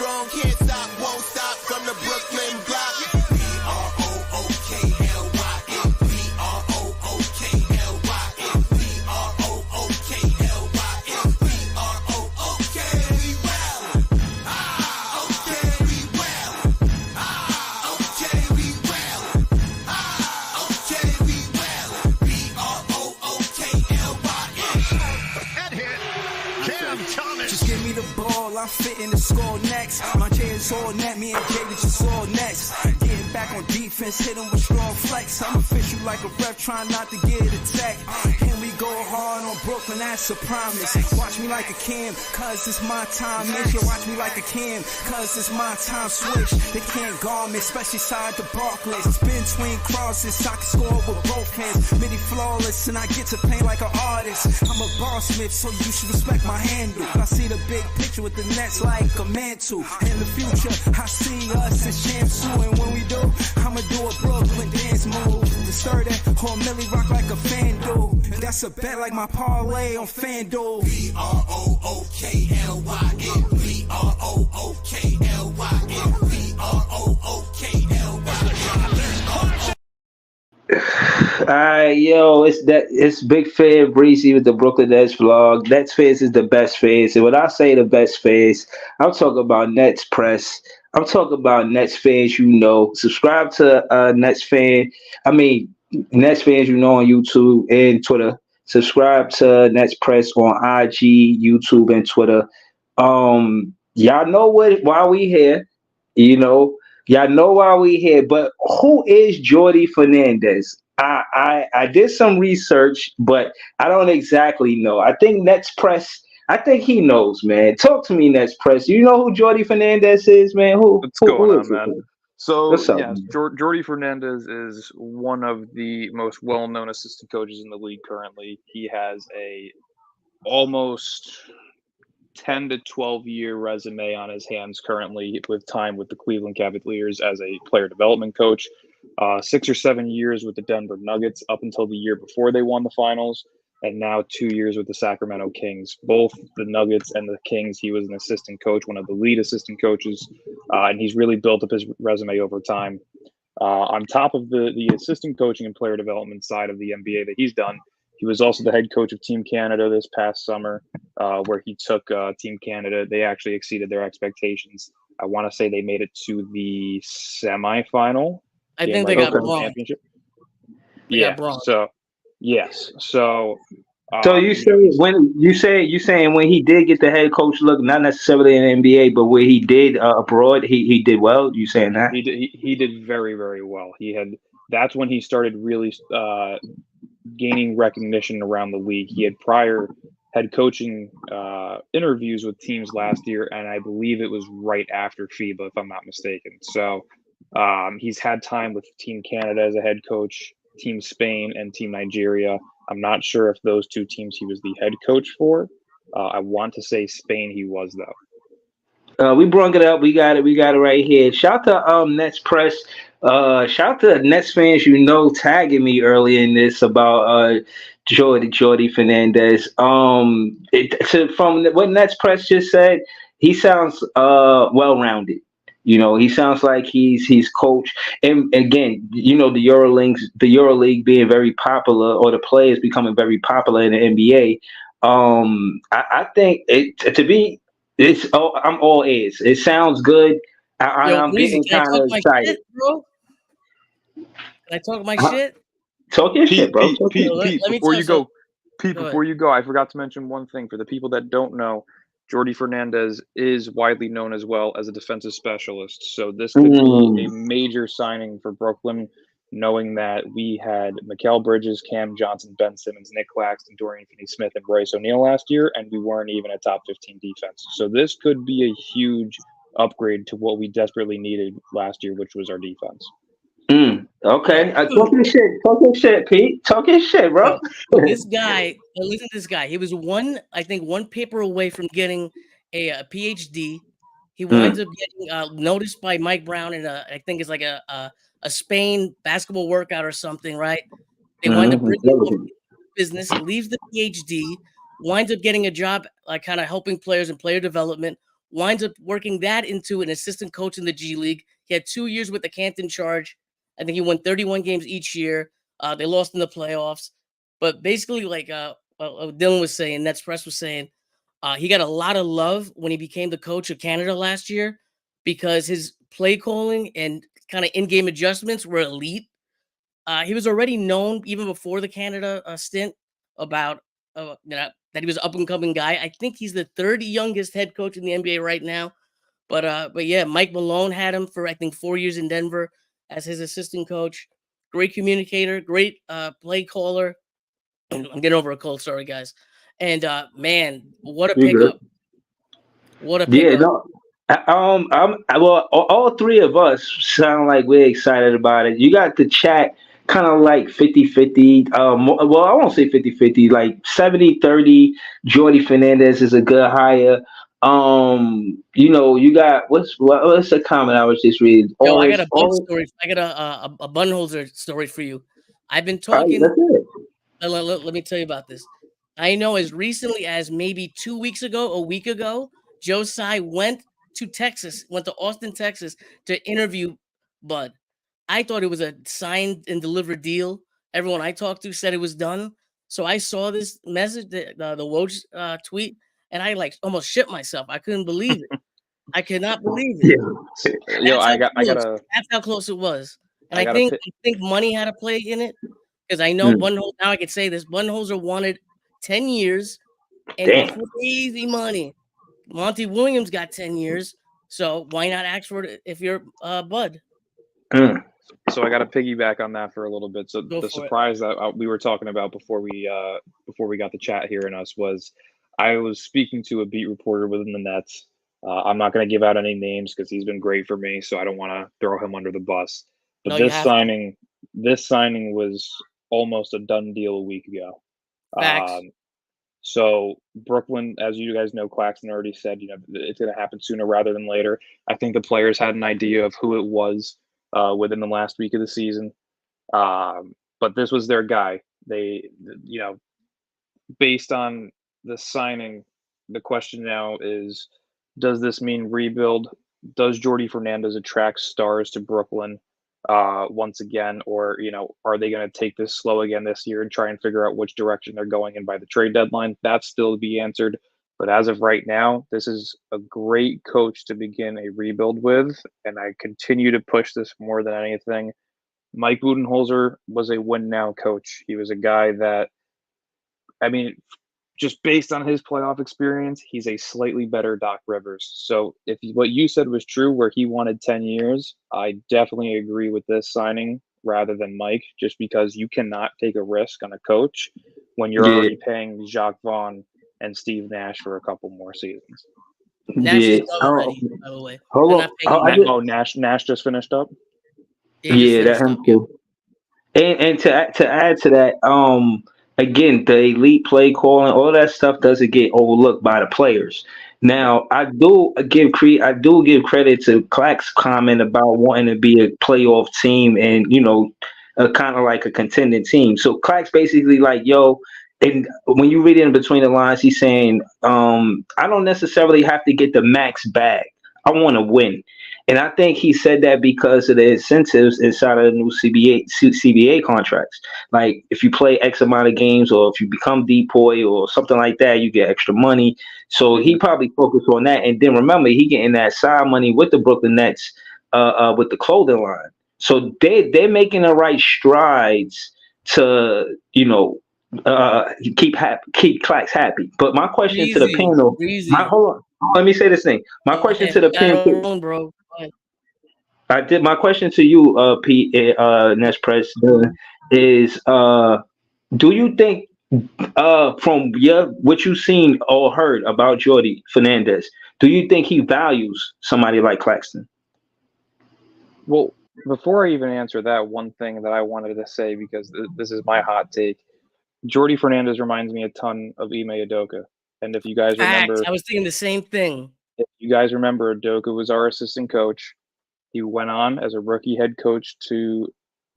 strong, can't stop, won't stop from the Brooklyn block. B-R-O-O-K-L-Y-N, B-R-O-O-K-L-Y-N, B-R-O-O-K-L-Y-N, B-R-O-O-K, we well. Okay, we well. Okay, we well. Okay, we well. B-R-O-O-K-L-Y-N. Head hit. Cam Thomas. Just give me the ball, I'm fitting to score next. My J is all net, me and Jay just all next. Getting back on defense, hit him with strong flex. I'm official like a ref, trying not to get attacked. And we go hard on Brooklyn, that's a promise. Watch me like a Cam, cause it's my time. Make sure watch me like a Cam, cause it's my time. Switch, they can't guard me, especially side the Barclays. Spin between crosses, I can score with both hands. Midi flawless, and I get to play like an artist. I'm a boss smith, so you should respect my handle. I see the big picture with the Nets like a mantle. In the future, I see us as champs too. And when we do, I'ma do a Brooklyn dance move. The stir that whole Millie rock like a fan do. And that's a bet like my parlay on FanDuel. B-R-O-O-K-L-Y-N, B-R-O-O-K-L-Y-N, B-R-O-O-K-L-Y-N. Alright, yo, it's Big Fair Breezy with the Brooklyn Nets vlog. Nets fans is the best fans. And when I say the best fans, I'm talking about Nets press. I'm talking about Nets fans you know. Subscribe to Nets fans on YouTube and Twitter. Subscribe to Nets Press on IG, YouTube, and Twitter. Y'all know why we here. Y'all know why we here. But who is Jordi Fernandez? I did some research, but I don't exactly know. I think Nets Press. I think he knows, man. Talk to me, Nets Press. You know who Jordi Fernandez is, man? What's going on, man? So, what's up, yeah, man? Jordi Fernandez is one of the most well-known assistant coaches in the league currently. He has a almost 10 to 12-year resume on his hands currently with time with the Cleveland Cavaliers as a player development coach. 6 or 7 years with the Denver Nuggets up until the year before they won the finals, and now 2 years with the Sacramento Kings. Both the Nuggets and the Kings, he was an assistant coach, one of the lead assistant coaches, and he's really built up his resume over time. On top of the assistant coaching and player development side of the NBA that he's done, he was also the head coach of Team Canada this past summer, where he took Team Canada. They actually exceeded their expectations. I want to say they made it to the semifinal. I think they got bronze. Championship. They got bronze. So yes. So you saying when he did get the head coach look, not necessarily in the NBA, but where he did abroad, he did well. You saying that? He did very, very well. That's when he started really gaining recognition around the league. He had prior head coaching interviews with teams last year, and I believe it was right after FIBA, if I'm not mistaken. So he's had time with Team Canada as a head coach, Team Spain, and Team Nigeria. I'm not sure if those two teams he was the head coach for. I want to say Spain he was, though. We brought it up. We got it right here. Shout to Nets Press. Shout to Nets fans, tagging me earlier in this about Jordi Fernandez. From what Nets Press just said, he sounds well-rounded. He sounds like he's coached. And again, the EuroLeague being very popular, or the players becoming very popular in the NBA. I think I'm all ears. It sounds good. I'm getting kind of excited. Shit, bro? Can I talk my shit? Talk your shit, bro. Pete, before you go, I forgot to mention one thing for the people that don't know. Jordi Fernandez is widely known as well as a defensive specialist. So this could be a major signing for Brooklyn, knowing that we had Mikal Bridges, Cam Johnson, Ben Simmons, Nick Claxton, Dorian Finney-Smith, and Royce O'Neal last year, and we weren't even a top 15 defense. So this could be a huge upgrade to what we desperately needed last year, which was our defense. Okay. Talk your shit, Pete. Talk your shit, bro. This guy, listen to this guy. He was one paper away from getting a PhD. He winds up getting noticed by Mike Brown in I think it's like a Spain basketball workout or something, right? They wind up bringing him business. He leaves the PhD, winds up getting a job, like kind of helping players in player development. winds up working that into an assistant coach in the G League. He had 2 years with the Canton Charge. I think he won 31 games each year. They lost in the playoffs. But basically, like Dylan was saying, Nets Press was saying, he got a lot of love when he became the coach of Canada last year because his play calling and kind of in-game adjustments were elite. He was already known even before the Canada stint about that he was an up-and-coming guy. I think he's the third youngest head coach in the NBA right now. But yeah, Mike Malone had him for I think 4 years in Denver as his assistant coach. Great communicator, great play caller. I'm getting over a cold, sorry guys. And man, what a You good? pickup! What a Yeah, pickup! no. Well, all three of us sound like we're excited about it. You got the chat kind of like 50-50. Well, I won't say 50-50, like 70-30. Jordi Fernandez is a good hire. You got what's the comment I was just reading? Yo, I got a bud Oris. story. I got a Bunholzer story for you. I've been All right, talking. that's it. Let me tell you about this. I know as recently as maybe 2 weeks ago, a week ago, Joe Tsai went to Austin, Texas to interview Bud. I thought it was a signed and delivered deal. Everyone I talked to said it was done. So I saw this message, the Woj tweet, and I like almost shit myself. I couldn't believe it. I could not believe it. Yeah. Yo, That's how I close. gotta, That's how close it was. And I I gotta think pick. I think money had a play in it because I know Mm, Bunholzer. Now I can say this: Bunholzer wanted 10 years and damn. crazy money. Monty Williams got 10 years, so why not ask for it if you're Bud? Mm, So I got to piggyback on that for a little bit. So Go the for it. surprise that we were talking about before we got the chat here in us was I was speaking to a beat reporter within the Nets. I'm not going to give out any names because he's been great for me, so I don't want to throw him under the bus. No, But you have to. this signing was almost a done deal a week ago. Facts. So Brooklyn, as you guys know, Claxton already said, it's going to happen sooner rather than later. I think the players had an idea of who it was within the last week of the season, but this was their guy. They, based on the signing, the question now is, does this mean rebuild? Does Jordi Fernandez attract stars to Brooklyn once again, or are they going to take this slow again this year and try and figure out which direction they're going in by the trade deadline? That's still to be answered. But as of right now, this is a great coach to begin a rebuild with, and I continue to push this more than anything. Mike Budenholzer was a win now coach. He was a guy that, I mean, just based on his playoff experience, he's a slightly better Doc Rivers. So if what you said was true, where he wanted 10 years, I definitely agree with this signing rather than Mike, just because you cannot take a risk on a coach when you're yeah. already paying Jacques Vaughn and Steve Nash for a couple more seasons. Nash is Yeah. done Oh, already, by the way. They're hold not on. paying him I anymore. Nash just finished up. He just Yeah, that finished up. him too. And to add to that, again, the elite play calling, all that stuff doesn't get overlooked by the players. Right. Now, I do give credit to Clack's comment about wanting to be a playoff team and kind of like a contending team. So Clack's basically like, yo, and when you read it in between the lines, he's saying, I don't necessarily have to get the max bag. I want to win. And I think he said that because of the incentives inside of the new CBA contracts. Like if you play X amount of games or if you become depoy or something like that, you get extra money. So he Mhm. probably focused on that. And then remember, he getting that side money with the Brooklyn Nets with the clothing line. So they're making the right strides to, keep Clacks happy. But my question to the Breezy. panel, Breezy. hold on, let me say this thing. My Go question ahead. to the You got panel, it wrong, bro. Go ahead. I did my question to you, Pete, Nespres, is do you think from what you've seen or heard about Jordi Fernandez, do you think he values somebody like Claxton? Well, before I even answer that, one thing that I wanted to say, because this is my hot take, Jordi Fernandez reminds me a ton of Ime Udoka. And Facts. I was thinking the same thing. if you guys remember, Udoka was our assistant coach. He went on as a rookie head coach to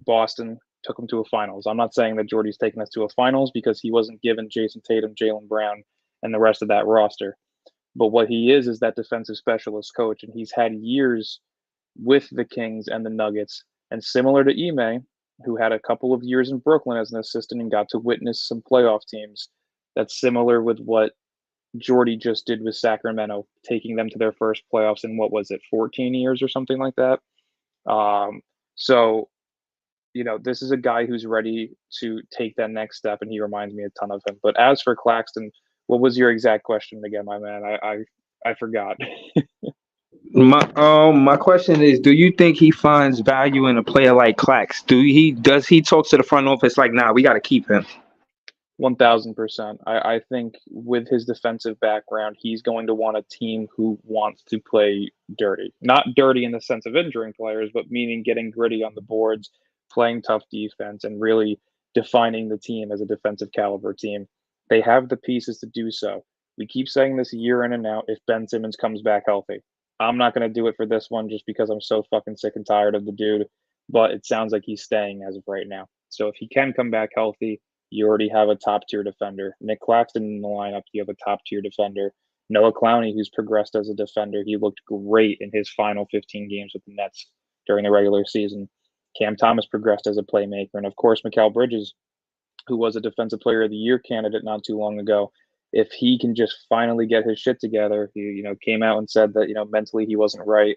Boston, took him to a finals. I'm not saying that Jordy's taken us to a finals because he wasn't given Jason Tatum, Jalen Brown, and the rest of that roster. But what he is that defensive specialist coach, and he's had years with the Kings and the Nuggets. And similar to Ime, who had a couple of years in Brooklyn as an assistant and got to witness some playoff teams, that's similar with what Jordi just did with Sacramento, taking them to their first playoffs in, what was it, 14 years or something like that. So, this is a guy who's ready to take that next step, and he reminds me a ton of him. But as for Claxton, what was your exact question again, my man? I forgot. My question is, do you think he finds value in a player like Clax? Does he talk to the front office like, nah, we got to keep him? 1000%. I think with his defensive background, he's going to want a team who wants to play dirty. Not dirty in the sense of injuring players, but meaning getting gritty on the boards, playing tough defense, and really defining the team as a defensive caliber team. They have the pieces to do so. We keep saying this year in and out if Ben Simmons comes back healthy. I'm not going to do it for this one just because I'm so fucking sick and tired of the dude, but it sounds like he's staying as of right now. So if he can come back healthy, you already have a top-tier defender. Nick Claxton in the lineup, you have a top-tier defender. Noah Clowney, who's progressed as a defender. He looked great in his final 15 games with the Nets during the regular season. Cam Thomas progressed as a playmaker. And, of course, Mikal Bridges, who was a Defensive Player of the Year candidate not too long ago. If he can just finally get his shit together, he came out and said that, mentally he wasn't right.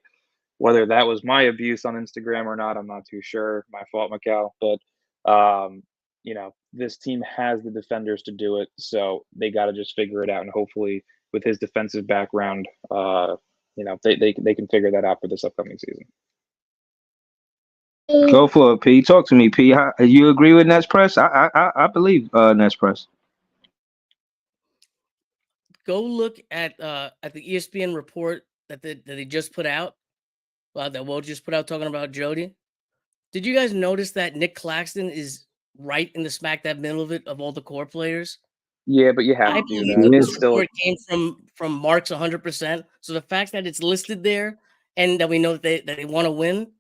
Whether that was my abuse on Instagram or not, I'm not too sure. My fault, Mikal. But, this team has the defenders to do it, so they got to just figure it out. And hopefully, with his defensive background, they can figure that out for this upcoming season. Go for it, P. Talk to me, P. You agree with Nets Press? I believe Nets Press. Go look at the ESPN report that they just put out. That Woj just put out talking about Jordi. Did you guys notice that Nick Claxton is right in the smack dab middle of it of all the core players? Yeah, but you have I to do believe that. this report came from Marks 100%. So the fact that it's listed there and that we know that they want to win,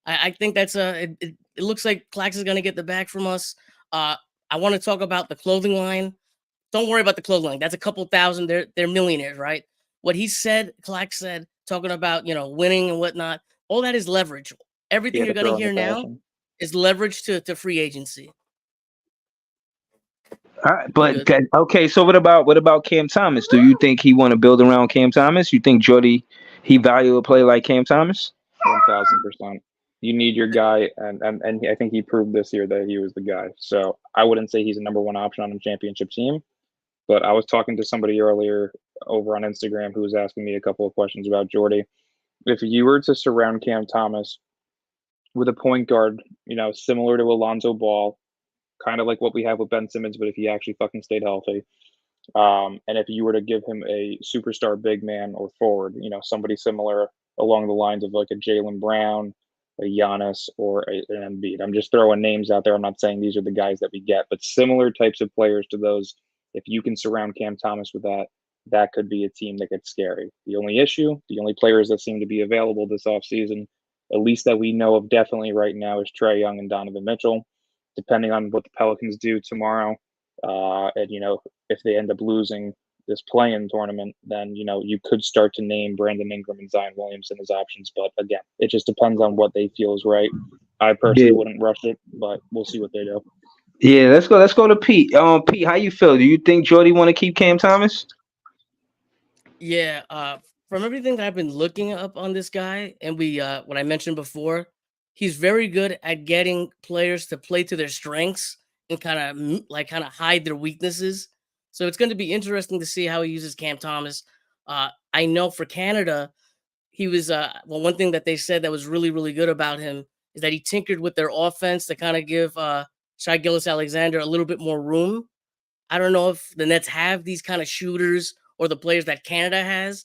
I think that's it looks like Clax is going to get the bag from us. I want to talk about the clothing line. Don't worry about the clothing line. That's a couple thousand. They're millionaires, right? What he said, Clax said, talking about winning and whatnot. All that is leverage. Everything you're going to hear now is leverage to free agency. All right, but okay. So what about Cam Thomas? Do you think he want to build around Cam Thomas? You think Jordi he value a play like Cam Thomas? 1000%. You need your guy, and I think he proved this year that he was the guy. So I wouldn't say he's a number one option on a championship team, but I was talking to somebody earlier over on Instagram who was asking me a couple of questions about Jordi. If you were to surround Cam Thomas with a point guard, similar to Alonzo Ball, kind of like what we have with Ben Simmons, but if he actually fucking stayed healthy. And if you were to give him a superstar big man or forward, somebody similar along the lines of like a Jaylen Brown, a Giannis, or an Embiid. I'm just throwing names out there. I'm not saying these are the guys that we get, but similar types of players to those. If you can surround Cam Thomas with that, that could be a team that gets scary. The only players that seem to be available this offseason, at least that we know of definitely right now, is Trae Young and Donovan Mitchell. Depending on what the Pelicans do tomorrow, and if they end up losing this play-in tournament, then you could start to name Brandon Ingram and Zion Williamson as options. But again, it just depends on what they feel is right. I personally wouldn't rush it, but we'll see what they do. Yeah, let's go to Pete. Pete, how you feel? Do you think Jordi want to keep Cam Thomas? Yeah, from everything that I've been looking up on this guy, and what I mentioned before, he's very good at getting players to play to their strengths and kind of hide their weaknesses. So it's going to be interesting to see how he uses Cam Thomas. I know for Canada, he was one thing that they said that was really, really good about him is that he tinkered with their offense to kind of give Shai Gilgeous-Alexander a little bit more room. I don't know if the Nets have these kind of shooters or the players that Canada has,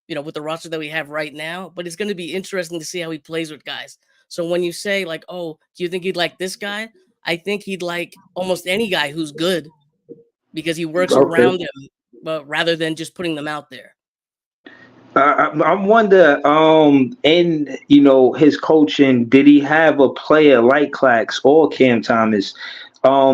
with the roster that we have right now, but it's going to be interesting to see how he plays with guys. So when you say like, oh, do you think he'd like this guy? I think he'd like almost any guy who's good because he works around them, but rather than just putting them out there. I wonder, in his coaching, did he have a player like Clax or Cam Thomas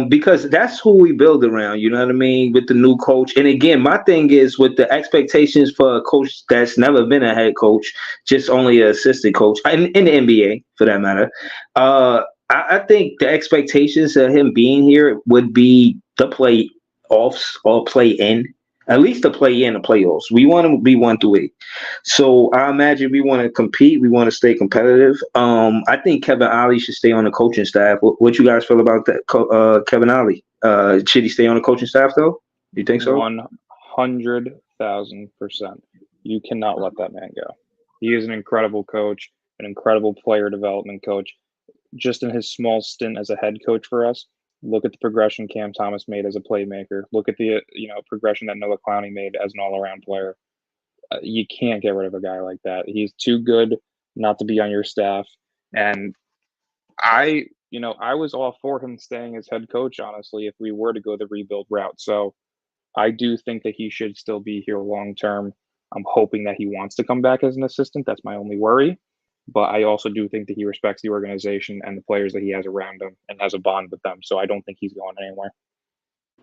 Because that's who we build around, you know what I mean, with the new coach. And again, my thing is with the expectations for a coach that's never been a head coach, just only an assistant coach in the NBA for that matter. I think the expectations of him being here would be the playoffs or play in, at least the play in the playoffs. We want to be 1 through 8. So I imagine we want to compete. We want to stay competitive. I think Kevin Ollie should stay on the coaching staff. What you guys feel about that, Kevin Ollie? Should he stay on the coaching staff though? Do you think so? 100,000%. You cannot let that man go. He is an incredible coach, an incredible player development coach. Just in his small stint as a head coach for us, look at the progression Cam Thomas made as a playmaker. Look at the progression that Noah Clowney made as an all-around player. You can't get rid of a guy like that. He's too good not to be on your staff. And I was all for him staying as head coach, honestly, if we were to go the rebuild route. So I do think that he should still be here long term. I'm hoping that he wants to come back as an assistant. That's my only worry. But I also do think that he respects the organization and the players that he has around him and has a bond with them. So I don't think he's going anywhere.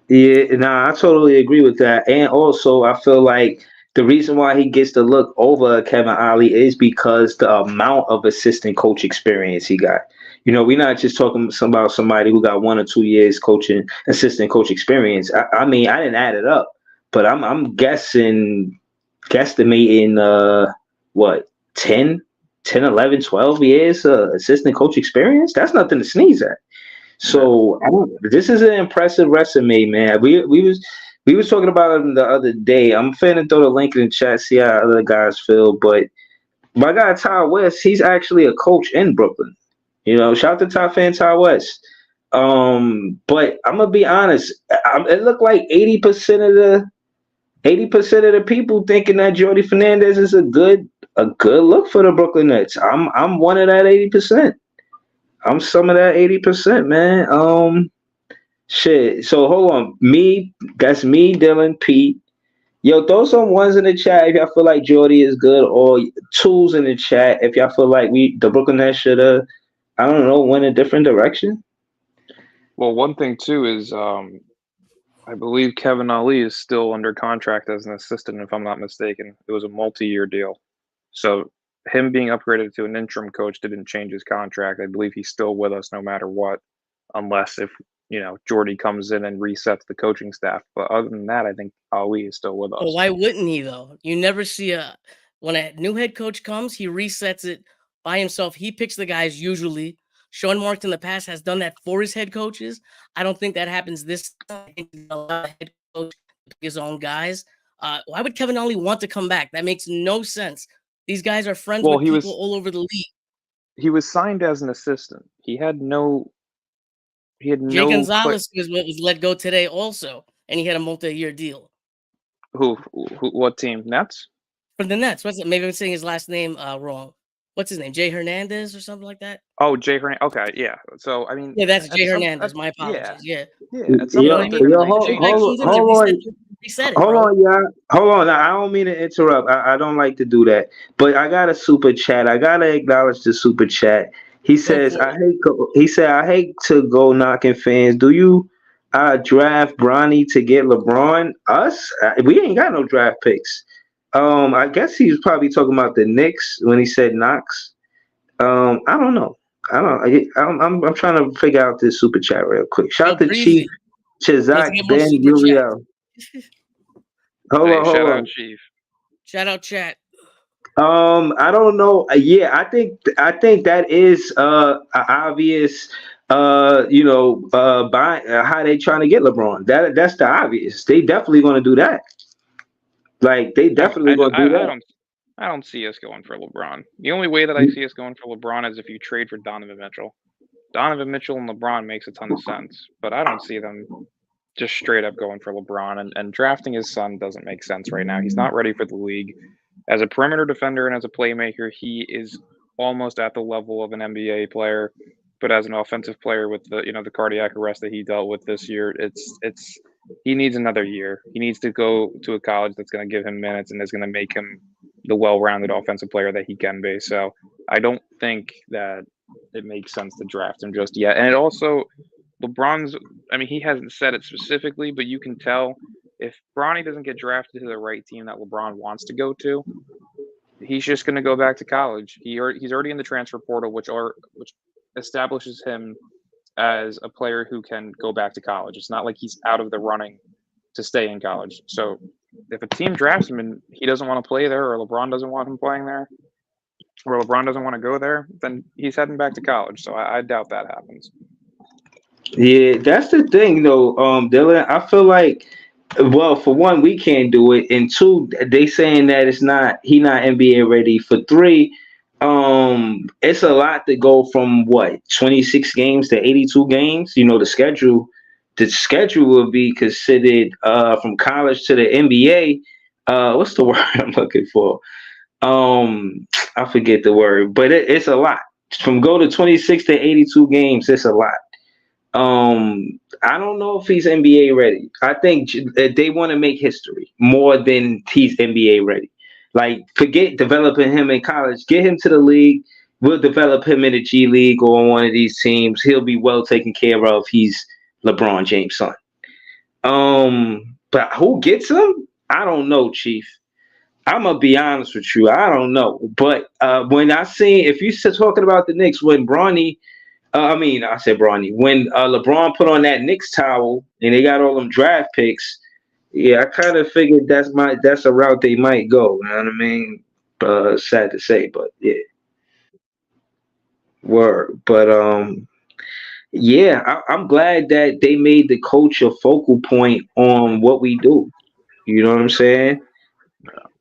Yeah, I totally agree with that. And also, I feel like the reason why he gets to look over Kevin Ollie is because the amount of assistant coach experience he got. We're not just talking about somebody who got 1 or 2 years coaching assistant coach experience. I mean, I didn't add it up, but I'm guesstimating what 10, 11, 12 years assistant coach experience. That's nothing to sneeze at. So this is an impressive resume, man. We was talking about it the other day. I'm finna throw the link in the chat, see how other guys feel. But my guy Ty West, he's actually a coach in Brooklyn. Shout out to Ty fan Ty West. But I'm gonna be honest. It looked like 80% of the people thinking that Jordi Fernandez is a good look for the Brooklyn Nets. I'm one of that 80%. I'm some of that 80%, man. Shit. So hold on. That's me, Dylan, Pete. Yo, throw some ones in the chat if y'all feel like Jordy is good, or twos in the chat if y'all feel like the Brooklyn Nets should have, I don't know, went a different direction. Well, one thing too is I believe Kevin Ollie is still under contract as an assistant, if I'm not mistaken. It was a multi-year deal. So him being upgraded to an interim coach didn't change his contract. I believe he's still with us no matter what, unless if Jordy comes in and resets the coaching staff. But other than that, I think Ali is still with us. Well, why wouldn't he though? You never see when a new head coach comes, he resets it by himself. He picks the guys usually. Sean Marks in the past has done that for his head coaches. I don't think that happens this time. I think a lot of head coach pick his own guys. Why would Kevin Ollie want to come back? That makes no sense. These guys are friends with people all over the league. He was signed as an assistant. He had no. Jay Gonzalez was let go today also, and he had a multi-year deal. Who? What team? Nets? For the Nets. What's it? Maybe I'm saying his last name wrong. What's his name? Jay Hernandez or something like that? Oh, Jay Hernandez. Okay, yeah. So I mean, yeah, that's Jay Hernandez. My apologies. Yeah. Hold on, y'all. Hold on. I don't mean to interrupt. I don't like to do that, but I got a super chat. I gotta acknowledge the super chat. He says, "I hate to go knocking fans. Do you draft Bronny to get LeBron? Us? We ain't got no draft picks. I guess he was probably talking about the Knicks when he said Knox. I don't know. I'm trying to figure out this super chat real quick. Shout out to Chief Chizak Ben Uriel. Hold on. Chief. Shout out chat. I don't know. Yeah, I think that is obvious. By how they trying to get LeBron. That's the obvious. They definitely going to do that. Like they definitely going to do that. I don't see us going for LeBron. The only way that I see us going for LeBron is if you trade for Donovan Mitchell. Donovan Mitchell and LeBron makes a ton of sense, but I don't see them just straight up going for LeBron, and drafting his son doesn't make sense right now. He's not ready for the league. As a perimeter defender and as a playmaker, he is almost at the level of an NBA player, but as an offensive player with the cardiac arrest that he dealt with this year, he needs another year. He needs to go to a college that's going to give him minutes and is going to make him the well-rounded offensive player that he can be. So I don't think that it makes sense to draft him just yet. And it also, LeBron's. I mean, he hasn't said it specifically, but you can tell if Bronny doesn't get drafted to the right team that LeBron wants to go to, he's just going to go back to college. He's already in the transfer portal, which establishes him as a player who can go back to college. It's not like he's out of the running to stay in college. So if a team drafts him and he doesn't want to play there, or LeBron doesn't want him playing there, or LeBron doesn't want to go there, then he's heading back to college. So I doubt that happens. Yeah, that's the thing though, Dylan. I feel like, well, for one, we can't do it, and two, they saying that he not NBA ready. For three, it's a lot to go from what 26 games to 82 games. The schedule will be considered from college to the NBA. What's the word I'm looking for? I forget the word, but it's a lot. From go to 26 to 82 games, it's a lot. I don't know if he's NBA ready. I think they want to make history more than he's NBA ready. Like, forget developing him in college. Get him to the league. We'll develop him in the G League or on one of these teams. He'll be well taken care of. He's LeBron James' son. But who gets him? I don't know, Chief. I'm gonna be honest with you. I don't know. But when I seen, if you are talking about the Knicks, when Bronny I said Bronny. When LeBron put on that Knicks towel and they got all them draft picks, yeah, I kind of figured that's a route they might go. You know what I mean? Sad to say, but yeah, word. But yeah, I'm glad that they made the coach a focal point on what we do. You know what I'm saying?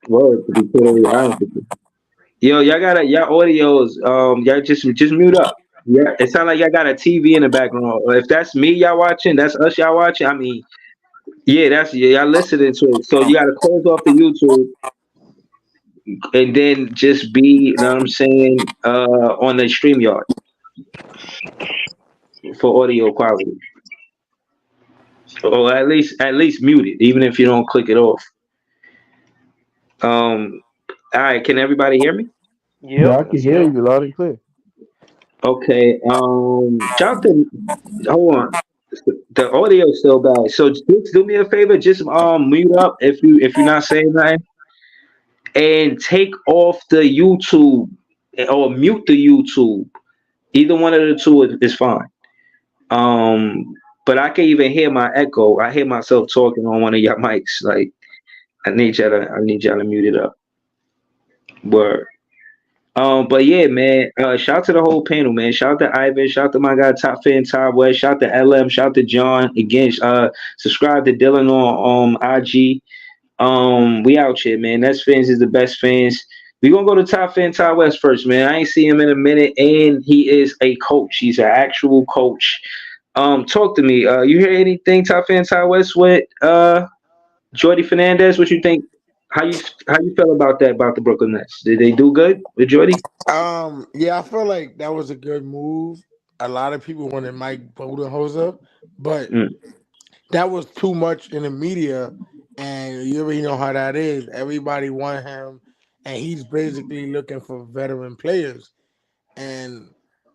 Word. To be totally honest with you. Yo, y'all audios. Y'all just mute up. Yeah, it sounds like y'all got a TV in the background. If that's me, y'all watching. That's us, y'all watching. I mean, yeah, y'all listening to it. So you got to close off the YouTube and then just be, you know what I'm saying, on the StreamYard for audio quality, or at least mute it, even if you don't click it off. Um, all right, can everybody hear me? Yeah, I Yep. can hear you loud and clear. Okay. Jonathan, hold on. The audio is still bad. So just do me a favor, just mute up if you're not saying nothing, and take off the YouTube or mute the YouTube. Either one of the two is fine. But I can even hear my echo. I hear myself talking on one of your mics. Like, I need y'all to mute it up. Word. But yeah, man. Shout out to the whole panel, man. Shout out to Ivan. Shout out to my guy Top Fan Todd West. Shout out to LM. Shout out to John. Again, subscribe to Dylan on IG. We out here, man. That's fans is the best fans. We gonna go to Top Fan Todd West first, man. I ain't seen him in a minute, and he is a coach. He's an actual coach. Talk to me. You hear anything, Top Fan Todd West, with Jordi Fernandez? What you think? How you feel about that, about the Brooklyn Nets? Did they do good with Jordi? Yeah, I feel like that was a good move. A lot of people wanted Mike Budenholzer, but Mm, that was too much in the media, and you already know how that is. Everybody want him, and he's basically looking for veteran players. And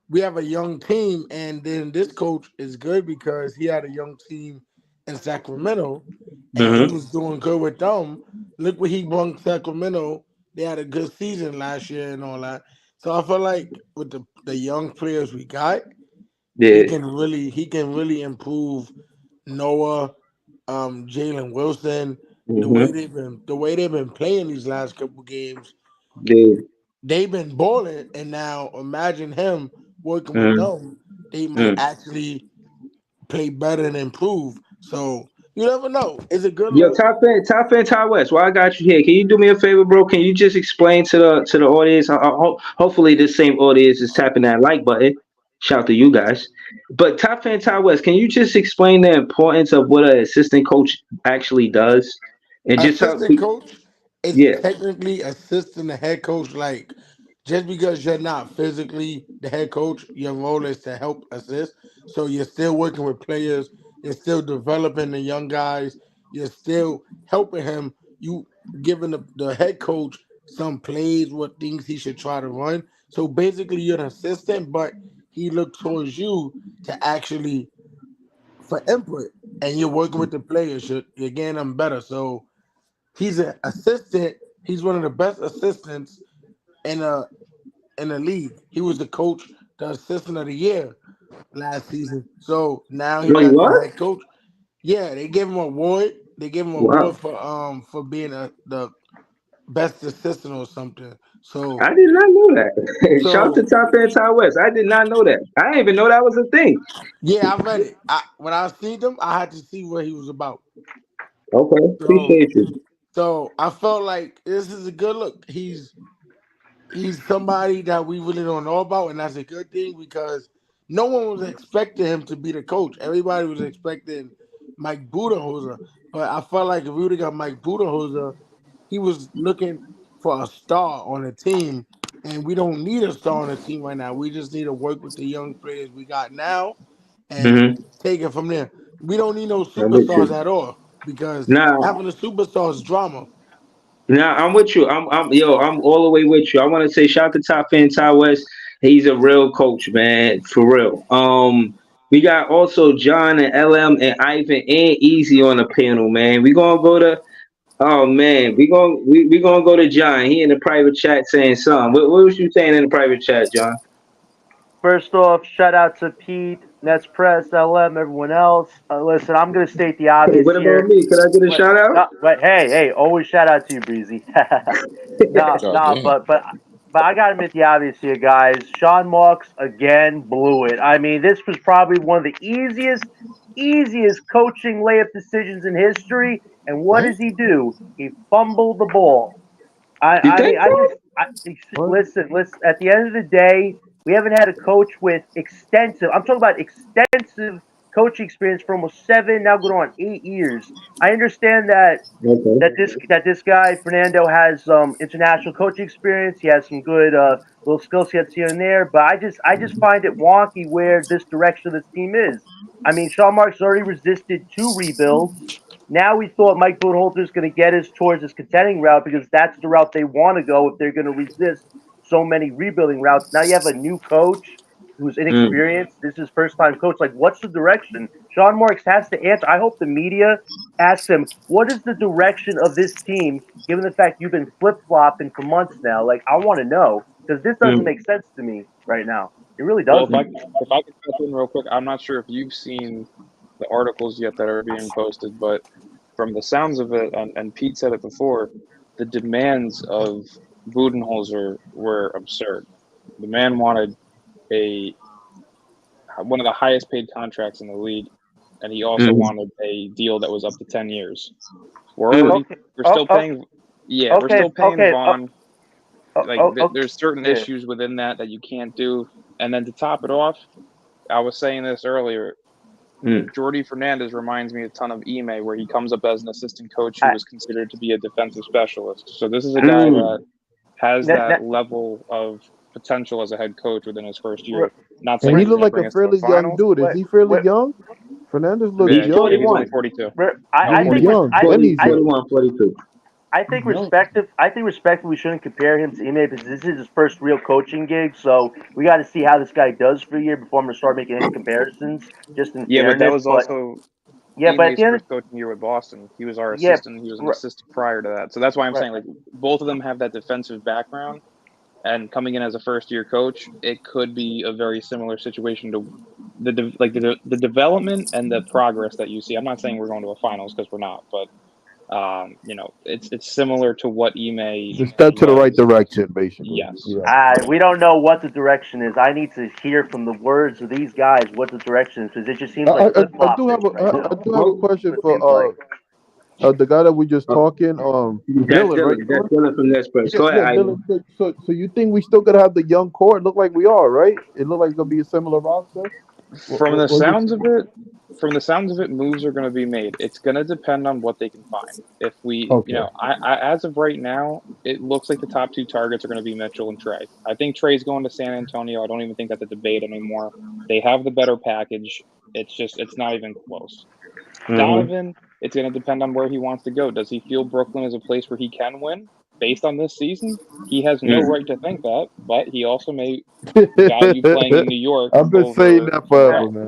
we have a young team, and then this coach is good because he had a young team in Sacramento, and he mm-hmm. was doing good with them. Look what he brought Sacramento. They had a good season last year and all that. So I feel like with the young players we got, Yeah. he can really improve Noah, Jalen Wilson. Mm-hmm. The way they've been playing these last couple games, Yeah. they've been balling, and now imagine him working with Mm-hmm. them. They might actually play better and improve. So you never know. It's a good Yo, look. Top Fan, Ty West. Well, I got you here. Can you do me a favor, bro? Can you just explain to the audience? Hopefully, this same audience is tapping that like button. Shout out to you guys. But Top Fan, Ty West, can you just explain the importance of what an assistant coach actually does, and just tell Assistant coach is yeah. technically assisting the head coach. Like just because you're not physically the head coach, your role is to help assist. So you're still working with players. You're still developing the young guys. You're still helping him. You giving the head coach some plays, what things he should try to run. So basically, you're an assistant, but he looked towards you to actually for input, and you're working with the players. You're getting them better. So he's an assistant. He's one of the best assistants in the league. He was the coach, the assistant of the year last season. So now he Wait, got the what? head coach. Yeah, they gave him an award. They gave him an Wow. award for being the best assistant or something. I did not know that. Shout out to So Top End Ty West. I did not know that. I didn't even know that was a thing. yeah, I read it. When I seen him, I had to see what he was about. Okay, So appreciate you. so I felt like this is a good look. He's somebody that we really don't know about, and that's a good thing because no one was expecting him to be the coach. Everybody was expecting Mike Budenholzer, but I felt like if we would have got Mike Budenholzer, he was looking for a star on the team, and we don't need a star on the team right now. We just need to work with the young players we got now and Mm-hmm. take it from there. We don't need no I'm with superstars you. at all because Now, having a superstar is drama. I'm with you. I'm all the way with you. I want to say shout out to Top Fan Ty West. He's a real coach, man, for real. We got also John and LM and Ivan and Easy on the panel, man. We gonna go to Oh man, we gonna go to John. He in the private chat saying something. What was you saying in the private chat, John? First off, shout out to Pete, Nets Press, LM, everyone else. Listen, I'm going to state the Hey, obvious what about here. me? Could I get a shout out? But hey, always shout out to you, Breezy. God damn. But I got to admit the obvious here, guys. Sean Marks again blew it. I mean, this was probably one of the easiest coaching layup decisions in history. And what What? does he do? He fumbled the ball. I, You I mean, think I so? just listen. At the end of the day, we haven't had a coach with extensive. I'm talking about extensive coaching experience for almost 7, now going on 8 years. I understand Okay. that this guy Fernando has international coaching experience. He has some good little skill sets here and there, but I just find it wonky where this direction of this team is. I mean, Sean Marks already resisted 2 rebuilds. Now we thought Mike Budenholzer is going to get us towards this contending route because that's the route they want to go if they're going to resist so many rebuilding routes. Now you have a new coach who's Mm, inexperienced. This is his first time coach. Like, what's the direction? Sean Marks has to answer. I hope the media asks him, what is the direction of this team, given the fact you've been flip flopping for months now? Like, I want to know because this doesn't mm, make sense to me right now. It really Well, doesn't. if I could step in real quick, I'm not sure if you've seen the articles yet that are being posted, but from the sounds of it, and Pete said it before, the demands of Budenholzer were absurd. The man wanted a one of the highest paid contracts in the league, and he also mm, wanted a deal that was up to 10 years. We're mm, already Okay. we're Oh, still oh, paying yeah, we're okay. still paying Okay. Vaughn. Like Okay. there's certain Yeah. issues within that you can't do. And then to top it off, I was saying this earlier, mm, Jordi Fernandez reminds me a ton of Ime, where he comes up as an assistant coach who I, was considered to be a defensive specialist. So this is a guy that mm, has that, that that, level of potential as a head coach within his first re- year. Not And saying he he's looked going to like a bring us to a fairly young final. dude. Is re- he fairly re- young? Fernandez looks He's Yeah, young. he's only 41. 42. I, I He's think young. I, And 40, he's I young. 41, 42. I think respectively we shouldn't compare him to Ime because this is his first real coaching gig. So we got to see how this guy does for a year before I'm gonna start making any comparisons. Just in Yeah, but that fairness, was but also yeah, but at Ime's the end, first coaching year with Boston. He was our yeah, assistant. He was an right, assistant prior to that. So that's why I'm right. saying like both of them have that defensive background. And coming in as a first year coach, it could be a very similar situation to the development and the progress that you see. I'm not saying we're going to a finals because we're not, but it's similar to what Ime It's a step to the right was. direction, basically. Yes. Yeah. We don't know what the direction is. I need to hear from the words of these guys what the direction is because it just I, seems I, like I flip I do flopping have a right I now. do have a Well, question That's what it seems for like. the guy that we just uh, talking, that's Dylan, right? Dylan. That's Dylan? Dylan from Nespresso. Yeah, Go yeah, ahead, Dylan. Ivan. So you think we still gonna have the young core? It look like we are, right? It look like it's gonna be a similar roster. From the What you sounds of it, moves are going to be made. It's going to depend on what they can find. If we, Okay. as of right now, it looks like the top two targets are going to be Mitchell and Trey. I think Trey's going to San Antonio. I don't even think that's a debate anymore. They have the better package. It's not even close. Mm-hmm. Donovan, it's going to depend on where he wants to go. Does he feel Brooklyn is a place where he can win? based on this season, he has no right to think that, but he also may value playing in New York I've been saying over that forever, LA. man.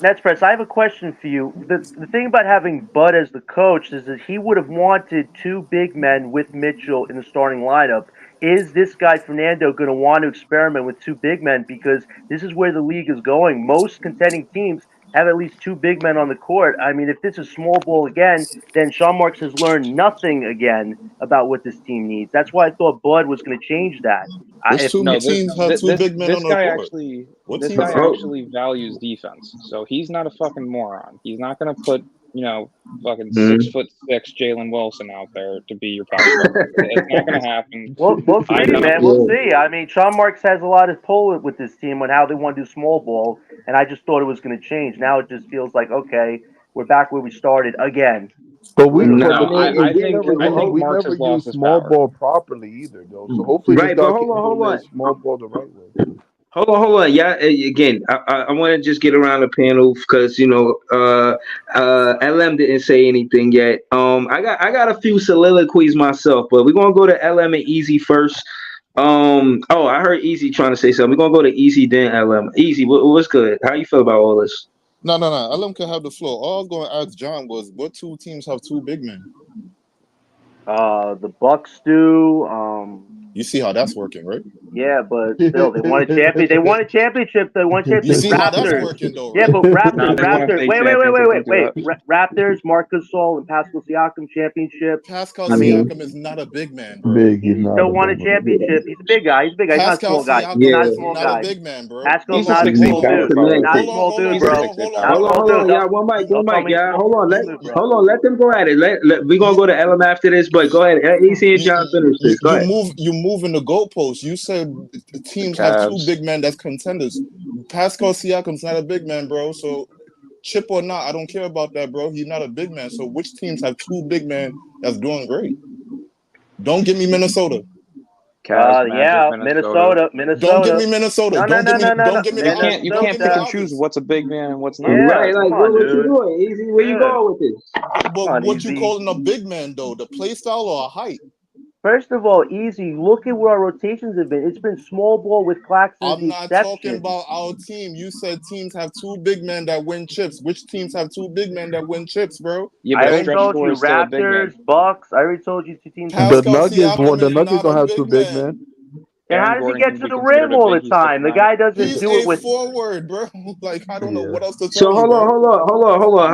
Nets Press, I have a question for you. The thing about having Bud as the coach is that he would have wanted two big men with Mitchell in the starting lineup. Is this guy Fernando going to want to experiment with two big men? Because this is where the league is going. Most contending teams have at least two big men on the court. I mean, if this is small ball again, then Sean Marks has learned nothing again about what this team needs. That's why I thought Bud was going to change that. Which If two No, teams have two big men on this the guy court? actually What this teams guy have? actually values defense. So he's not a fucking moron. He's not gonna put, fucking Mhm. 6'6" Jalen Wilson out there to be your power forward. It's not gonna happen. We'll see, I'm not. man. We'll see. I mean, Sean Marks has a lot of pull with this team on how they want to do small ball, and I just thought it was going to change. Now it just feels like, okay, we're back where we started again. But No, but the I No, thing mean, is, I we think never I think we Marks never has lost use his small power. ball properly either, though. So hopefully this right, guy but can hold on. implement small ball the right way. Hold on. Yeah, again, I want to just get around the panel because LM didn't say anything yet. I got a few soliloquies myself, but we're gonna go to LM and Easy first. I heard Easy trying to say something. We're gonna go to Easy then LM. Easy, what's good? How you feel about all this? No. LM can have the floor. All I was going to ask John was, what two teams have two big men? The Bucks do. You see how that's working, right? Yeah, but still, they won a champion. They won a championship. They won a You championship. see how that's Raptors. working, though, Yeah, right? but No, they won a Raptors. state Wait. championship. Don't do that. Raptors, Marc Gasol and Pascal Siakam championship. Pascal I mean, Siakam is not a big man, bro. Big, he he's not still a won a big man. championship. He's a big guy. He's a big guy. He's not a Pascal small guy. He's Siakam not a Yeah. is small not a guy. big man, bro. Pascal's He's a not a six eight small power dude. forward. Not a Semantics. small dude, He's a bro. 6'8" Not a power small Hold on. dude. Yeah, one mic, Don't tell me he's yeah. a Hold on. small dude, bro. Hold on. Let them go at it. We're gonna go to LM after this, but go ahead. Easy and John finish this. Go ahead. You move in the goalposts. You said teams have two Cavs. big men that's contenders. Pascal Siakam's not a big man, bro. So chip or not, I don't care about that, bro. He's not a big man. So which teams have two big men that's doing great? Don't give me Minnesota. Cavs, Magic, Yeah, Minnesota. Don't give Minnesota. me Minnesota. No. Don't give me the You can't obvious. you Don't can't give me pick the and choose obvious. what's a big man and what's not. Yeah, Right, like come on, what you dude. doing? Easy, where you Yeah. going with this? But Come on, what you Easy. calling a big man though? The play style or a height? First of all, Easy, look at where our rotations have been. It's been small ball with Claxton as I'm the not talking exception. about our team. You said teams have two big men that win chips. Which teams have two big men that win chips, bro? Yeah, I but already Stretch told Four you, is still a big man. Raptors, Bucks. I already told you two teams. The Pascal Siakam The is Nuggets not a don't have two big big man. men. Then how Aaron does he Gordon get can to be the considered rim a all big. the He's time? The 6'9". guy doesn't He's do it a with. forward, bro. Like I don't know Yeah. what else to So tell you, hold bro. on,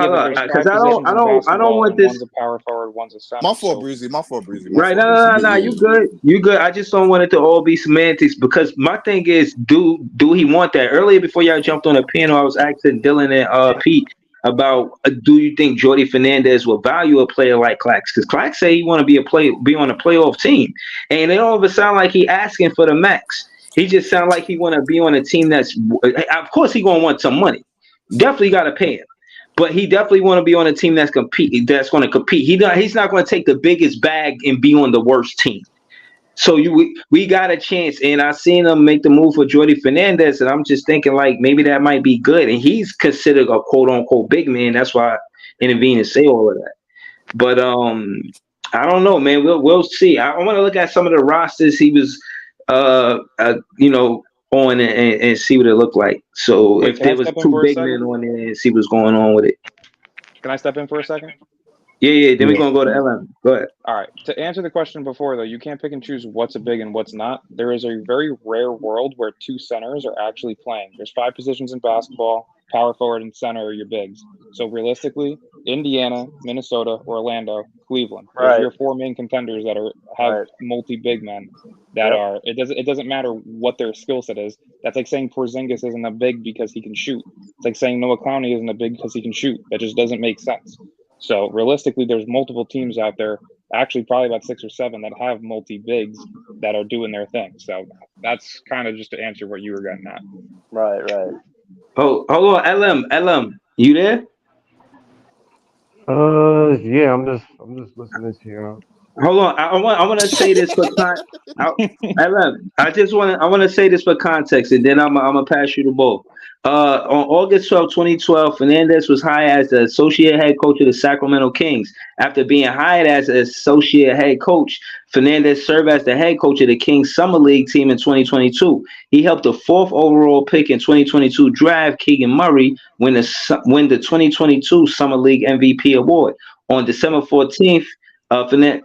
Yeah, but there's because 5 positions in I don't basketball, want and one's this. a power forward, one's a center. My fault, So Breezy. My fault, Breezy. Right, no. You good, you good. I just don't want it to all be semantics because my thing is, do he want that? Earlier before y'all jumped on the panel, I was asking Dylan and Pete about do you think Jordi Fernandez will value a player like Clax? Because Clax say he want to be on a playoff team, and it all of a sound like he asking for the max. He just sound like he want to be on a team that's, of course, he gonna want some money. Definitely got to pay him. But he definitely want to be on a team that's going to compete. He's not going to take the biggest bag and be on the worst team. So we got a chance, and I seen him make the move for Jordi Fernandez, and I'm just thinking like maybe that might be good. And he's considered a quote unquote big man. That's why I intervene and say all of that. But I don't know, man. We'll see. I want to look at some of the rosters he was on and see what it looked like. So wait, if can I there was step in two for a big men second? on there and see what's going on with it. Can I step in for a second? Yeah. Then we're gonna go to LM. Go ahead. All right. To answer the question before, though, you can't pick and choose what's a big and what's not. There is a very rare world where two centers are actually playing. There's 5 positions in basketball. Power forward and center are your bigs. So realistically, Indiana, Minnesota, Orlando, Cleveland. Those are your 4 main contenders that have multi-big men that are. It doesn't matter what their skill set is. That's like saying Porzingis isn't a big because he can shoot. It's like saying Noah Clowney isn't a big because he can shoot. That just doesn't make sense. So realistically, there's multiple teams out there, actually probably about 6 or 7 that have multi-bigs that are doing their thing. So that's kind of just to answer what you were getting at. Right. Oh, hold on, LM, you there? Yeah, I'm just listening to you. Hold on. I want to say this for I, I want to say this for context, and then I'm gonna pass you the ball. On August 12, 2012, Fernandez was hired as the associate head coach of the Sacramento Kings. After being hired as associate head coach, Fernandez served as the head coach of the Kings Summer League team in 2022. He helped the fourth overall pick in 2022 draft, Keegan Murray, win the 2022 Summer League MVP award. On December 14th,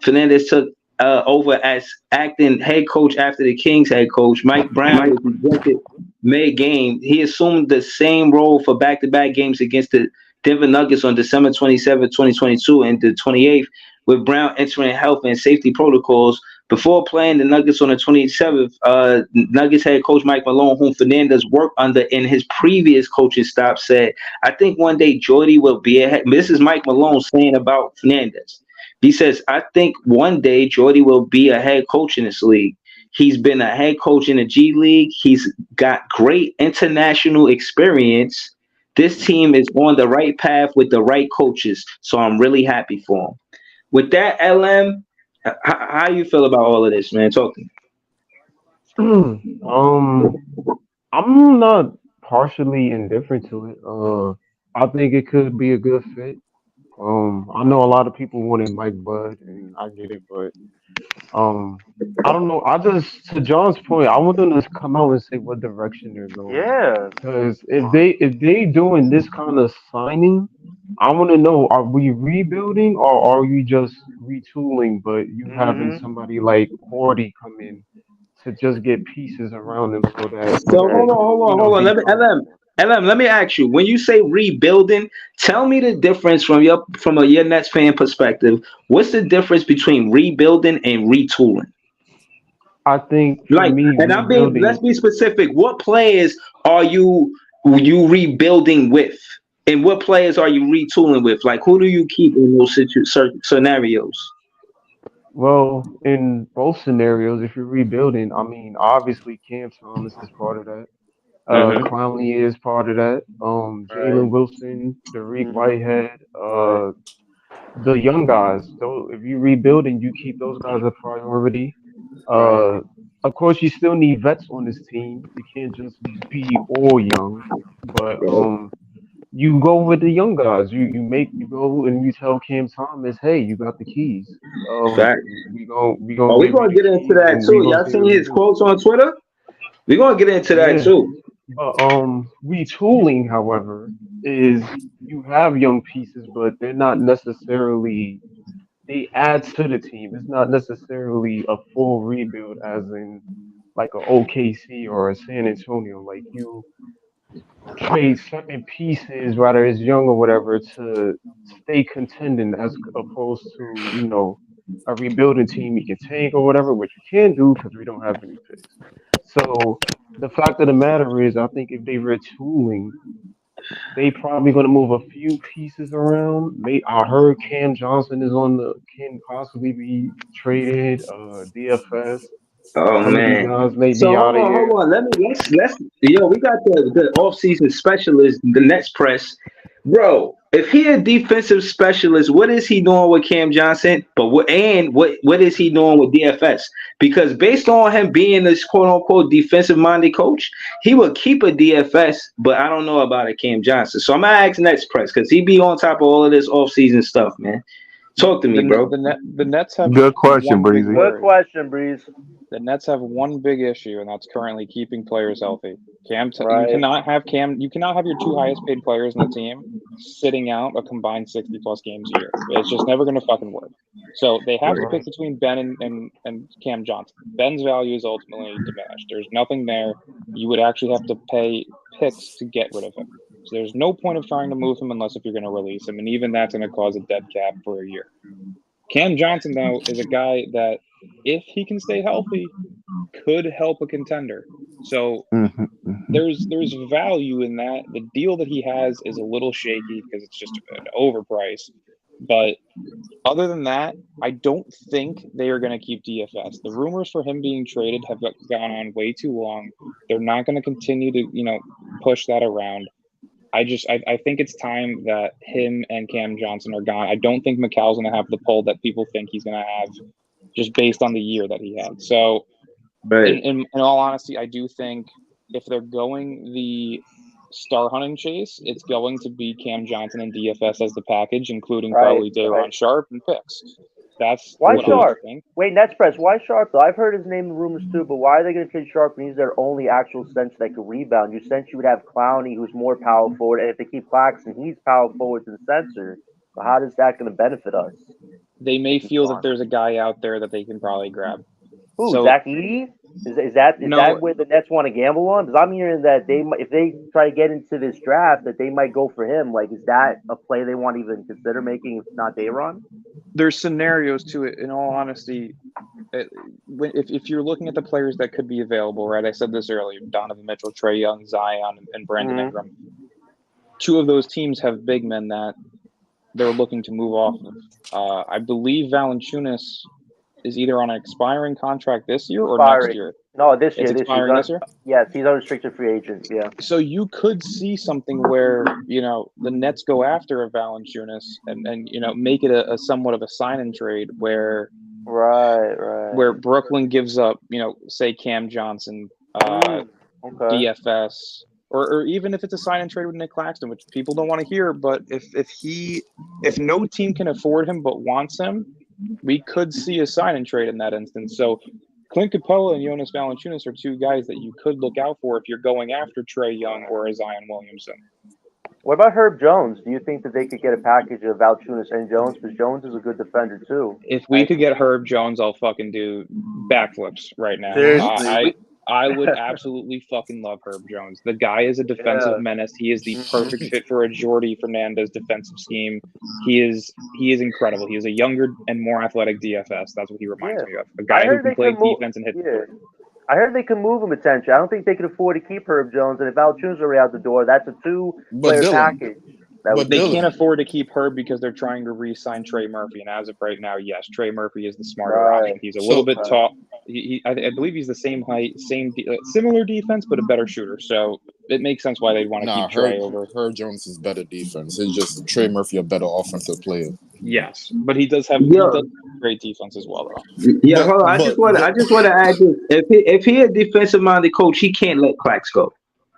Fernandez took over as acting head coach after the Kings head coach. Mike Brown was ejected mid-game. He assumed the same role for back-to-back games against the Denver Nuggets on December 27, 2022 and the 28th, with Brown entering health and safety protocols. Before playing the Nuggets on the 27th, Nuggets head coach Mike Malone, whom Fernandez worked under in his previous coaching stop, said, I think one day Jordy will be a head. This is Mike Malone saying about Fernandez. He says, I think one day Jordy will be a head coach in this league. He's been a head coach in the G League. He's got great international experience. This team is on the right path with the right coaches. So I'm really happy for him. With that, LM, how you feel about all of this, man? Talk to me. I'm not partially indifferent to it. I think it could be a good fit. I know a lot of people wanted Mike Bud, and I get it, but um, I don't know. I just, to John's point, I want them to come out and say what direction they're going. Yeah. Because if they doing this kind of signing, I want to know: are we rebuilding or are we just retooling? But you having Hmm. somebody like Cordy come in to just get pieces around them so that So we Okay. can, hold on. be Let me comfortable. Let me ask you. When you say rebuilding, tell me the difference from your Nets fan perspective. What's the difference between rebuilding and retooling? I think for Like, me, and let's rebuilding. be specific. What players are you rebuilding with, and what players are you retooling with? Like, who do you keep in those scenarios? Well, in both scenarios, if you're rebuilding, I mean, obviously Cam Thomas is part of that. Hmm. Clowney is part of that. Right. Jalen Wilson, Derek Hmm. Whitehead, Right. the young guys. So if you rebuilding, you keep those guys a priority. Right. Uh, of course, you still need vets on this team. You can't just be all young, but you go with the young guys. You go and you tell Cam Thomas, hey, you got the keys. Fact. We gonna Oh, we're give you gonna the get into keys that and we too. gonna Y'all see what seen we his do. quotes on Twitter? We're gonna get into that Yeah. too. But retooling, however, is you have young pieces, but they're not necessarily, they add to the team. It's not necessarily a full rebuild as in like a OKC or a San Antonio. Like you trade certain pieces, whether it's young or whatever, to stay contending as opposed to, a rebuilding team you can tank or whatever, which you can do because we don't have any picks. So the fact of the matter is, I think if they retooling, they probably going to move a few pieces around. I heard Cam Johnson can possibly be traded. DFS. Oh Some of these man. guys may So be out of hold here. on. Let's yo, we got the off-season specialist, the Nets press. Bro, if he a defensive specialist, what is he doing with Cam Johnson? But what is he doing with DFS? Because based on him being this quote unquote defensive minded coach, he would keep a DFS, but I don't know about a Cam Johnson. So I'm gonna ask Nets press because he be on top of all of this off-season stuff, man. Talk to me, bro. The Nets have Yeah. Good question, one big Breezy. Good worry. question, Breeze. The Nets have one big issue, and that's currently keeping players healthy. Right. You cannot have your two highest paid players on the team sitting out a combined 60 plus games a year. It's just never going to fucking work. So they have to pick Right. between Ben and Cam Johnson. Ben's value is ultimately diminished. There's nothing there. You would actually have to pay picks to get rid of him. So there's no point of trying to move him unless if you're going to release him, and even that's going to cause a dead cap for a year. Cam Johnson, though, is a guy that, if he can stay healthy, could help a contender. So Hmm. there's value in that. The deal that he has is a little shaky because it's just an overprice. But other than that, I don't think they are going to keep DFS. The rumors for him being traded have gone on way too long. They're not going to continue to, push that around. I think it's time that him and Cam Johnson are gone. I don't think McCall's going to have the pull that people think he's going to have. just based on the year that he had. So, Right. in all honesty, I do think if they're going the star hunting chase, it's going to be Cam Johnson and DFS as the package, including probably Day'Ron Sharp and picks. That's Why what Sharp? I think. Wait, Nets Press. Why Sharp though? I've heard his name in rumors too, but why are they going to take Sharp when he's their only actual center that could rebound? You essentially would have Clowney, who's more power forward, and if they keep Claxton, he's power forward to the center. So how is that going to benefit us? They may feel that there's a guy out there that they can probably grab. Who? So, Zach Edey? Is that where the Nets want to gamble on? Because I'm hearing that if they try to get into this draft, that they might go for him. Like, is that a play they want to even consider making if not Day'Ron? There's scenarios to it. In all honesty, if you're looking at the players that could be available, right? I said this earlier: Donovan Mitchell, Trae Young, Zion, and Brandon Ingram. Two of those teams have big men that they're looking to move off of. I believe Valanciunas is either on an expiring contract this year or next year. No, this year. It's expiring this year? Yes, he's unrestricted free agent, yeah. So you could see something where, the Nets go after a Valanciunas and make it a somewhat of a sign-and trade where where Brooklyn gives up, say Cam Johnson, DFS, or even if it's a sign-and trade with Nick Claxton, which people don't want to hear, but if no team can afford him but wants him, we could see a sign-and-trade in that instance. So Clint Capella and Jonas Valanciunas are two guys that you could look out for if you're going after Trae Young or a Zion Williamson. What about Herb Jones? Do you think that they could get a package of Valanciunas and Jones? Because Jones is a good defender, too. If we could get Herb Jones, I'll fucking do backflips right now. I would absolutely fucking love Herb Jones. The guy is a defensive menace. He is the perfect fit for a Jordi Fernandez defensive scheme. He is incredible. He is a younger and more athletic DFS. That's what he reminds me of. A guy who can play defense and hit the court. I heard they can move him potentially. I don't think they can afford to keep Herb Jones. And if Valanciunas are out the door, that's a two-player package. But they can't afford to keep Herb because they're trying to re-sign Trey Murphy. And as of right now, yes, Trey Murphy is the smarter option. He's a little bit tall. I believe he's the same height, similar defense, but a better shooter. So it makes sense why they'd want to keep Trey over. Herb Jones is better defense. It's just Trey Murphy a better offensive player. Yes, but he does have great defense as well, though. Yeah, hold on. I just want to add this. If he a defensive-minded coach, he can't let Clax go.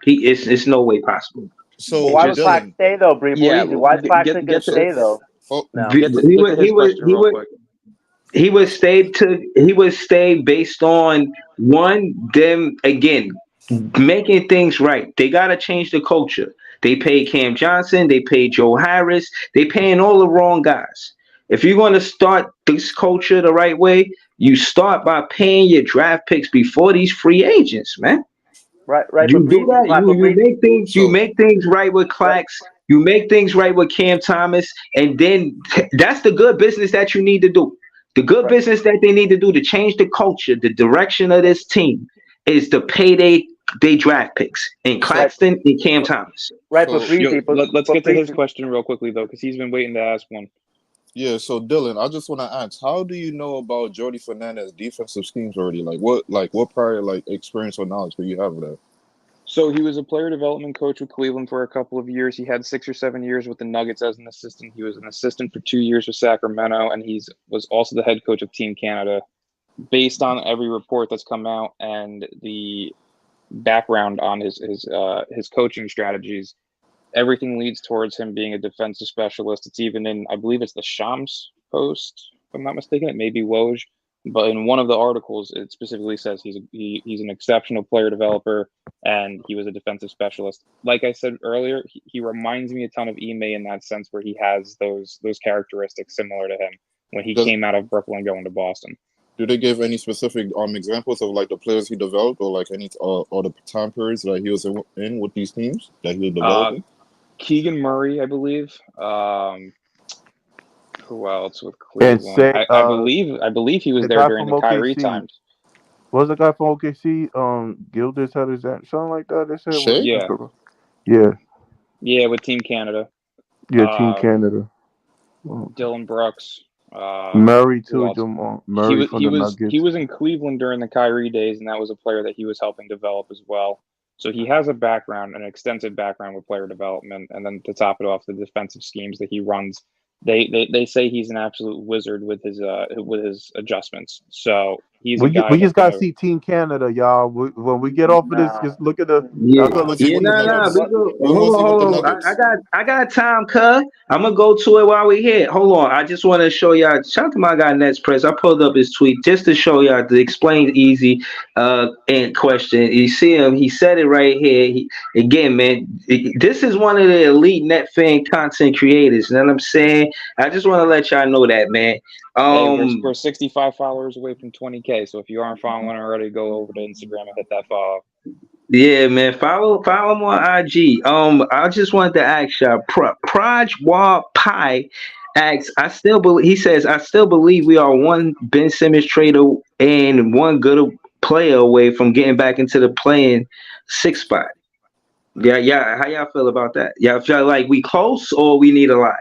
It's no way possible. So why would Clax stay though, Bree? Why is Clax going to stay though? He would stay based on them again making things right. They gotta change the culture. They paid Cam Johnson, they paid Joe Harris, they paying all the wrong guys. If you're gonna start this culture the right way, you start by paying your draft picks before these free agents, man. Right. You do that. You make things right with Clax. You make things right with Cam Thomas, and then that's the good business that you need to do. The good business that they need to do to change the culture, the direction of this team, is to pay they draft picks in Claxton and Cam Thomas. Right, let's get to his question real quickly though, because he's been waiting to ask one. Yeah, so Dylan, I just want to ask, how do you know about Jordi Fernandez defensive schemes already? What prior experience or knowledge do you have of that? So he was a player development coach with Cleveland for a couple of years. He had 6 or 7 years with the Nuggets as an assistant. He was an assistant for 2 years with Sacramento, and he was also the head coach of Team Canada. Based on every report that's come out and the background on his coaching strategies, everything leads towards him being a defensive specialist. It's even in, I believe it's the Shams Post, if I'm not mistaken. It may be Woj, but in one of the articles, it specifically says he's an exceptional player developer and he was a defensive specialist. Like I said earlier, he reminds me a ton of Ime in that sense, where he has those characteristics similar to him when he came out of Brooklyn going to Boston. Do they give any specific examples of the players he developed, or any or the time periods that he was in with these teams that he was developing? Keegan Murray, I believe. Who else with Cleveland? I believe he was there during the Kyrie times. What was the guy from OKC? Gildas had his something like that. They said. Yeah, with Team Canada. Yeah, Team Canada. Dylan Brooks. Murray too. Murray from the Nuggets. He was in Cleveland during the Kyrie days, and that was a player that he was helping develop as well. So he has an extensive background with player development, and then to top it off, the defensive schemes that he runs They say he's an absolute wizard with his adjustments. So he's a We guy we that's just gotta gonna. see Team Canada, y'all. When we get off of this, Nah. just look at the. Yeah, Y'all I'm gotta gonna look see at yeah, with the Team nah. Canada. We Nuggets. go. We're gonna Hold see on, with the hold on. Nuggets. I got time, cuz. I'm gonna go to it while we here. Hold on. I just want to show y'all. Shout out to my guy Nets Press. I pulled up his tweet just to show y'all to explain easy and question. You see him? He said it right here. Again, man. This is one of the elite net fan content creators. You know what I'm saying? I just want to let y'all know that, man. Hey, we're 65 followers away from 20K. So if you aren't following already, go over to Instagram and hit that follow. Yeah, man. Follow him on IG. I just wanted to ask y'all. Prajwa Pai asks. He says, I still believe we are one Ben Simmons trade and one good player away from getting back into the playing six spot. Yeah, yeah. How y'all feel about that? Y'all feel like we close or we need a lot?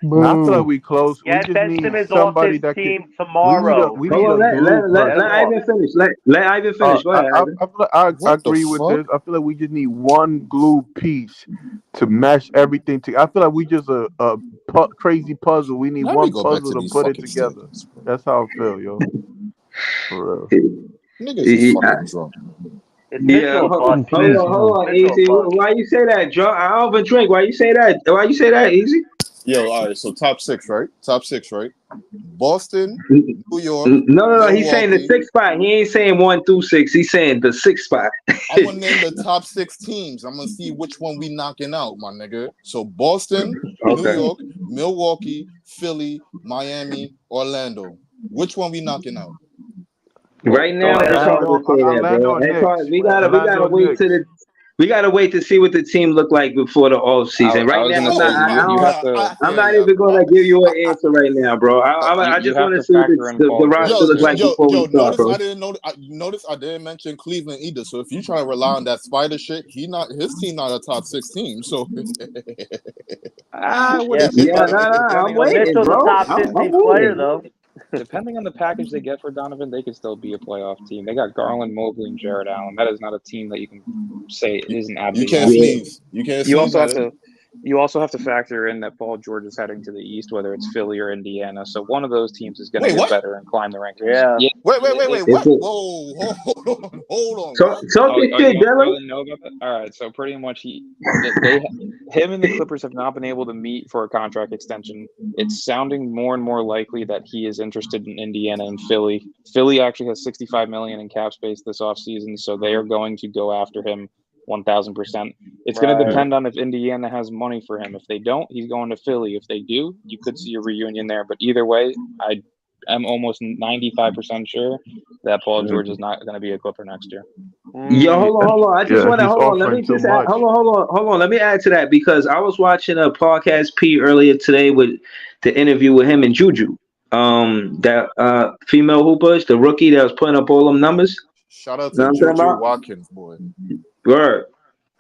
Now, I feel like Boo. we close. We Get just Ben need Simmons off somebody this that could. team tomorrow. We need Hold a on. glue Get Let him person. off. Ivan finish. Let Ivan finish. Go ahead, Ivan. I feel like I What the agree with fuck? this. I feel like we just need one glue piece to mesh everything together. I feel like we just a crazy puzzle. We need Let me one go back puzzle to to these put it fucking together. standings, bro. That's how I feel, yo. For real. Niggas is Yeah, fucking drunk. Is yeah. Mitchell a bust, Hold man? on, Jesus. hold on, Mitchell a Easy. bust. Why you say that, Joe? I don't even drink. Why you say that? Why you say that, Easy? Yo, all right. So top six, right? Top six, right? Boston, New York, No. He's saying the Milwaukee. sixth spot. He ain't saying 1 through 6. He's saying the sixth spot. I'm gonna name the top six teams. I'm gonna see which one we knocking out, my nigga. So Boston, New Okay. York, Milwaukee, Philly, Miami, Orlando. Which one we knocking out? Right now, it's hard to say that, Orlando bro. and It's hard. Knicks. We gotta Orlando wait to Knicks. the. We gotta wait to see what the team look like before the off season. I Right was now, gonna I'm say not. I you don't. have Nah, to I'm yeah, not yeah. even gonna give you an answer right now, bro. I you just have want to to see what factor in the Paul roster George Yo, look like too. before we start, notice bro. notice I didn't mention Cleveland either. So if you try to rely on that spider shit, his team not a top six team. So I Yeah, wouldn't say Yeah, that. I'm Depending on waiting, Mitchell's a bro. top I'm 15 player, waiting. though. depending on the package they get for Donovan, they could still be a playoff team. They got Garland, Mobley, and Jared Allen. That is not a team that you can say isn't you absolutely can't awesome. sneeze. You can't You sneeze also at have it. to you also have to factor in that Paul George is heading to the East, whether it's Philly or Indiana. So one of those teams is going to Wait, get what? better and climb the rankings. Yeah. Yeah. Wait. It's What? a, Whoa, hold on. talk, What? talk Oh, your oh, shit, Dylan. y'all didn't know about that? All right. So pretty much him and the Clippers have not been able to meet for a contract extension. It's sounding more and more likely that he is interested in Indiana and Philly. Philly actually has $65 million in cap space this offseason, so they are going to go after him 1,000%. It's going to Right. depend on if Indiana has money for him. If they don't, he's going to Philly. If they do, you could see a reunion there. But either way, I'm almost 95% sure that Paul George is not going to be a Clipper next year. Yo, Mm. hold on. I just Yeah, want to he's hold on. Let offering me too just add. much. Hold on. Let me add to that because I was watching a podcast P earlier today with the interview with him and Juju. That female hooper, the rookie that was putting up all them numbers. Shout out Know to what I'm talking Juju about? Watkins, boy. Word.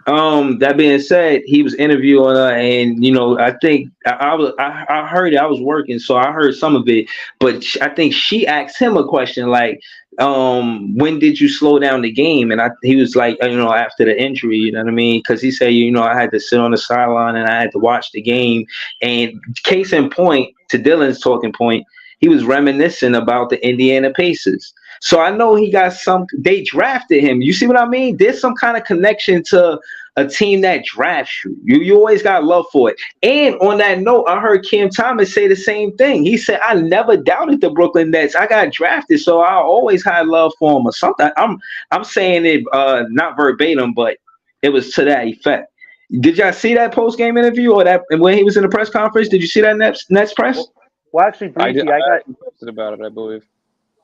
That being said, he was interviewing her, and I think I heard it. I was working, so I heard some of it. But I think she asked him a question like, when did you slow down the game? And he was like, after the injury, you know what I mean? Because he said, I had to sit on the sideline and I had to watch the game. And case in point, to Dylan's talking point, he was reminiscing about the Indiana Pacers. So I know he got they drafted him. You see what I mean? There's some kind of connection to a team that drafts you. You always got love for it. And on that note, I heard Cam Thomas say the same thing. He said, I never doubted the Brooklyn Nets. I got drafted, so I always had love for him or something. I'm saying it not verbatim, but it was to that effect. Did y'all see that post game interview or that when he was in the press conference? Did you see that Nets press? Well, actually, I Breezy, I actually posted about it, I believe.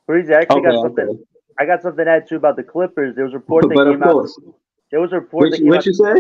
Okay, got something. okay. I got something to add too about the Clippers. There was a report that But of came out. course. There was a report that came What out. you say?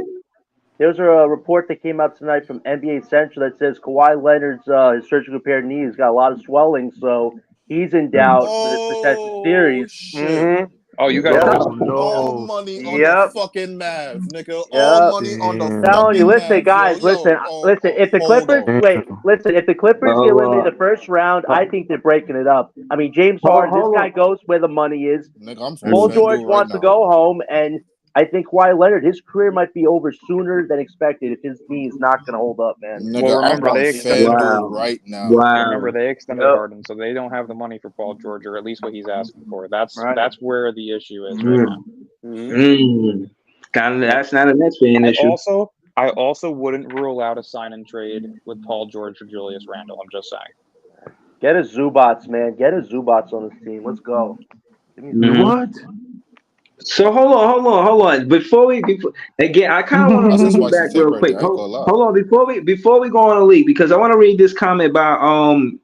There was a report that came out tonight from NBA Central that says Kawhi Leonard's his surgically repaired knee has got a lot of swelling, so he's in doubt for this potential Oh series. shit. Mm-hmm. Oh, you guys Yep. heard Oh something? All no. money on the Yep. fucking Mavs, nigga. All Yep. money on the Damn. Telling you, fucking listen, Mavs, yo. guys, listen, listen. If the Hold Clippers, on. wait, listen, if the Clippers get eliminated Well, the first round, I think they're breaking it up. I mean, James Harden, this hold guy on. goes where the money is. Nigga, I'm from Paul Mm. George FanDuel right wants to now. go home, and I think Kawhi Leonard, his career might be over sooner than expected if his knee is not going to hold up, man. Nigga, Well, I'm remember on they extended. FanDuel Wow. right now. Remember Wow. they extended Yep. Harden, so they don't have the money for Paul George, or at least what he's asking for. That's Right. where the issue is right now. Mhm. That's not a Nets fan I issue. also wouldn't rule out a sign and trade with Paul George for Julius Randle. I'm just saying. Get a Zubats, man. Get a Zubats on this team. Let's go. Give me Mhm. What? So hold on. Before again, I kind of want to That's a bring it spicy back take real right quick. there. I ain't gonna lie. Hold on, before we go on the league, because I want to read this comment by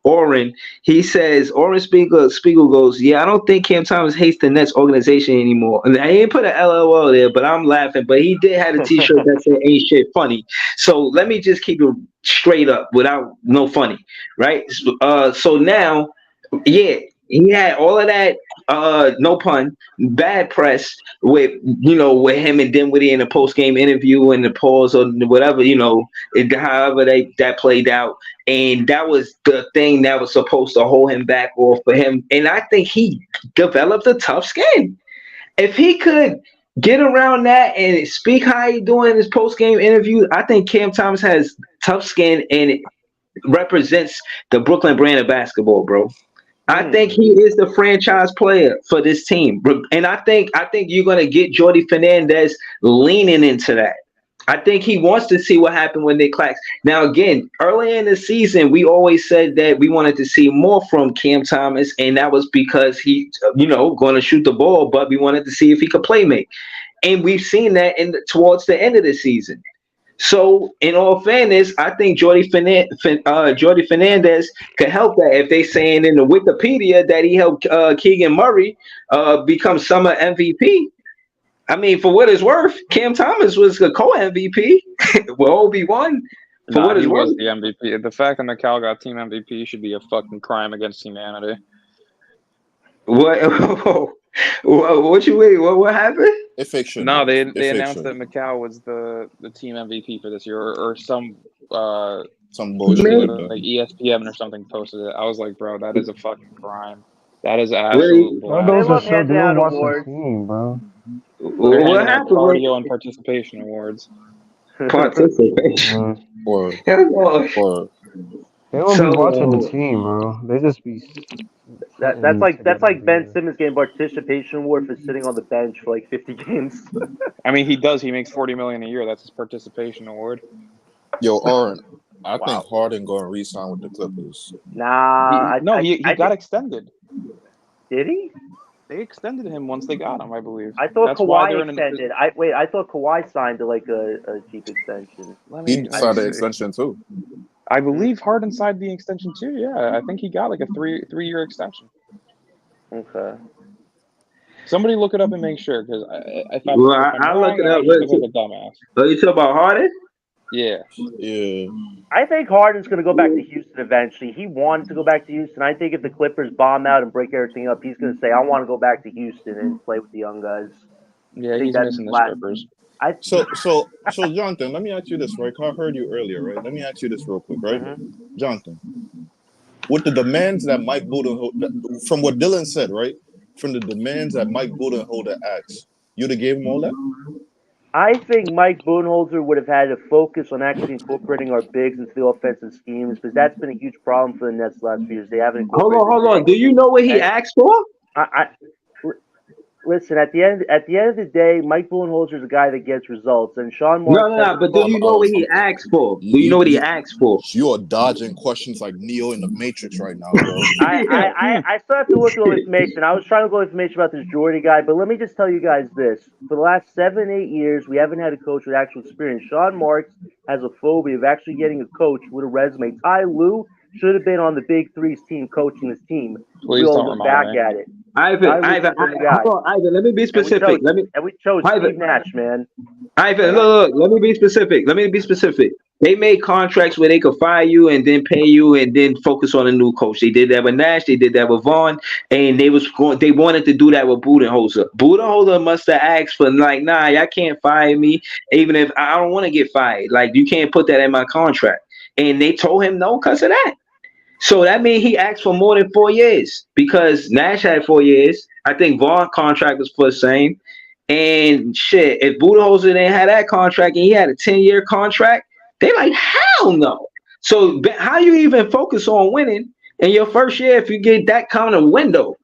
Oren. He says Oren Spiegel goes, yeah, I don't think Cam Thomas hates the Nets organization anymore. And I ain't put an LOL there, but I'm laughing. But he did have a T-shirt that said "Ain't shit funny." So let me just keep it straight up without no funny, right? So now, yeah, he had all of that. No pun, bad press with with him and Dinwiddie in the post game interview and the pause or whatever however that played out, and that was the thing that was supposed to hold him back or for him. And I think he developed a tough skin. If he could get around that and speak how he doing in his post game interview, I think Cam Thomas has tough skin and it represents the Brooklyn brand of basketball, bro. I think he is the franchise player for this team, and I think you're gonna get Jordi Fernandez leaning into that. I think he wants to see what happened when they clash. Now, again, early in the season, we always said that we wanted to see more from Cam Thomas, and that was because he, going to shoot the ball, but we wanted to see if he could play make, and we've seen that towards the end of the season. So, in all fairness, I think Jordi Fernandez could help that. If they saying in the Wikipedia that he helped Keegan Murray become summer MVP, I mean, for what it's worth, Cam Thomas was a co-MVP. Well, Obi won. For what He it's was worth. the MVP. The fact that McCall got team MVP should be a fucking crime against humanity. What? What you mean? What happened? It's fiction. No, man. they It's announced that fiction. McCall was the team MVP for this year, or some Some bullshit Man, like that. like ESPN or something posted it. I was like, bro, that is a fucking crime. That is really? absolute That They goes blasphemy. to love show they handing don't out watch the awards. team, bro. They're What handing out happened? cardio and participation awards. Participation. Or They don't be watching the So, team, bro. They just be that's putting together like Ben videos. Simmons getting participation award for sitting on the bench for like 50 games. I mean, he does. He makes $40 million a year. That's his participation award. yo, Oren, I think Wow. Harden going to re-sign with the Clippers. Nah, He I got think, extended. did he? They extended him once they got him, I believe. I thought That's why they're Kawhi in. extended. I thought Kawhi signed like a cheap extension. He Let me signed the see. extension too. I believe Harden signed the extension too. Yeah, I think he got like a three-year extension. Okay. Somebody look it up and make sure, because if I'm well, I look wrong, it then I up. just look like a dumbass. You talk about Harden? Yeah. Yeah. I think Harden's going to go back to Houston eventually. He wanted to go back to Houston. I think if the Clippers bomb out and break everything up, he's going to say, "I want to go back to Houston and play with the young guys." Yeah, I think he's that's missing the last. strippers. So, Jonathan, let me ask you this, right? 'Cause I heard you earlier, right? Let me ask you this real quick, right? Jonathan, with the demands that Mike Budenholzer, from what Dylan said, right? From the demands that Mike Budenholzer asked, you'd have gave him all that? I think Mike Budenholzer would have had to focus on actually incorporating our bigs into the offensive schemes because that's been a huge problem for the Nets the last few years. They haven't incorporated Hold the on. bigs. Do you know what he And asked for? Listen, at the end of the day, Mike Budenholzer is a guy that gets results, and Sean No, Marks no, has no. But do you know what he asked for? Do you know what he asked for? You are dodging questions like Neo in the Matrix right now, bro. I still have to look through information. I was trying to go information about this Jordy guy, but let me just tell you guys this. For the last 7-8 years, we haven't had a coach with actual experience. Sean Marks has a phobia of actually getting a coach with a resume. Ty Lue should have been on the Big Three's team coaching this team. Please we all don't look remind back me. at it. Ivan, hold on, Ivan. Let me be specific. We chose Steve Nash, man. Ivan, look. Let me be specific. They made contracts where they could fire you and then pay you and then focus on a new coach. They did that with Nash. They did that with Vaughn, and they wanted to do that with Budenholzer. Budenholzer must have asked for like, nah, y'all can't fire me, even if I don't want to get fired. Like, you can't put that in my contract. And they told him no because of that. So that means he asked for more than 4 years because Nash had 4 years. I think Vaughn contract was for the same. And shit, if Budenholzer didn't have that contract and he had a 10-year contract, they like, hell no. So how you even focus on winning in your first year if you get that kind of window?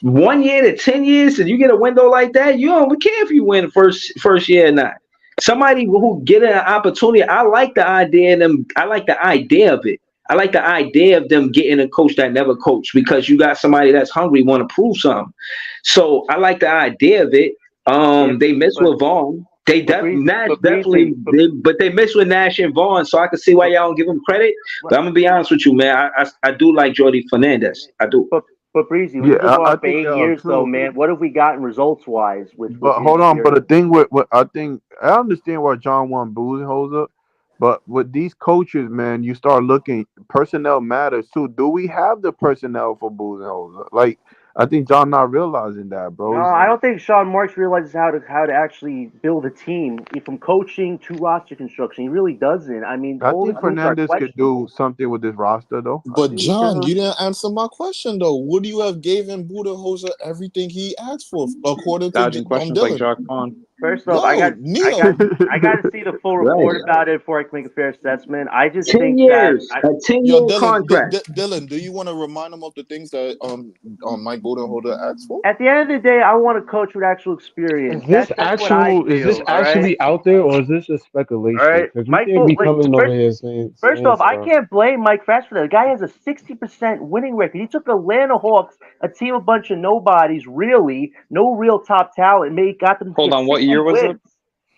1 year to 10 years, and you get a window like that, you don't care if you win first year or not. Somebody who get an opportunity, I like the idea of them. I like the idea of it. I like the idea of them getting a coach that never coached because you got somebody that's hungry, want to prove something. So I like the idea of it. They missed with Vaughn. They definitely, but they missed with Nash and Vaughn. So I can see why y'all don't give them credit. But I'm gonna be honest with you, man. I do like Jordi Fernandez. I do. But Breezy, we've been going for 8 years, though, man. What have we gotten results-wise? But hold on. But the thing with what I think, I understand why John won Budenholzer, but with these coaches, man, you start looking. Personnel matters too. Do we have the personnel for Budenholzer? Like, I think John not realizing that, bro. No, I don't think Sean Marks realizes how to actually build a team from coaching to roster construction. He really doesn't. I mean, I think Fernandez could do something with this roster, though. But John, you didn't answer my question though. Would you have given Budenholzer everything he asked for, according to questions like Jacques Vaughn? First off, I got to see the full report about it before I can make a fair assessment. I just 10 think years, that a 10-year contract. Dylan, do you want to remind him of the things that Mike Budenholzer asked for? At the end of the day, I want a coach with actual experience. Is this actually out there, or is this just speculation? Right. Because you can't be coming over here saying. First off, I can't blame Mike Frash for that. The guy has a 60% winning record. He took Atlanta Hawks, a team of bunch of nobodies, really, no real top talent, got them. Hold on, what year was it?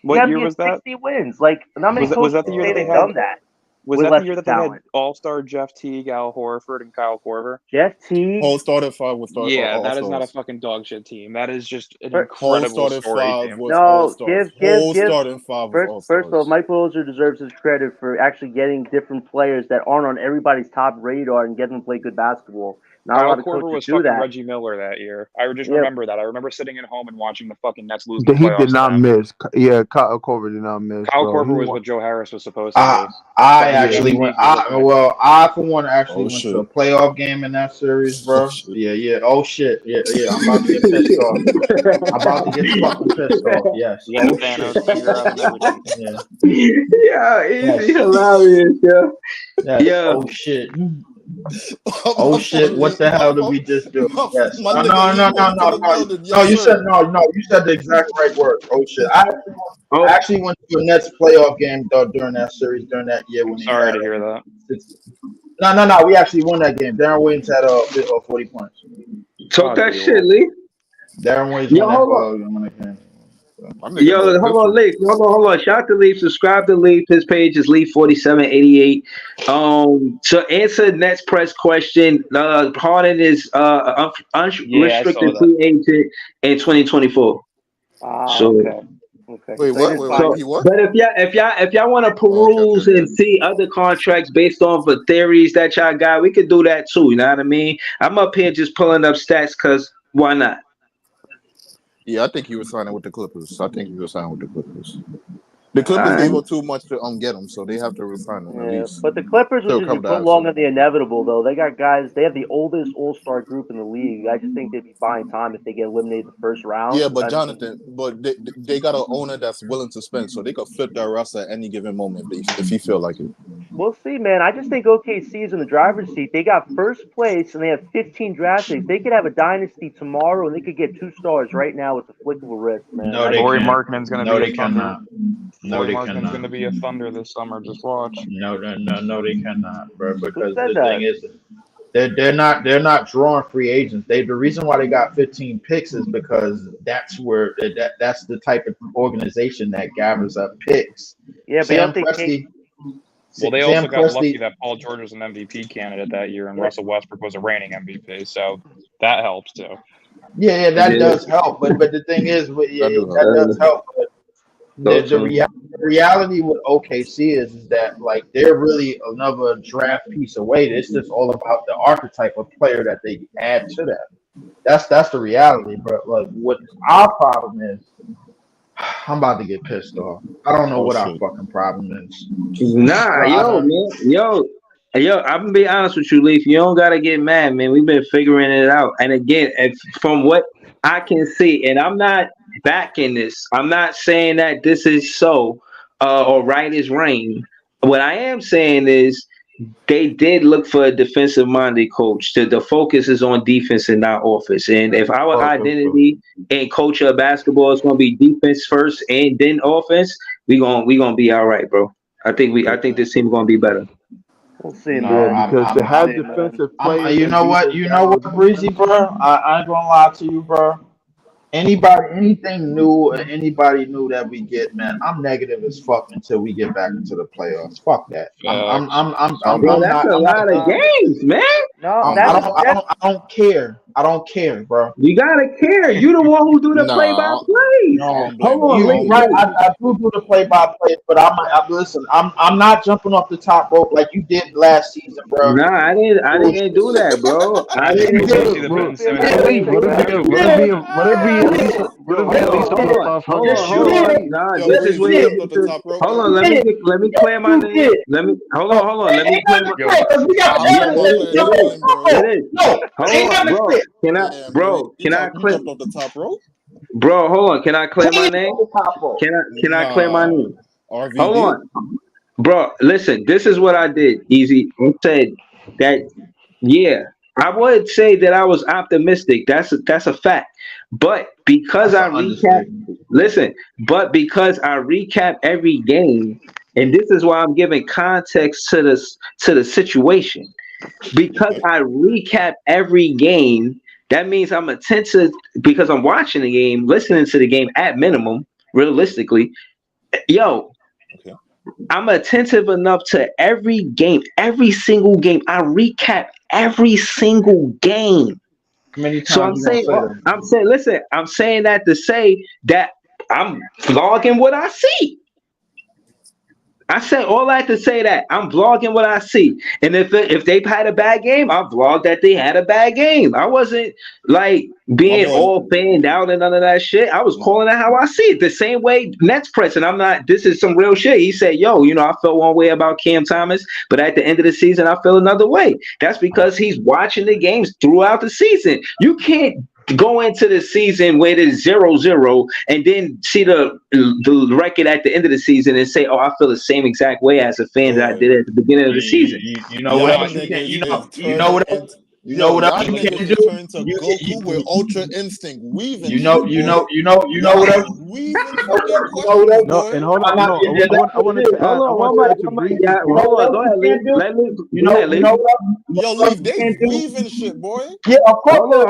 What year was that? 60 wins. Like, not many coaches was that the year they've done that. Was that the year that they had All-Star Jeff Teague, Al Horford, and Kyle Korver? Jeff Teague? Hole started 5 with Star. Yeah, that is not a fucking dog shit team. That is just an incredible story team. No, started 5 with First of all, Mike Budenholzer deserves his credit for actually getting different players that aren't on everybody's top radar and getting them to play good basketball. Kyle Korver was fucking Reggie Miller that year. I just remember that. I remember sitting at home and watching the fucking Nets lose the playoffs. He did not miss. Yeah, Kyle Korver did not miss. Kyle Korver was what Joe Harris was supposed to be. I actually went. I for one actually went to a playoff game in that series, bro. Yeah. Oh shit. Yeah. I'm about to get pissed off. I'm about to get fucking pissed off. Yes. Easy, hilarious. Yeah. Oh shit. Oh shit! What the hell did we just do? Yes. No. You said no. You said the exact right word. Oh shit! I actually went to a Nets playoff game during that series during that year when. Sorry to hear that. No. We actually won that game. Darren Williams had 40 points. Talk that shit, Lee. Darren Williams won that game. Yo, hold on, Leaf. Hold on. Shout out to Leaf. Subscribe to Leaf. His page is Leaf4788. So answer Nets press question. Harden is unrestricted free agent in 2024. Okay. Wait, what? But if y'all want to peruse and see other contracts based off of theories that y'all got, we could do that too. You know what I mean? I'm up here just pulling up stats because why not? Yeah, I think he was signing with the Clippers. The Clippers gave up too much to get him, so they have to resign him at least. But the Clippers will just put long on the inevitable, though. They got guys. They have the oldest All-Star group in the league. I just think they'd be buying time if they get eliminated the first round. Yeah, but Jonathan, they got an owner that's willing to spend, so they could flip that roster at any given moment if he feel like it. We'll see, man. I just think OKC is in the driver's seat. They got first place, and they have 15 draft picks. They could have a dynasty tomorrow, and they could get 2 stars right now with the flick of a wrist, man. Laurie Markman's going to be a Thunder. No, they cannot. Going to be a Thunder this summer. Just watch. No, they cannot, bro. Because the thing is, they're not drawing free agents. The reason why they got 15 picks is because that's the type of organization that gathers up picks. Yeah, but Well, they also got lucky that Paul George was an MVP candidate that year, and Russell Westbrook was a reigning MVP, so that helps too. Yeah, that does help. But the thing is, that does help. But the reality with OKC is that like they're really another draft piece away. It's just all about the archetype of player that they add to that. That's the reality. But like, what our problem is, I'm about to get pissed off. I don't know what our fucking problem is. Nah, yo, I'm gonna be honest with you, Leaf. You don't gotta get mad, man. We've been figuring it out. And again, from what I can see, and I'm not backing this. I'm not saying that this is so or right as rain. What I am saying is they did look for a defensive minded coach. The focus is on defense and not offense. And if our identity and culture of basketball is going to be defense first and then offense, we gonna be all right, bro. I think this team is going to be better. We'll see, No, man. Because to have see, man. defensive players, you and know what, defense Breezy, bro. I ain't gonna lie to you, bro. Anything new or anybody new that we get, man, I'm negative as fuck until we get back into the playoffs. Fuck that. Bro, that's a I'm not lot of games, man. No, I don't care. I don't care, bro. You gotta care. You the one who do the play by play. No, Hold on, you right. I do the play by play, but listen. I'm not jumping off the top rope like you did last season, bro. Nah, I didn't do that, bro. I didn't do Hold on. Nah, this is where hold on. Let me clear my name. Hold on. Let me clear my. It is. Hold on, bro. Can I clear off the top rope? Bro, hold on. Can I clear my name? Can I clear my name? RVD. Hold on. Bro, listen, this is what I did, Easy. I said that, yeah, I would say that I was optimistic. That's a fact. But because I recap every game, and this is why I'm giving context to the situation. Because I recap every game, that means I'm attentive because I'm watching the game, listening to the game at minimum, realistically. Yo, I'm attentive enough to every game, every single game. I recap every single game. So I'm saying that to say that I'm vlogging what I see. I said all that to say that I'm vlogging what I see, and if they've had a bad game, I vlogged that they had a bad game. I wasn't like being all fanned out and none of that shit. I was calling it how I see it, the same way Nets press. And I'm not. This is some real shit. He said, "Yo, I felt one way about Cam Thomas, but at the end of the season, I feel another way." That's because he's watching the games throughout the season. You can't go into the season where it's 0-0 and then see the record at the end of the season and say, "Oh, I feel the same exact way as a fan that I did at the beginning of the season." You know what else you can? You know what else? You know what else you can do? Turn to Goku with Ultra Instinct weaving. You know what else? Weaving. No, and hold on. I wanted to add. Hold on. Go ahead, Lee. Let me. Yo, Leaf, they weaving shit, boy. Yeah, of course. Hold on.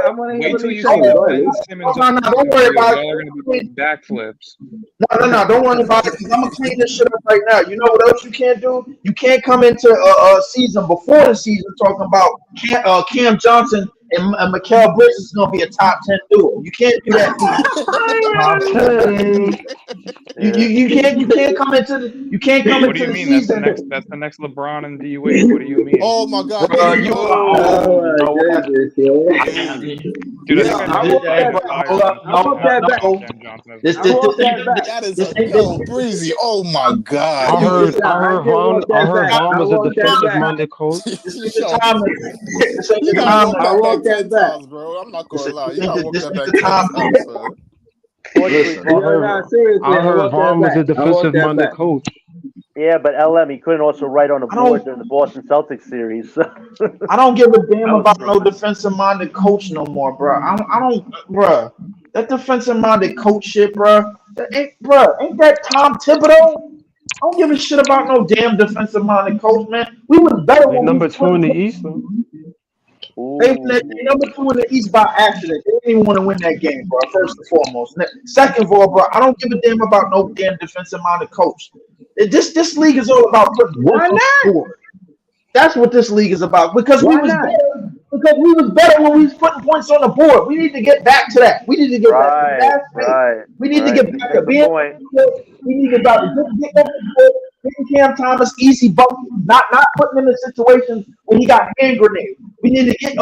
I'm gonna Wait till you say. see Ben Simmons. No, don't worry about it. Y'all are gonna be doing backflips. No, don't worry about it. I'm gonna clean this shit up right now. You know what else you can't do? You can't come into a season before the season talking about Cam Johnson and Mikal Bridges is gonna be a top 10 duo. You can't do that. You can't come into the season. That's the next LeBron and D Wade. What do you mean? Oh my God! Dude, Breezy. Oh my God! I heard Vaughn was a defensive-minded coach. I walk that back, bro. I'm not gonna lie. You gotta walk that back. I heard Vaughn was a defensive-minded coach. Yeah, but LM, he couldn't also write on the board during the Boston Celtics series. I don't give a damn about no defensive-minded coach no more, bro. I don't, bro. That defensive-minded coach shit, bro. Ain't that Tom Thibodeau? I don't give a shit about no damn defensive-minded coach, man. We was better when number 2 in the East, though. They number 2 in the East by accident. They didn't even want to win that game, bro. First and foremost. Second of all, bro, I don't give a damn about no damn defensive-minded coach. This league is all about putting points on the board. That's what this league is about. Because we was better when we was putting points on the board. We need to get back to that. We need to get back to that. We need to get back to being. We need to get back to getting Cam Thomas easy buckets, not putting him in situations where he got hand grenades. We need to get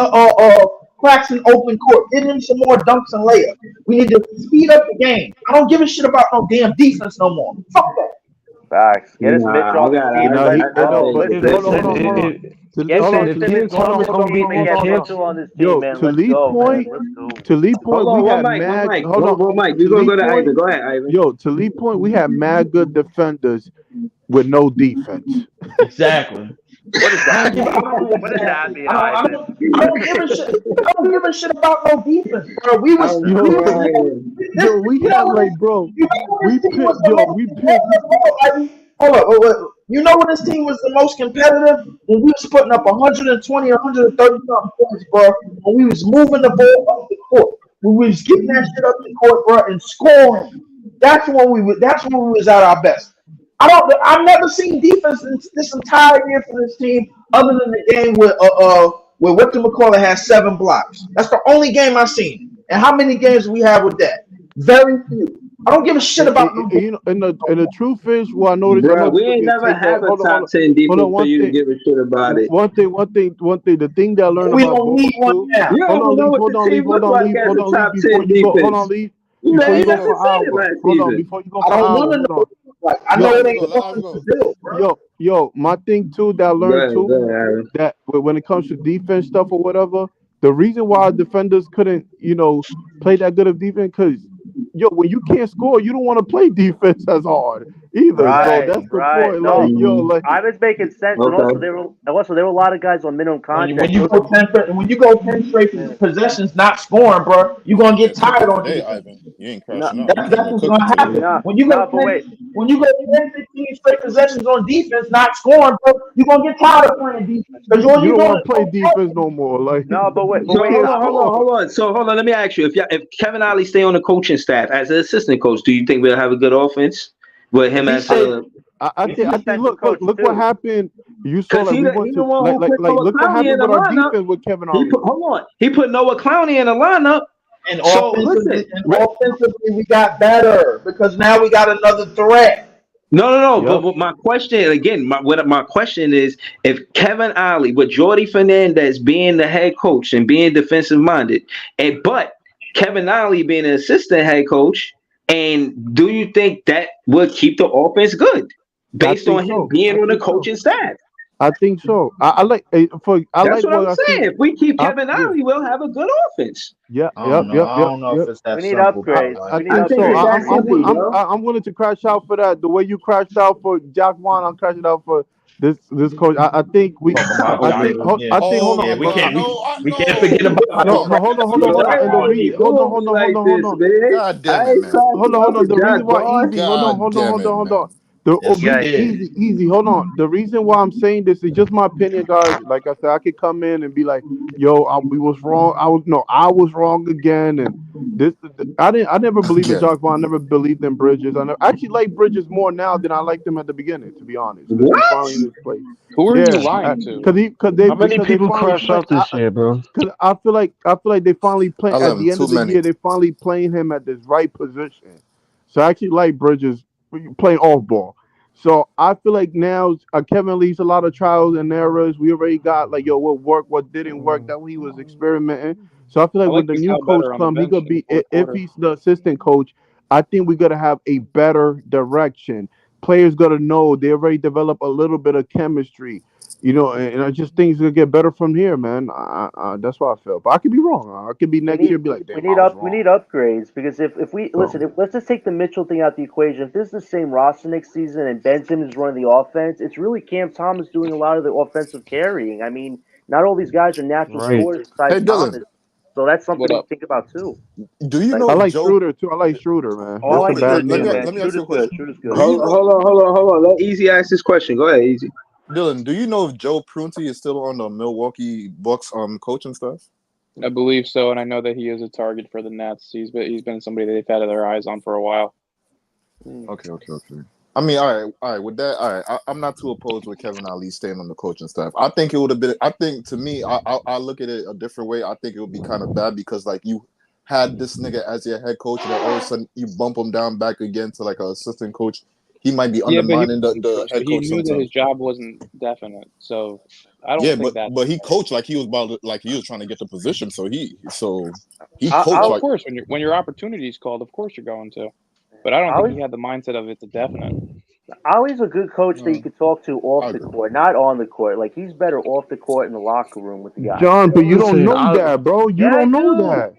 cracks in open court. Give him some more dunks and layups. We need to speed up the game. I don't give a shit about no damn defense no more. Fuck that. Facts. Get us Mitch Nah, off the team. Nah, he, no, but Let's hold on. get Hold on, Benson if and Cam Thomas Mitchell on don't the get team and get Cam, Mitchell on this team, yo, man. to Let's Lee go, point, man. Let's go. to Lee Hold point, on, we one had mic, one mad. mic. Hold on, One mic. to We're gonna Lee go to point, Ivan. Go ahead, Ivan. yo, to Lee point, we had mad good defenders with no defense. Exactly. What is that? What does Exactly. that mean, I Ivan? don't give a shit. I don't give a shit about no defense, bro. We was I'm Yo, crying. yo, we you had know like, bro, you know we this team picked, was the yo, most we picked. competitive. Hold up. You know when this team was the most competitive? When we was putting up 120, 130 something points, bro. When we was moving the ball up the court. When we was getting that shit up the court, bro, and scoring. That's when we was at our best. I've never seen defense in this entire year for this team other than the game where whatchamacallit has 7 blocks. That's the only game I've seen. And how many games we have with that? Very few. I don't give a shit about no You know, and the truth is, well, I noticed. I know Bro, this we is gonna ain't get never take back. have a top 10 Hold on. defense for One you to thing, give a shit about it. one thing. The thing that I learned we about don't Boozer need one too. now. You don't Hold even on, know leave. what the team look like as a top Before 10 you go. Hold on, defense. leave. You Before you ain't go never for said it hour. last Hold on, season. before you go I for don't hour. want to Hold know on. what it looks like. I Yo, know it ain't nothing to do, bro. My thing too that I Go learned ahead, too, go ahead, Aaron. that when it comes to defense stuff or whatever, the reason why our defenders couldn't, play that good of defense, because when you can't score, you don't want to play defense as hard either. So Right, that's the right. point. Like, No, Mm, Ivan's making sense, and okay. also there were a lot of guys on minimum When contracts. you go 10 straight possessions not scoring, bro, you're gonna get Especially tired on today, defense. Ivan. You ain't No, crashing out. You That's came in what's cooking gonna today. happen. no, When you no. go But wait, 15 straight possessions on defense, not scoring, bro, you're gonna get tired of playing defense. Because all you you're don't doing want is to play defense no more. Like, no, but wait, you So can't score. hold on. So hold on. Let me ask you: if Kevin Ollie stay on the coaching staff as an assistant coach, do you think we'll have a good offense with him if he as stays a? I he's think. a I think. defensive coach Look what too. happened. You saw Because like he we the, went he the to one who put Noah look what Clowney in happened the with our lineup. defense with Kevin Ali. He put Noah Clowney in the lineup. and So listen, offensively we got better because now we got another threat. no. Yep. But my question again, my question is, if Kevin Ollie with Jordi Fernandez being the head coach and being defensive minded, but Kevin Ollie being an assistant head coach, and do you think that will keep the offense good I based think on him so. being I on the think so. coaching staff? I think so. I like I That's like what I'm what I saying. see. If we keep Kevin Yeah. Ollie, we'll have a good offense. Yep. I Yep. don't know. Yep. I Yep. don't know if Yep. it's that We need simple, bro. upgrades. I We need think I think so. it's upgrades. that simple, bro. I'm willing to crash out for that. The way you crashed out for Jack Wan, I'm crashing out for this coach. I think we. Talking about I Jock. think. Yeah. I think. Hold Oh on. Yeah, my God. we can't forget No. about No. Jock. No. Hold on. Hold on. All Hold on. right, And the why Talking reason. you Hold on. doing Hold me on. Hold like on. Hold this, on. man? God I damn it, ain't man. crashing out for The Jack reason why Vaughn. easy. Hold on. God Hold on. damn Hold on. it, Hold on. man. The Yes, we Yikes. did. easy. Hold on. The reason why I'm saying this is just my opinion, guys. Like I said, I could come in and be like, "Yo, we was wrong. I was wrong again." And this, I never believed in Again. Jock Vaughn. I never believed in Bridges. I actually like Bridges more now than I liked him at the beginning, to be honest, because he's What? finally in his place. Who are you Yeah, lying to? How many because they people finally crashed play. out this year, bro? Because I feel like they finally play I at love him the end too of the many. year. They finally playing him at this right position. So I actually like Bridges playing off ball. So I feel like now Kevin leaves a lot of trials and errors. We already got like what worked, what didn't work. That he was experimenting. So I feel I like like when the you new sound coach better on the comes, he bench could in the be fourth if quarter. he's the assistant coach. I think we're gonna have a better direction. Players gotta know they already develop a little bit of chemistry. And I just think it's gonna get better from here, man. That's what I felt, but I could be wrong. I could be We next year need and be like, we damn, I need was up we wrong. need upgrades because if we So listen, if let's just take the Mitchell thing out the equation. If this is the same roster next season and Ben Simmons running the offense, it's really Cam Thomas doing a lot of the offensive carrying. I mean, not all these guys are natural Right. scorers Hey, besides Dylan, Thomas, so that's something What to up? think about too. do you Like, know I if like Joe? Schroeder too. I like Schroeder, man. oh, I Real That's a like quick, bad Schroeder let too, me name. man. let me ask you Schroeder's a good. question. Schroeder's Do good. you Hold, know, hold on. Let Easy ask this question. Go ahead, Easy. Dylan? Do you know if Joe Prunty is still on the Milwaukee Bucks coaching staff? I believe so, and I know that he is a target for the Nets. He's been somebody that they've had their eyes on for a while. Okay. I mean, all right. With that, all right. I'm not too opposed with Kevin Ali staying on the coaching staff. I think it would have been. I think to me, I look at it a different way. I think it would be kind of bad because like you had this nigga as your head coach, and then all of a sudden you bump him down back again to like an assistant coach. He might be Yeah, but he undermining the so head he coach knew that his sometimes. job wasn't definite. So I Yeah, don't think that's but he fair. coached like he was like he was trying to get the position. So he I, coached Well, of like. course, when your opportunity is called, of course you're going to. But I don't I think was he had the mindset of it's a definite. Ali's a good coach that you could talk to I off the agree. court, not on the court. Like he's better off the court in the locker room with the guys. John, but you don't Listen, know that, bro. You Yeah, I don't know do. that.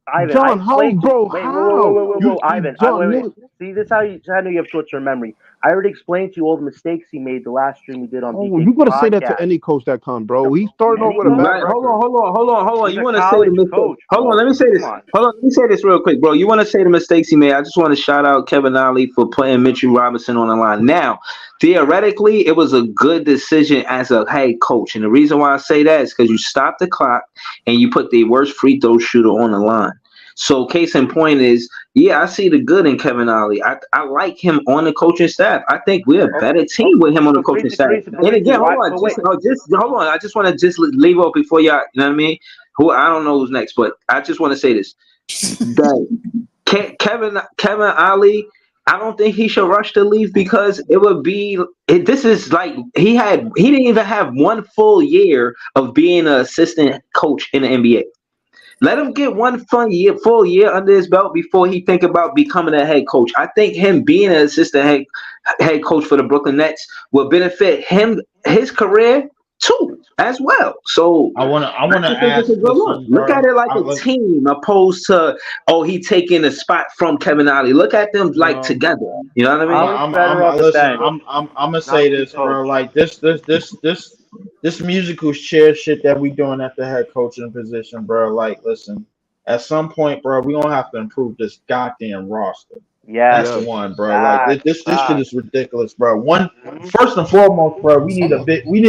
Ivan, I John, how, explained to bro? wait, How? whoa, Ivan, John, wait. look. See, this is how I know you have short-term memory. I already explained to you all the mistakes he made the last stream we did on Oh, BK's you gotta say that to podcast. any coach that comes, bro. He started off Any with a coach? bad Right, hold record. on, hold on, hold on, hold on. He's You a want to say the college mistake? coach, Hold on, bro. let me say this. Come on. Hold on, let me say this real quick, bro. You want to say the mistakes he made? I just want to shout out Kevin Ollie for putting Mitchell Robinson on the line. Now, theoretically, it was a good decision as a head coach, and the reason why I say that is because you stopped the clock and you put the worst free throw shooter on the line. So, case in point is, yeah, I see the good in Kevin Ollie. I like him on the coaching staff. I think we're a better team with him on the coaching staff. And again, hold on, just hold on. I just want to just leave off before y'all. You know what I mean? Who I don't know who's next, but I just want to say this: that Kevin Ollie. I don't think he should rush to leave because it would be. This is like he didn't even have one full year of being an assistant coach in the NBA. Let him get one full year under his belt before he think about becoming a head coach. I think him being an assistant head coach for the Brooklyn Nets will benefit his career too as well. So I wanna I think ask. it's a good one. Listen, Look bro. at it like a team opposed to he taking a spot from Kevin Ollie. Look at them like together. You know what I mean? Listen, I'm gonna say this, bro. Like this musical chair shit that we doing at the head coaching position, bro. Like, listen, at some point, bro, we gonna have to improve this goddamn roster. Yeah, That's the one, bro. Like this shit is ridiculous, bro. First and foremost, bro, we need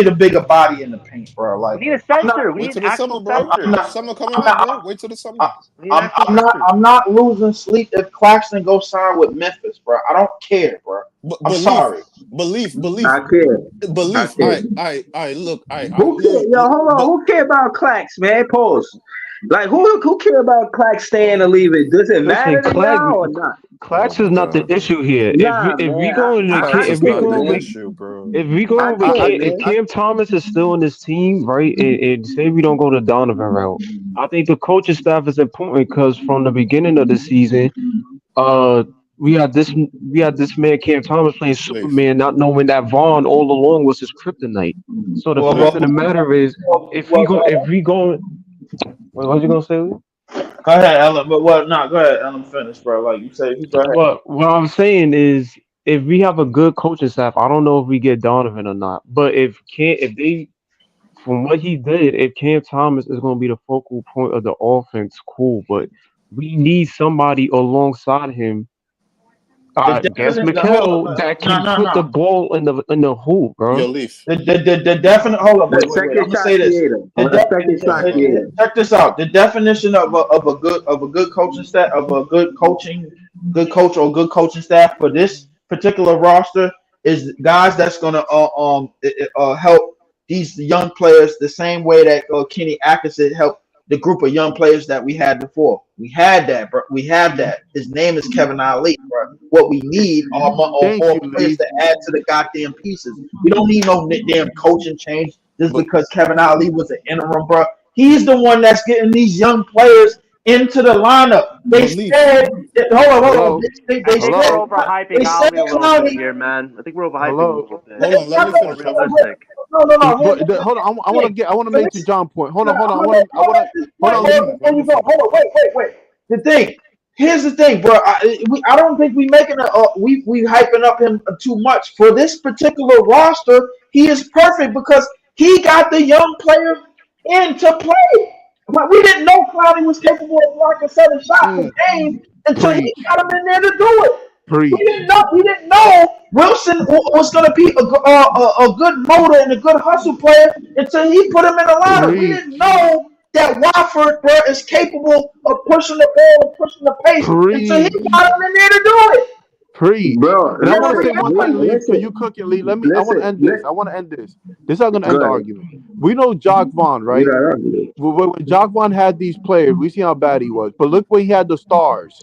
a bigger body in the paint, bro. Like we need a center. We Wait need till an the summer, actual bro. center. Summer coming up, bro. Wait till the summer. I'm not losing sleep if Claxton goes sign with Memphis, bro. I don't care, bro. I'm sorry. Belief. I care. Belief. All right. Look, all right. Who care? Yo, hold on. Who care about Clax, man? Pause. Like who care about Clax staying or leaving? Does it matter to y'all or not? Clax is not the issue here. Nah, if we man, go in Clax is not the issue, bro. if we go with if Cam Thomas is still on this team, right, and say we don't go the Donovan route, I think the coaching staff is important because from the beginning of the season, we had this man Cam Thomas playing Superman, not knowing that Vaughn all along was his kryptonite. So the fact of the matter is, if we go, what was you gonna say, Lee? Go ahead, Ellen. But what? No, go ahead, Ellen. Finish, bro. Like you said, you go ahead. What I'm saying is, if we have a good coaching staff, I don't know if we get Donovan or not. But if they, from what he did, if Cam Thomas is going to be the focal point of the offense, cool. But we need somebody alongside him. Guess Mikhail that can put the ball in the hoop, bro. Yo, Leaf. The definite hold up. Wait. I'm gonna say this. Check this out. The definition of a good coaching staff, of a good coach or good coaching staff for this particular roster is guys that's gonna help these young players the same way that Kenny Atkinson helped the group of young players that we had before. We had that, bro. We have that. His name is Kevin Ali, bro. What we need are more players to add to the goddamn pieces. We don't need no damn coaching change just because Kevin Ali was an interim, bro. He's the one that's getting these young players into the lineup. They said, hold on. They I think said, we're overhyping Ali a little bit here, man. I think we're overhyping a little bit. Hold on, let me finish. Realistic. No. Hold on. I want to make to John point. Hold on. Wait. The thing. Here's the thing, bro. I don't think we making we hyping up him too much for this particular roster. He is perfect because he got the young players in to play. But we didn't know Clowney was capable of blocking 7 shots a game until he got him in there to do it. We didn't know Wilson was going to be a good motor and a good hustle player until he put him in the lineup. We didn't know that Wofford, bro, is capable of pushing the ball and pushing the pace until he got him in there to do it. Bro, and I want to say one thing, Lee, so you cook it, Lee. I want to end this. This is how I'm going to end the argument. We know Jock Vaughn, right? When Jock Vaughn had these players, we see how bad he was. But look when he had the stars.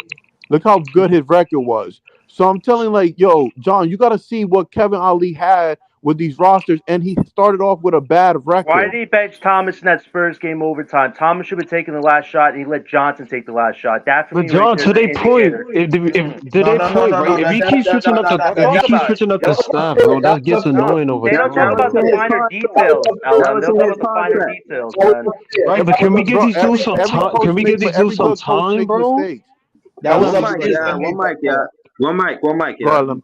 Look how good his record was. So I'm telling, like, yo, John, you got to see what Kevin Ali had with these rosters, and he started off with a bad record. Why did he bench Thomas in that Spurs game overtime? Thomas should have taken the last shot, and he let Johnson take the last shot. That for But me, John, right to there, their is an point, indicator. right? If he keeps switching up the staff, bro, that gets annoying over They don't talk time. about the finer details, Ellen. They'll talk about the finer details, man. Right, but can we give these dudes some Every time? coach Can we give make- these every dudes some good coach time, make bro? mistakes. That was One up mic, to yeah. One mic, Go yeah. ahead, Lem.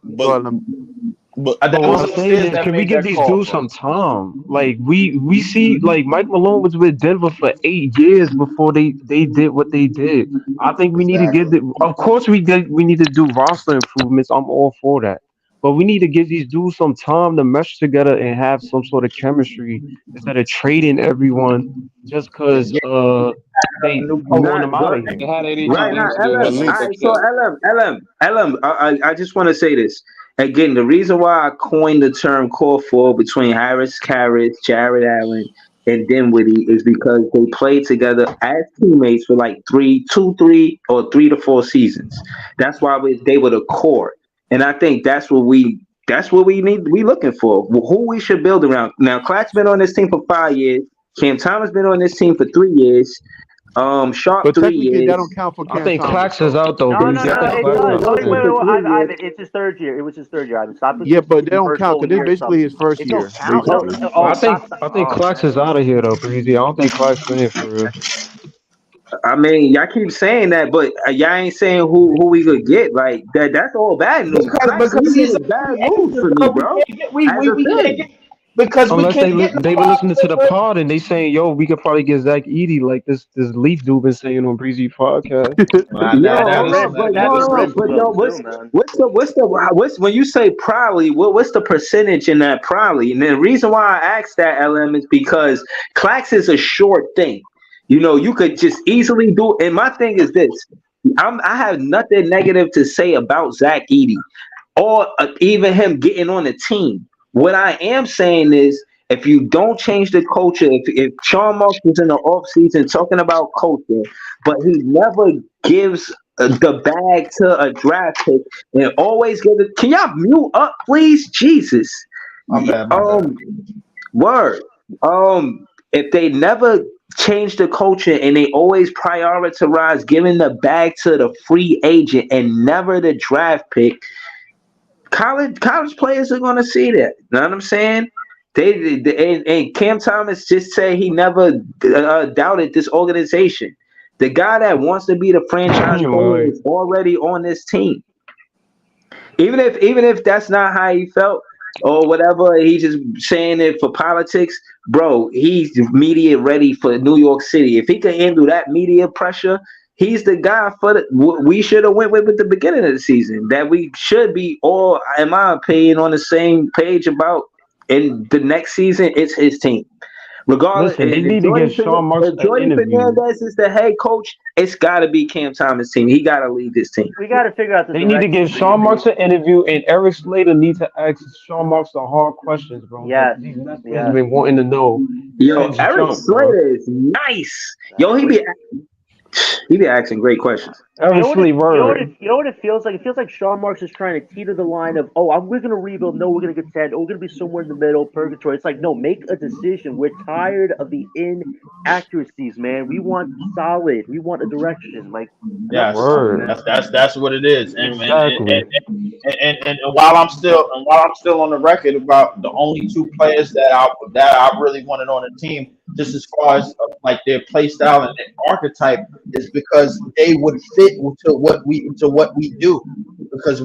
But But that what was I'm saying upstairs is, that can we made give that these call, dudes bro. some time? Like we see, like Mike Malone was with Denver for 8 years before they did what they did. I think we need to give Exactly. the. Of course, we need to do roster improvements. I'm all for that, but we need to give these dudes some time to mesh together and have some sort of chemistry instead of trading everyone just because Yeah, they new we coach. want them Not out but of here. They had 82 right now, games to do it. at LM. Hasn't been least I fixed so yet. LM. I just want to say this again. The reason why I coined the term core four between Harris Carrot, Jared Allen, and Dinwiddie is because they played together as teammates for like 3 to 4 seasons. That's why they were the core, and I think that's what we need. We looking for who we should build around. Now, Clark's been on this team for 5 years. Cam Thomas been on this team for 3 years. Sharp But three technically, that years. don't count for I Cam think Thomas, Clax is though. out though, No, Breezy. I think it Clax does. is out Wait, there. Ivan, it's his third year. It was his third year, Ivan. Stop Yeah, but they the don't first count whole because this is year stuff. basically his first It don't year, count. basically. I Stop. think Clax is out of here though, Breezy. I don't think Clax been here for real. I mean, y'all keep saying that, but y'all ain't saying who we could get. Like that. That's all bad news. Clark's Because leaving he's is a bad free news agent, for me, bro. We bro. can't get As a we can't thing. get because we Unless can't get they were listening to the nobody. pod and they saying, "Yo, we could probably get Zach Edey like this Leaf dude been saying on Breezy podcast." Nah, Yo, nah, That nah, hold listen, on, risk, but nah, that no, the listen. no, risk but though yo, too, man. what's when you say probably? What's the percentage in that probably? And the reason why I asked that LM is because Clax is a short thing. You know, you could just easily do. And my thing is this: I have nothing negative to say about Zach Edey or even him getting on the team. What I am saying is, if you don't change the culture, if Sean Marks was in the offseason talking about culture, but he never gives the bag to a draft pick and always give it. Can y'all mute up, please? Jesus. My bad, my bad. Word. If they never change the culture and they always prioritize giving the bag to the free agent and never the draft pick, college players are gonna see that. Know what I'm saying? And Cam Thomas just said he never doubted this organization. The guy that wants to be the franchise player Right. is already on this team. Even if that's not how he felt or whatever, he's just saying it for politics, bro. He's media ready for New York City. If he can handle that media pressure, he's the guy for we should have went with the beginning of the season. That we should be all, in my opinion, on the same page about. In the next season, it's his team. Regardless, Listen, they need to give Sean Marks If an Jordi interview. Fernandez is the head coach, it's got to be Cam Thomas' team. He got to lead this team. We got to figure out the They need to give Sean Marks an interview, and Eric Slater needs to ask Sean Marks the hard questions, bro. Yes, These Nets fans yes. have been wanting to know Yo, since Eric jump, bro. Slater is nice. Yo, he be asking great questions. Eric Slater, word. You know what it feels like? It feels like Sean Marks is trying to teeter the line of, we're going to rebuild. No, we're going to get 10. Oh, we're going to be somewhere in the middle, purgatory. It's like, no, make a decision. We're tired of the inaccuracies, man. We want solid. We want a direction. Like, Yes, Word. that's what it is. Exactly. And while I'm still on the record about the only two players that I really wanted on the team, just as far as like their play style and their archetype, is because they would fit to what we do. Because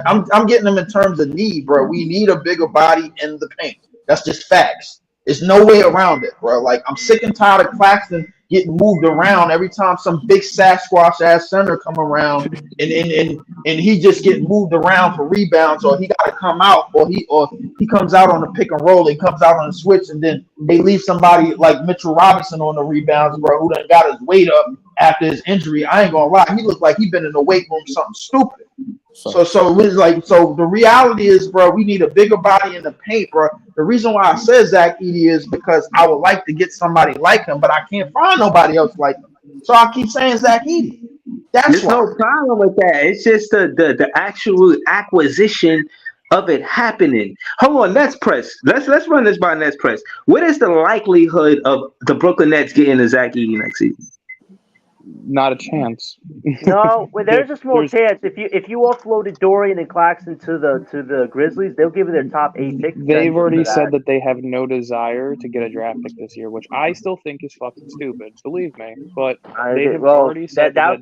I'm getting them in terms of need, bro. We need a bigger body in the paint. That's just facts. There's no way around it, bro. Like, I'm sick and tired of Claxton getting moved around every time some big Sasquatch ass center come around, and he just getting moved around for rebounds, or he got to come out, or he comes out on the pick and roll, he comes out on the switch, and then they leave somebody like Mitchell Robinson on the rebounds, bro, who done got his weight up after his injury. I ain't gonna lie, he looked like he been in the weight room something stupid. So the reality is, bro, we need a bigger body in the paint, bro. The reason why I said Zach Edey is because I would like to get somebody like him, but I can't find nobody else like him. So I keep saying Zach Edey. That's There's why. no problem with that. It's just the actual acquisition of it happening. Hold on, Nets press. Let's run this by Nets press. What is the likelihood of the Brooklyn Nets getting a Zach Edey next season? Not a chance. No, well, there's a small There's chance if you offloaded Dorian and Claxton to the Grizzlies, they'll give you their top 8 pick. They've already for said that they have no desire to get a draft pick this year, which I still think is fucking stupid. Believe me, but they have already said that.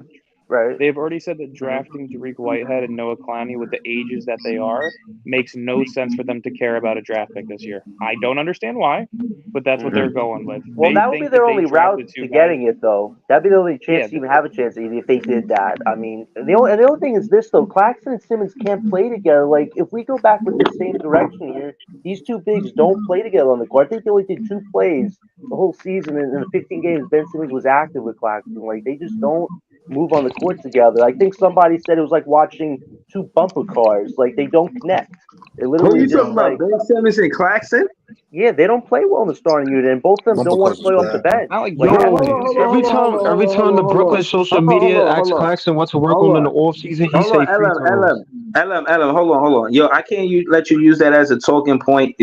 Right. They've already said that drafting Tariq Whitehead and Noah Clowney with the ages that they are makes no sense for them to care about a draft pick this year. I don't understand why, but that's what they're going with. Well, that would be their only route to getting it, though. That'd be the only chance to even have a chance if they did that. I mean, the only thing is this, though. Claxton and Simmons can't play together. Like, if we go back with the same direction here, these two bigs don't play together on the court. I think they only did 2 plays the whole season. In the 15 games Ben Simmons was active with Claxton. Like, they just don't move on the court together. I think somebody said it was like watching 2 bumper cars. Like, they don't connect. Who are you talking about? Ben Simmons and Claxton? Yeah, they don't play well in the starting unit, and both of them don't want to play off the bench. Every time the Brooklyn social media asks Claxton what to work on in the offseason, he say free throws. LM, hold on. Yo, I can't let you use that as a talking point.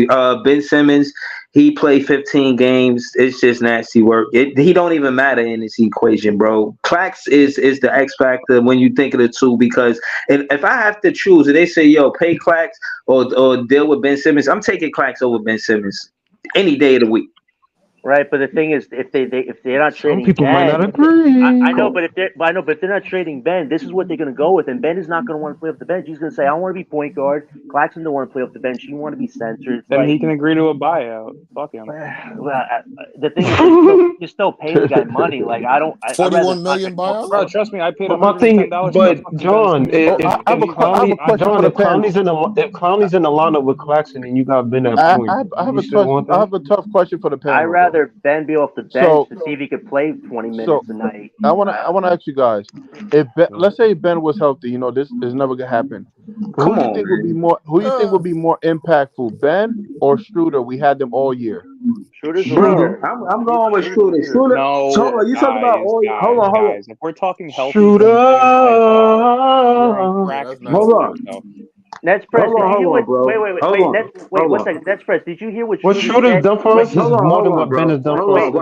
Ben Simmons, he played 15 games. It's just nasty work. He don't even matter in this equation, bro. Clax is the X factor when you think of the two, because if I have to choose, if they say, yo, pay Clax or deal with Ben Simmons, I'm taking Clax over Ben Simmons any day of the week. Right, but the thing is, if they're not trading, some people Ben, might not agree. I know, but if they're not trading Ben, this is what they're going to go with, and Ben is not going to want to play off the bench. He's going to say, "I want to be point guard." Claxton don't want to play off the bench. He want to be centered. Then he can agree to a buyout. Fuck him. Well, the thing is, you're still paying the guy money. Like, I don't. 41 million buyout. Bro, trust me, I paid. But my thing, but John, if Clowney's in the lineup with Claxton and you got Ben at point, I have a tough question for the panel. I'd rather Ben be off the bench to see if he could play 20 minutes a night. I want to ask you guys, if Ben, let's say Ben was healthy, this is never gonna happen. Who do you think would be more impactful, Ben or Schroeder? We had them all year. Schroeder. I'm going with Schroeder. Schroeder. No, so you talking about all? Hold on. If we're talking healthy, Schroeder. Hold on. Nets press. Wait, one second. Nets press. Did you hear what Schroeder's done for us? Is more than what Ben has done for us.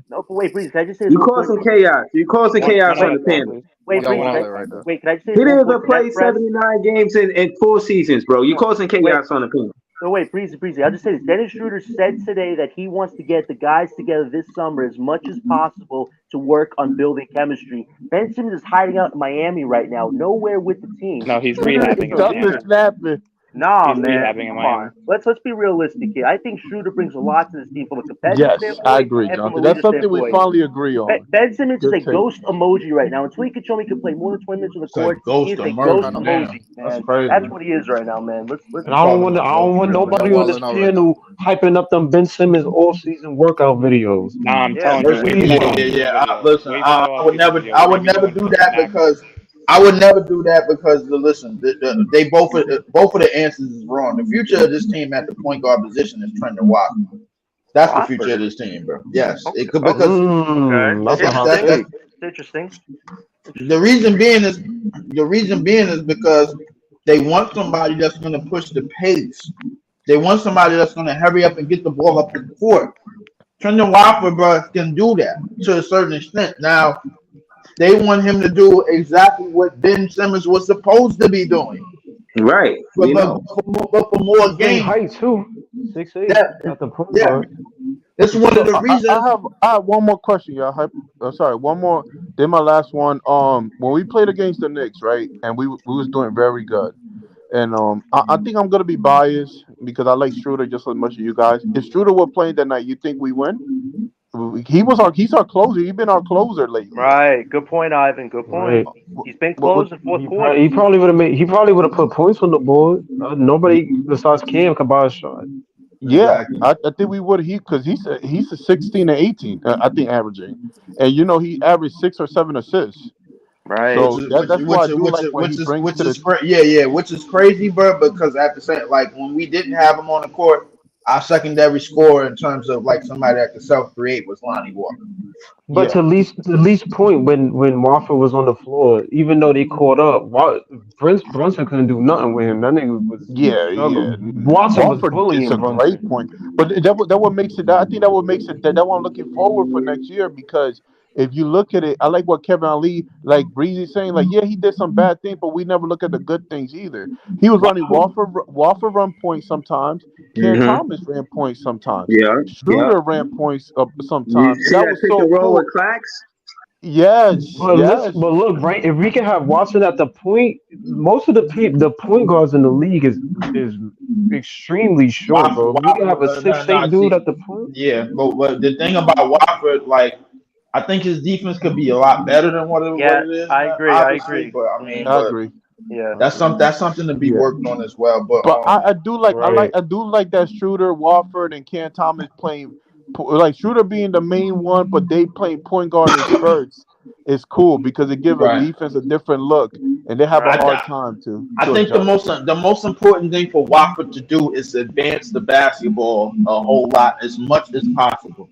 No, wait, please. Can I just say you caused some chaos. You caused some chaos on the panel. Wait, can I just say he didn't even play 79 games in 4 seasons, bro. You causing chaos on the panel. So wait, breezy. I'll just say this. Dennis Schroeder said today that he wants to get the guys together this summer as much as possible to work on building chemistry. Ben Simmons is hiding out in Miami right now, nowhere with the team. No, he's rehabbing. Nah, he's man. rehabbing in Miami. Let's be realistic here. I think Schroeder brings a lot to this team from a competitive standpoint. Yes, I agree, Jonathan. That's something we finally agree on. Ben Simmons is a ghost emoji right now. Until he can show me he can play more than 20 minutes on the court, he's a ghost emoji, man. That's what he is right now, man. And I don't want nobody on this panel hyping up them Ben Simmons all-season workout videos. Nah, I'm telling you. Listen, I would never do that because. I would never do that because they both of the answers is wrong. The future of this team at the point guard position is Trendon Watford. That's the future of this team, bro. Yes, it could because that's interesting. The reason being is because they want somebody that's going to push the pace. They want somebody that's going to hurry up and get the ball up the court. Trendon Watford, bro, can do that to a certain extent. Now. They want him to do exactly what Ben Simmons was supposed to be doing. Right. But for more games. Height too. 6'8". Yeah. That's one of the reasons. I have one more question, y'all. Sorry, one more. Then my last one. When we played against the Knicks, right, and we was doing very good. And I think I'm gonna be biased because I like Schroeder just as much as you guys. If Schroeder were playing that night, you think we win? He's our closer. He's been our closer lately. Right. Good point, Ivan. Good point. Right. He's been close in fourth quarter. He probably would have put points on the board. Nobody besides Cam can buy a shot. Yeah, I think we would. Because he's a 16 and 18. I think averaging, and he averaged 6 or 7 assists. Right. So that's why I do like what he brings to the. Which is crazy, bro. Because at the same, like when we didn't have him on the court. our secondary scorer in terms of like somebody that could self-create was Lonnie Walker. But to least point when Wofford was on the floor, even though they caught up, Brunson couldn't do nothing with him. That nigga was struggling. Watson was Wofford is bullying a great Brunson. point, but that what makes it. I think that what makes it that what I'm looking forward for next year because if you look at it, I like what Kevin Ali, like Breezy saying, like he did some bad things, but we never look at the good things either. He was running Wofford run points sometimes. Ken Mm-hmm. Thomas ran points sometimes. Yeah. Schroeder ran points You sometimes, and see that that was pick so and roll cool. with Clax? Yes. But look, right? If we can have Watson at the point, most of the point guards in the league is extremely short, bro. If we can have a No, 6'8" dude at the point. yeah, but the thing about Wofford, like, I think his defense could be a lot better than what Yeah, it is, I man, agree. obviously. But I mean, I but agree. Yeah. that's something to be Yeah. worked on as well. But But I do like Right. I do like that Schroeder, Wofford, and Ken Thomas playing like Schroeder being the main one, but they playing point guard in spurts is cool because it gives a right. defense a different look, and they have a hard time to I think adjust. the most important thing for Wofford to do is advance the basketball a whole lot as much as possible.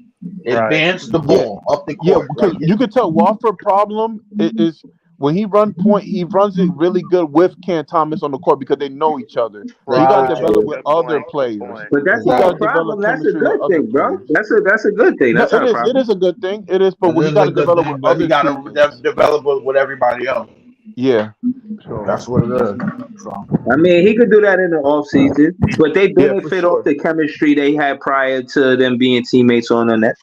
Right. Advance the Yeah, ball up the yeah, court. because Like, you can tell Wofford problem is when he run point, he runs it really good with Ken Thomas on the court because they know each other. But he got to Right. develop with Good other point. Good players. point. But that's He not got a to problem. develop That's a chemistry with good other thing, bro. players. That's a good thing. No, That's not a it problem. is a good thing. It is, but it he is got a to good develop with thing, but he other got teammates. to develop with everybody else. Yeah. So That's what it is. So, I mean, he could do that in the off season, but they yeah, for benefit off sure. the chemistry they had prior to them being teammates on the net.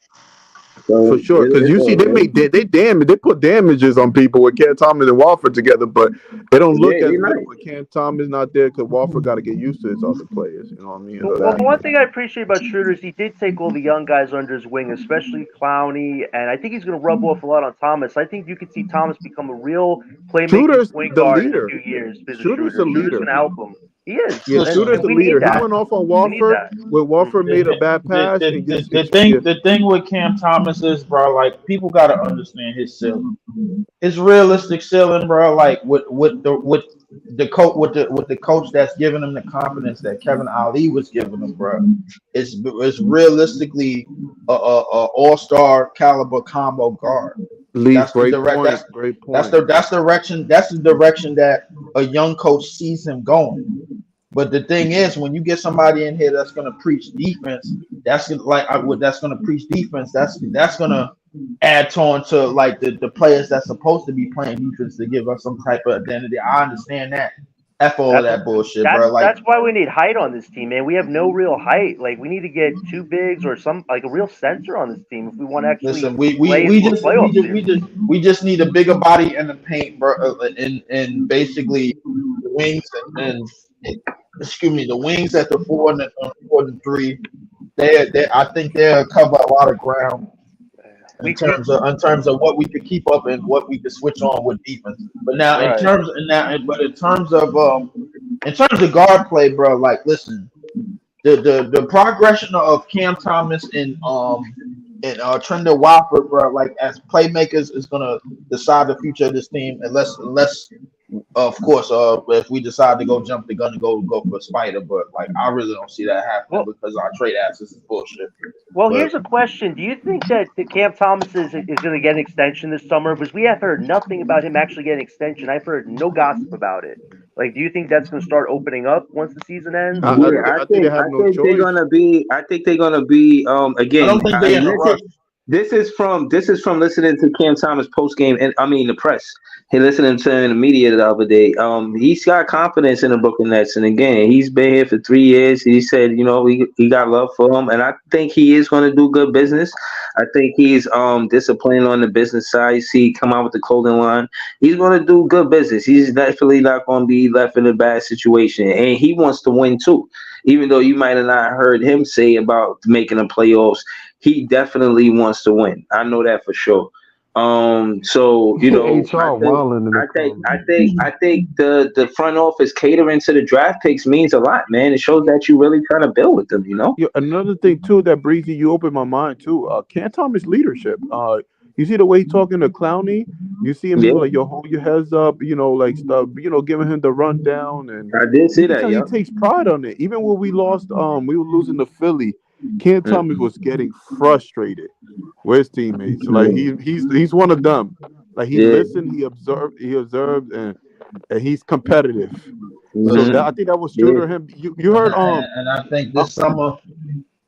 For So sure, because you see, they damage, they put damages on people with Cam Thomas and Walford together, but it don't yeah, look as they good nice. when Cam Thomas not there because Walford got to get used to his other players. You know what I mean? Well, the one thing I appreciate about Schroeder is he did take all the young guys under his wing, especially Clowney, and I think he's going to rub off a lot on Thomas. I think you could see Thomas become a real playmaking Shooter's point the guard in a leader. few years. Because Shooter's the Schroeder's leader. going to help him. He is, Yeah, Shooter's and the we need leader. He that. went off on We need Walford that. when Walford made a bad pass and just yeah. the thing with Cam Thomas is, bro, like, people got to understand his ceiling. His realistic ceiling, bro, like with the coach that's giving him the confidence that Kevin Ali was giving him, bro. It's realistically a all-star caliber combo guard. Leaf, That's the great direct. point. Great That's point. direction. That's the direction that a young coach sees him going. But the thing is, when you get somebody in here that's gonna preach defense, that's gonna preach defense. That's gonna add on to like the players that's supposed to be playing defense to give us some type of identity. I understand that. F all of that bullshit, bro. Like, That's why we need height on this team, man. We have no real height. Like we need to get two bigs or some like a real center on this team if we want to actually listen, play into a playoff series. we just need a bigger body in the paint, bro, and basically the wings and excuse me, the wings at the 4 and 3. They I think they'll cover a lot of ground in terms of what we could keep up and what we could switch on with defense. But now Right. in terms of guard play, bro, like, listen, the progression of Cam Thomas and Trendon Watford, bro, like, as playmakers is gonna decide the future of this team, unless of course, if we decide to go jump the gun and go for Spider, but like, I really don't see that happening because our trade assets is bullshit. Well, here's a question: do you think that Cam Thomas is going to get an extension this summer? Because we have heard nothing about him actually getting an extension. I've heard no gossip about it. Like, do you think that's going to start opening up once the season ends? Yeah, I think they're gonna be. I think they're gonna be. Again, I don't think they're in a rush. This is from listening to Cam Thomas post game, and I mean the press. He listening to in the media the other day. He's got confidence in the Brooklyn Nets, and again, he's been here for 3 years. He said, he got love for him, and I think he is going to do good business. I think he's disciplined on the business side. You see, come out with the clothing line. He's going to do good business. He's definitely not going to be left in a bad situation, and he wants to win too. Even though you might have not heard him say about making the playoffs, he definitely wants to win. I know that for sure. So I think the front office catering to the draft picks means a lot, man. It shows that you really trying to build with them, Yeah, another thing too that Breezy, you opened my mind too. Cam Thomas leadership. You see the way he talking to Clowney. You see him. He Yeah, was like, "Yo, hold your heads up," like stuff. Giving him the rundown, and I did you see can that. tell he Yeah. takes pride on it. Even when we lost, we were losing to Philly. Cam Thomas was getting frustrated with his teammates. Like he's one of them. Like he Yeah. listened, he observed, and he's competitive. So Mm-hmm. that I think that was true Yeah. to him. You heard And I think uh, this summer,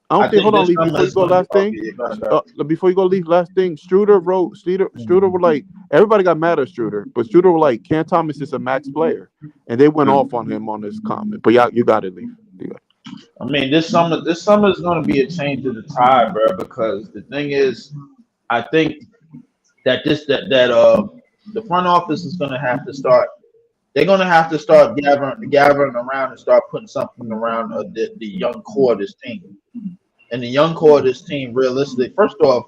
I don't I think. think Hold on, this Lee. summer Before you is go, going to be last thing. okay. Yeah, go ahead, go Before you go, leave. Last thing. Struder were like everybody got mad at Struder, but Struder were like Cam Thomas is a max player, and they went off on him on this comment. But yeah, you got it, Leaf. You got I mean, this summer is going to be a change of the tide, bro. Because the thing is, I think that the front office is going to have to start. They're going to have to start gathering around and start putting something around the young core of this team. And the young core of this team, realistically, first off,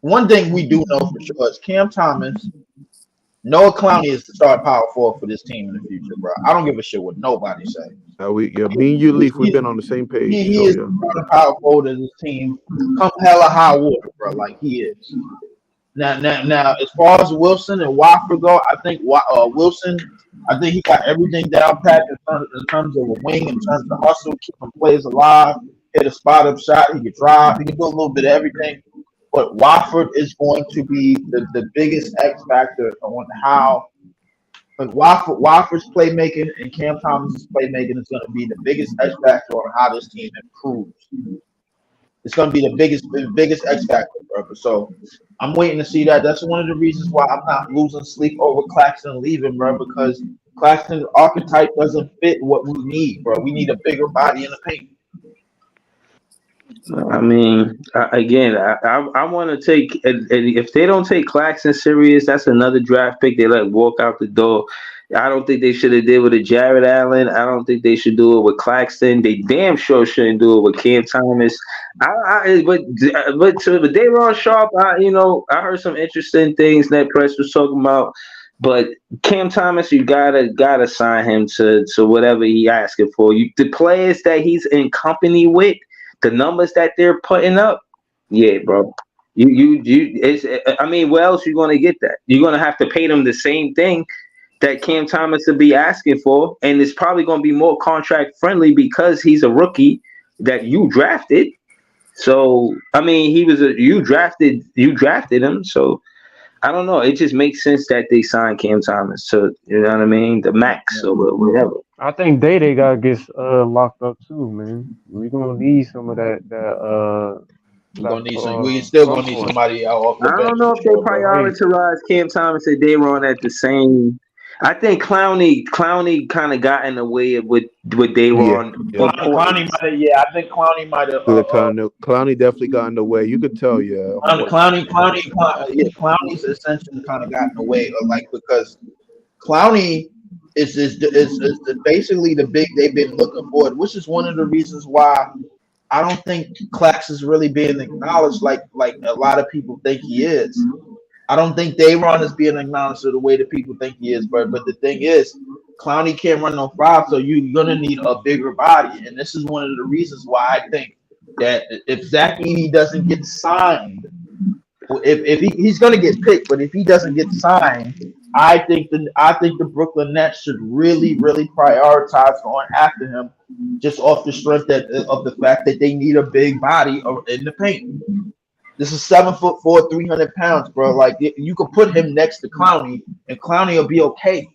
one thing we do know for sure is Cam Thomas, Noah Clowney is the start power forward for this team in the future, bro. I don't give a shit what nobody say. me and you, Leaf. We've been on the same page. He So is yeah. the starting power forward of this team. Come hella high water, bro, like he is. Now, as far as Wilson and Wofford go, I think Wilson, I think he got everything down pat in terms of a wing, in terms of hustle, keeping plays alive, hit a spot up shot, he can drive, he can do a little bit of everything. But Wofford is going to be the biggest X factor on how. But Wofford's playmaking and Cam Thomas's playmaking is going to be the biggest X factor on how this team improves. It's going to be the biggest X factor, bro. So I'm waiting to see that. That's one of the reasons why I'm not losing sleep over Claxton leaving, bro. Because Claxton's archetype doesn't fit what we need, bro. We need a bigger body in the paint. I mean, I want to take if they don't take Claxton serious, that's another draft pick they let walk out the door. I don't think they should have did with a Jared Allen. I don't think they should do it with Claxton. They damn sure shouldn't do it with Cam Thomas. But Dayron Sharp, I heard some interesting things that press was talking about. But Cam Thomas, you gotta sign him to whatever he asking for. The players that he's in company with, the numbers that they're putting up, yeah, bro. I mean, where else you gonna get that? You're gonna have to pay them the same thing that Cam Thomas will be asking for, and it's probably gonna be more contract friendly because he's a rookie that you drafted. So I mean, you drafted him. So I don't know. It just makes sense that they signed Cam Thomas to, you know what I mean, the max or whatever. I think Day gotta get locked up too, man. We gonna need some of that We're gonna need some. We still gonna need front court. somebody out off the I bench don't know for if they sure, bro. Right. prioritize Cam Thomas and Dayron at the same. I think Clowney kind of got in the way with Dayron. Yeah. Clowney might have. Yeah, I think Clowney might have. Clowney definitely got in the way. You could tell, yeah. Clowney's essentially kind of got in the way of because Clowney is basically the big they've been looking for, which is one of the reasons why I don't think Clax is really being acknowledged like a lot of people think he is. I don't think Dayron is being acknowledged the way that people think he is, but the thing is, Clowney can't run no 5, so you're gonna need a bigger body, and this is one of the reasons why I think that if Zach Edey doesn't get signed, if he's gonna get picked, but if he doesn't get signed, I think the Brooklyn Nets should really prioritize going after him, just off the strength of the fact that they need a big body in the paint. This is 7'4", 300 pounds, bro. Like you could put him next to Clowney, and Clowney will be okay.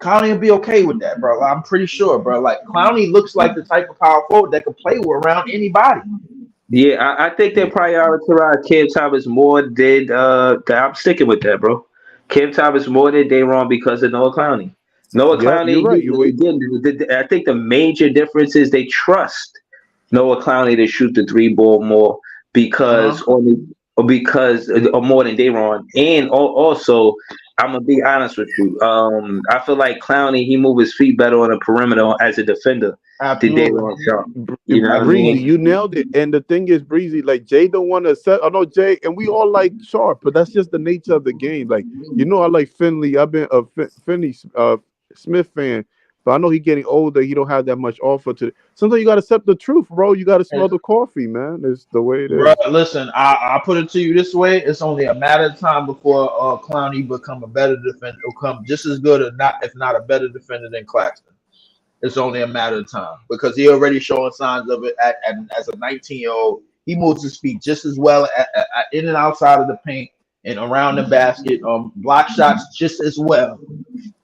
Clowney will be okay with that, bro. I'm pretty sure, bro. Like Clowney looks like the type of power forward that could play with around anybody. Yeah, I think they prioritize Cam Thomas more than I'm sticking with that, bro. Cam Thomas more than Dayron because of Noah Clowney. You're right. I think the major difference is they trust Noah Clowney to shoot the 3 ball more because or more than Dayron, and also I'm gonna be honest with you. I feel like Clowney, he moves his feet better on the perimeter as a defender than Dayron Sharp. You know what I Breezy, mean? you nailed it. And the thing is, Breezy, like Jay don't want to set. I know Jay, and we all like Sharp, but that's just the nature of the game. Like I like Finley. I've been a Finney Smith fan, But I know he's getting older. He don't have that much offer to. Sometimes you got to accept the truth, bro. You got to smell the coffee, man. It's the way it Bro, is. listen, I put it to you this way: it's only a matter of time before Clowney become a better defender, become just as good, or not, if not a better defender than Claxton. It's only a matter of time because he already showing signs of it as a 19-year-old. He moves his feet just as well in and outside of the paint and around the basket. Block shots just as well.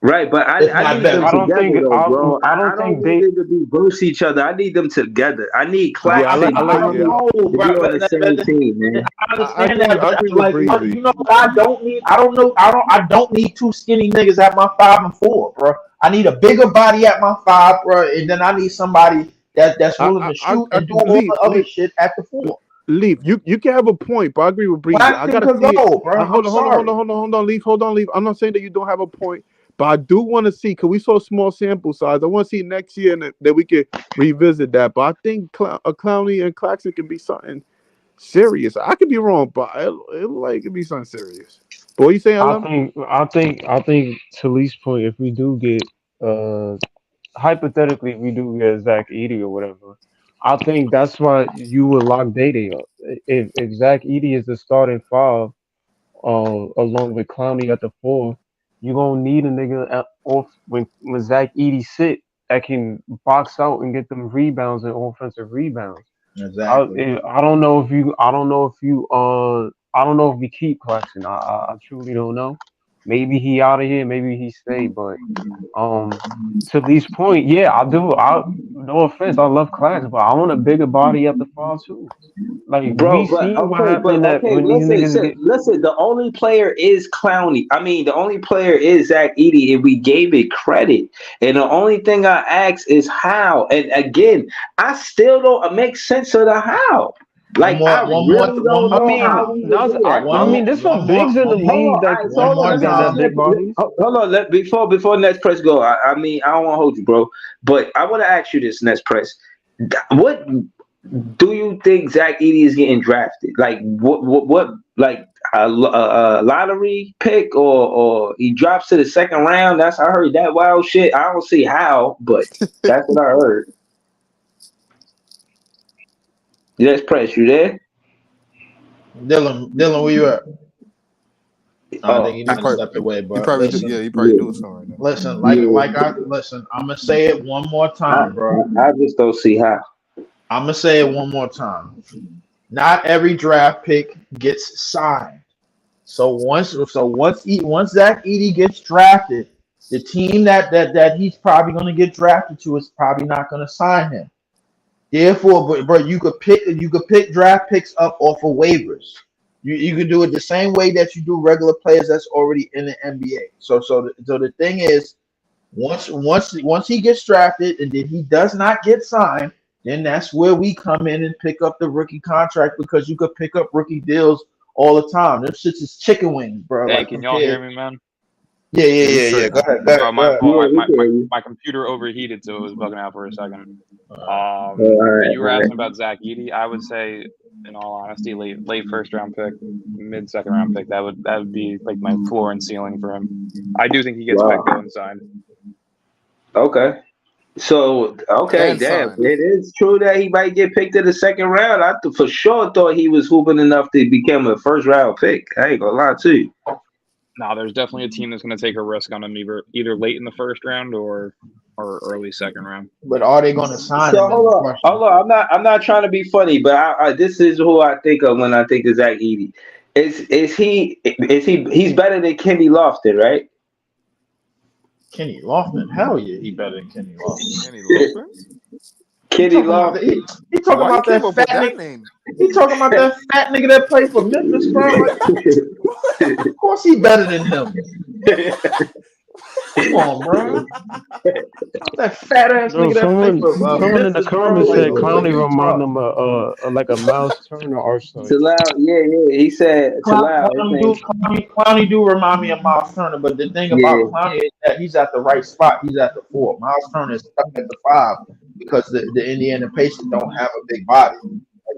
Right, but I need them I don't together think though, bro. I I don't don't think need they. them to be versus each other. I need them together. I need Yeah, I Claxton like. and Yeah, No, Clowney to be bro, on the same team, man. I I understand agree. that, I but agree with like, what, Breezy. you know what I don't need? I don't need two skinny niggas at my 5 and 4, bro. I need a bigger body at my 5, bro, and then I need somebody that's willing to shoot and do all the other shit at the 4. Leave. You can have a point, but I agree with Breezy. I Claxton gotta could see it. go, bro. I'm Hold on, sorry. hold on, leave. I'm not saying that you don't have a point, but I do want to see because we saw small sample size. I want to see next year and that we could revisit that. But I think Clowney and Claxton can be something serious. I could be wrong, but it could be something serious. But what you saying, LM? I think to Lee's point, if we do get hypothetically, if we do get Zach Edey or whatever, I think that's why you would lock Day up. If Zach Edey is the starting 5, along with Clowney at the 4, you gonna need a nigga off when Zach Edey sit that can box out and get them rebounds and offensive rebounds. Exactly. I don't know if you I don't know if we keep Claxton. I truly don't know. Maybe he out of here. Maybe he stay. But to Lee's point, yeah, I do. No offense, I love Claxton, but I want a bigger body at the 5 too. Like we Bro, but seen what happened that when these niggas listen, get. listen. The only player is Clowney. I mean, the only player is Zach Edey, and we gave it credit. And the only thing I ask is how. And again, I still don't make sense of the how. Like, I really don't I know how mean, we would do that, I bro. mean, there's some bigs in the Hold league on, all that right, so hold on. Let me got ask big bodies. hold on. Before next press go. I mean, I don't want to hold you, bro. But I want to ask you this next press. What do you think Zach Edey is getting drafted? Like what like a lottery pick or he drops to the second round? That's I heard that wild shit. I don't see how, but that's what I heard. Yes, press you there? Dylan, where you at? I think Oh, he might have stepped away, He but probably listen, he probably doing something right now. listen, yeah. I'm gonna say it one more time, bro. I just don't see how. I'm gonna say it one more time. Not every draft pick gets signed. So once Zach Edey gets drafted, the team that he's probably gonna get drafted to is probably not gonna sign him. Therefore, bro, you could pick draft picks up off of waivers. You could do it the same way that you do regular players that's already in the NBA. So the thing is, once he gets drafted and then he does not get signed, then that's where we come in and pick up the rookie contract because you could pick up rookie deals all the time. Them shits is chicken wings, bro. Hey, Like can y'all hear compared. me, man? Yeah. Go ahead. My Yeah, fault. we hear you. My computer overheated, so it was bugging out for a second. All But you were right. asking about Zach Edey. I would say, in all honesty, late first round pick, mid second round pick. That would be like my floor and ceiling for him. I do think he gets picked though and signed. Okay. So And damn, signed. it is true that he might get picked in the second round. For sure thought he was hooping enough to become a first round pick. I ain't gonna lie to you. No, there's definitely a team that's going to take a risk on him either late in the first round or early second round. But are they going to sign So him? hold on. I'm not trying to be funny, but this is who I think of when I think of Zach Edey. He's better than Kenny Lofton, right? Kenny Lofton, hell yeah, he better than Kenny Lofton. Kenny Lofton? Kenny Lofton. He talking Why about you that came up fat with that nigga. name? He talking about that fat nigga that played for Memphis, bro. Like, of course he better than him. Come on, bro. That fat ass No, nigga that played for someone in the Memphis, bro. comments Like, said what Clowney you remind talking? them of like a Miles Turner or something. Talal, yeah. He said Talal. Clowney do remind me of Miles Turner, but the thing Yeah. about Clowney is that he's at the right spot. He's at the 4. Miles Turner is stuck at the 5 because the Indiana Pacers don't have a big body.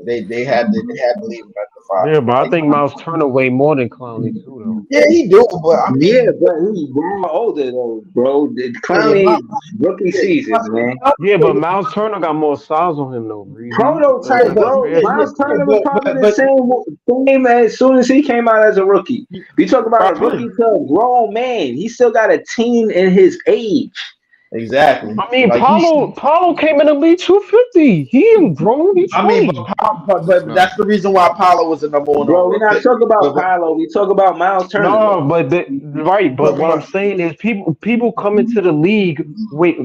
Like they had to leave him at the 5. Yeah, but I think Miles Turner way more than Clowney too, though. Yeah, he do, but I Yeah, mean, but he's more older though, bro. The yeah, Clowney rookie season, man. Yeah, but Miles Turner got more size on him though, Breezy. That's Prototype, not bro. fair. Miles Turner was probably the but same as soon as he came out as a rookie. We talk about a probably rookie to a grown man. He still got a teen in his age. exactly. I mean, Like Paulo came in the league 250. He ain't grown. He I mean, 20. but that's the reason why Paulo was the number one Bro, we're overall not pick. talking about But, Paolo. We talk about Miles Turner, No, bro. but right. But what I'm saying is, people come into the league with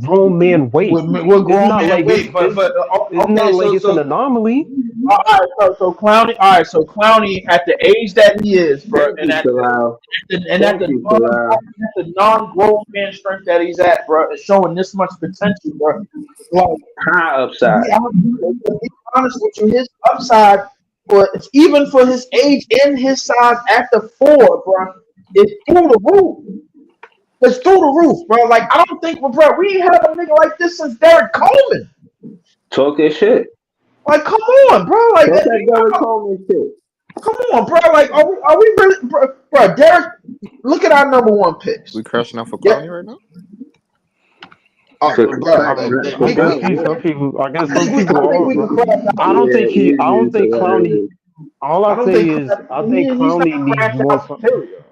grown man weight. we're It's grown not man. like Wait, it's okay, not like it's an anomaly. all right, so Clowney, all right, so Clowney at the age that he is, bro, Thank you, Bilal. at Thank you, Bilal. the non-grown man strength that he's at, bro, is showing this much potential, bro. Like, High to upside. be honest with you, his upside, even for his age and his size at the 4, bro, is through the roof. It's through the roof, bro. Like, I don't think, bro, we ain't had a nigga like this since Derek Coleman. Talk that shit. Like, come on, bro. Like, Talk that Derek Coleman shit. come on, bro. Like, are we really, bro? Derek, look at our number 1 picks. We crashing out for Clowney right now? I guess some people. I guess some people are. We can Bro. crash out. I don't think he. I don't think Yeah, Clowney. All I say is, I think he's Clowney not needs crashed more. out, period.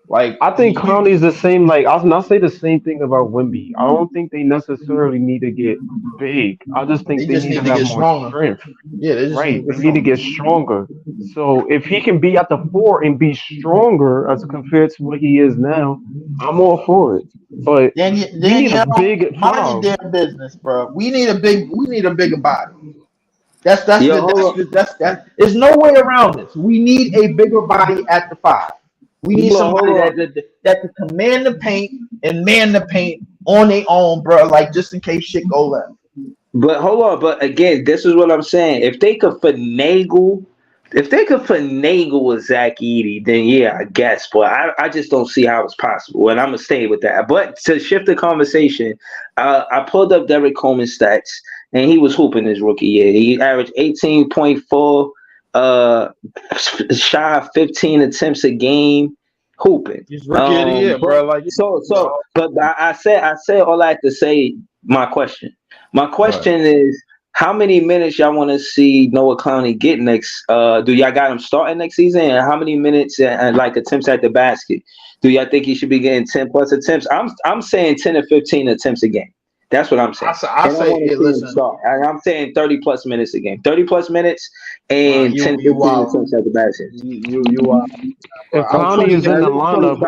Like, I think Clowney is the same. Like I'll not say the same thing about Wimby. I don't think they necessarily need to get big. I just think they just need need to to have get more stronger. strength. Yeah, they just Right. need They need to get stronger. So if he can be at the 4 and be stronger as compared to what he is now, I'm all for it. But we need a big at mind 5. your damn business, bro. We need a bigger body. That's Yo, there's no way around this. We need a bigger body at the 5. We need somebody that can command the paint and man the paint on their own, bro. Like, just in case shit go left. But hold on, but again, this is what I'm saying. If they could finagle with Zach Edey, then yeah, I guess. But I just don't see how it's possible, and I'm gonna stay with that. But to shift the conversation, I pulled up Derek Coleman's stats, and he was hooping his rookie year. He averaged 18.4, shy of 15 attempts a game, hooping. He's rookie of the year, bro. Like, But I said all I had to say. My question is, how many minutes y'all want to see Noah Clowney get next? Do y'all got him starting next season? And how many minutes and like attempts at the basket? Do y'all think he should be getting 10 plus attempts? I'm saying 10 to 15 attempts a game. That's what I'm saying. I'm saying 30 plus minutes a game. 30 plus minutes and 10 to 15 attempts at the basket. You are. If Clowney is in the lineup,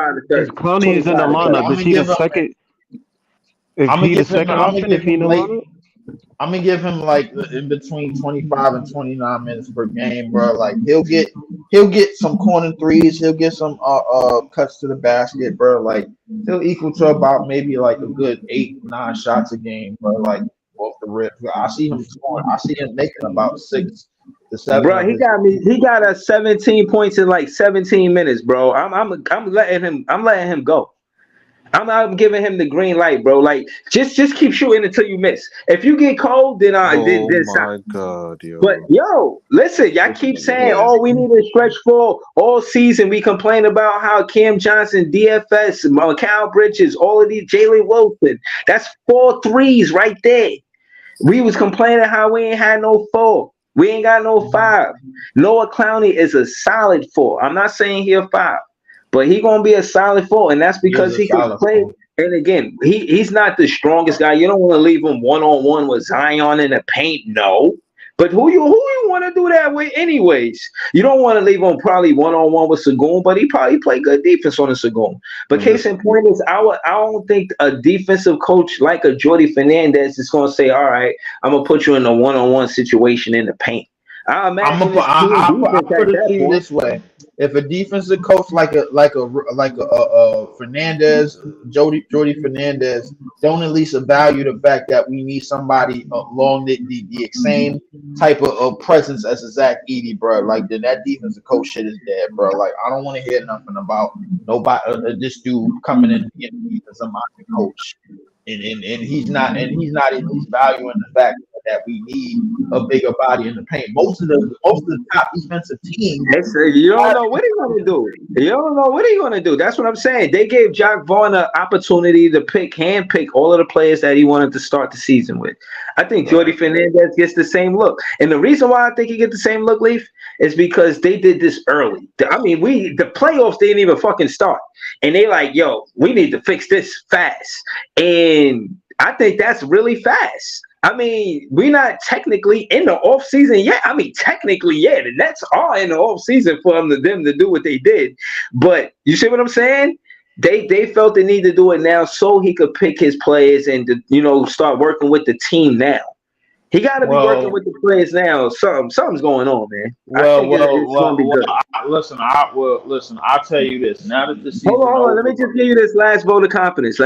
is he the second? Is he the second option if he in the lineup? I'm gonna give him like in between 25 and 29 minutes per game, bro. Like, he'll get some corner threes, he'll get some cuts to the basket, bro. Like, he'll equal to about maybe like a good 8-9 shots a game, bro. Like, off the rip. I see him scoring. I see him making about 6 to 7. Bro, he got us 17 points in like 17 minutes, bro. I'm letting him go. I'm giving him the green light, bro. Like, just keep shooting until you miss. If you get cold, then my God, yo. But yo, listen, y'all keep saying, "Oh, we need a stretch four all season." We complain about how Cam Johnson, DFS, Mikal Bridges, all of these, Jalen Wilson. That's 4 threes right there. We was complaining how we ain't had no 4. We ain't got no 5. Noah Clowney is a solid 4. I'm not saying he a 5. But he gonna be a solid 4, and that's because he can play. And again, he's not the strongest guy. You don't want to leave him 1-on-1 with Zion in the paint, no. But who you want to do that with, anyways? You don't want to leave him probably 1-on-1 with Sagoon, but he probably play good defense on the Sagoon. But case in point is, I don't think a defensive coach like a Jordi Fernandez is gonna say, "All right, I'm gonna put you in a 1-on-1 situation in the paint." I imagine I put it to you this way: if a defensive coach like a Fernandez, Jordi Fernandez, don't at least value the fact that we need somebody along the same type of presence as a Zach Edey, bro, like, then that defensive coach shit is dead, bro. Like, I don't want to hear nothing about nobody, this dude coming in being a defensive minded coach, and he's not at least valuing the fact that that we need a bigger body in the paint. Most of the top defensive teams. You don't know what he's gonna do. You don't know what he's gonna do. That's what I'm saying. They gave Jack Vaughn an opportunity to hand pick all of the players that he wanted to start the season with. I think Jordi Fernandez gets the same look, and the reason why I think he gets the same look, Leaf, is because they did this early. I mean, the playoffs didn't even fucking start, and they like, yo, we need to fix this fast, and I think that's really fast. I mean, we're not technically in the off season yet. I mean, technically, yeah, the Nets are in the off season for them to do what they did. But you see what I'm saying? They felt the need to do it now so he could pick his players and start working with the team now. He got to be working with the players now. Something's going on, man. Listen, I'll tell you this. Now that the season hold on. Let me just give you this last vote of confidence.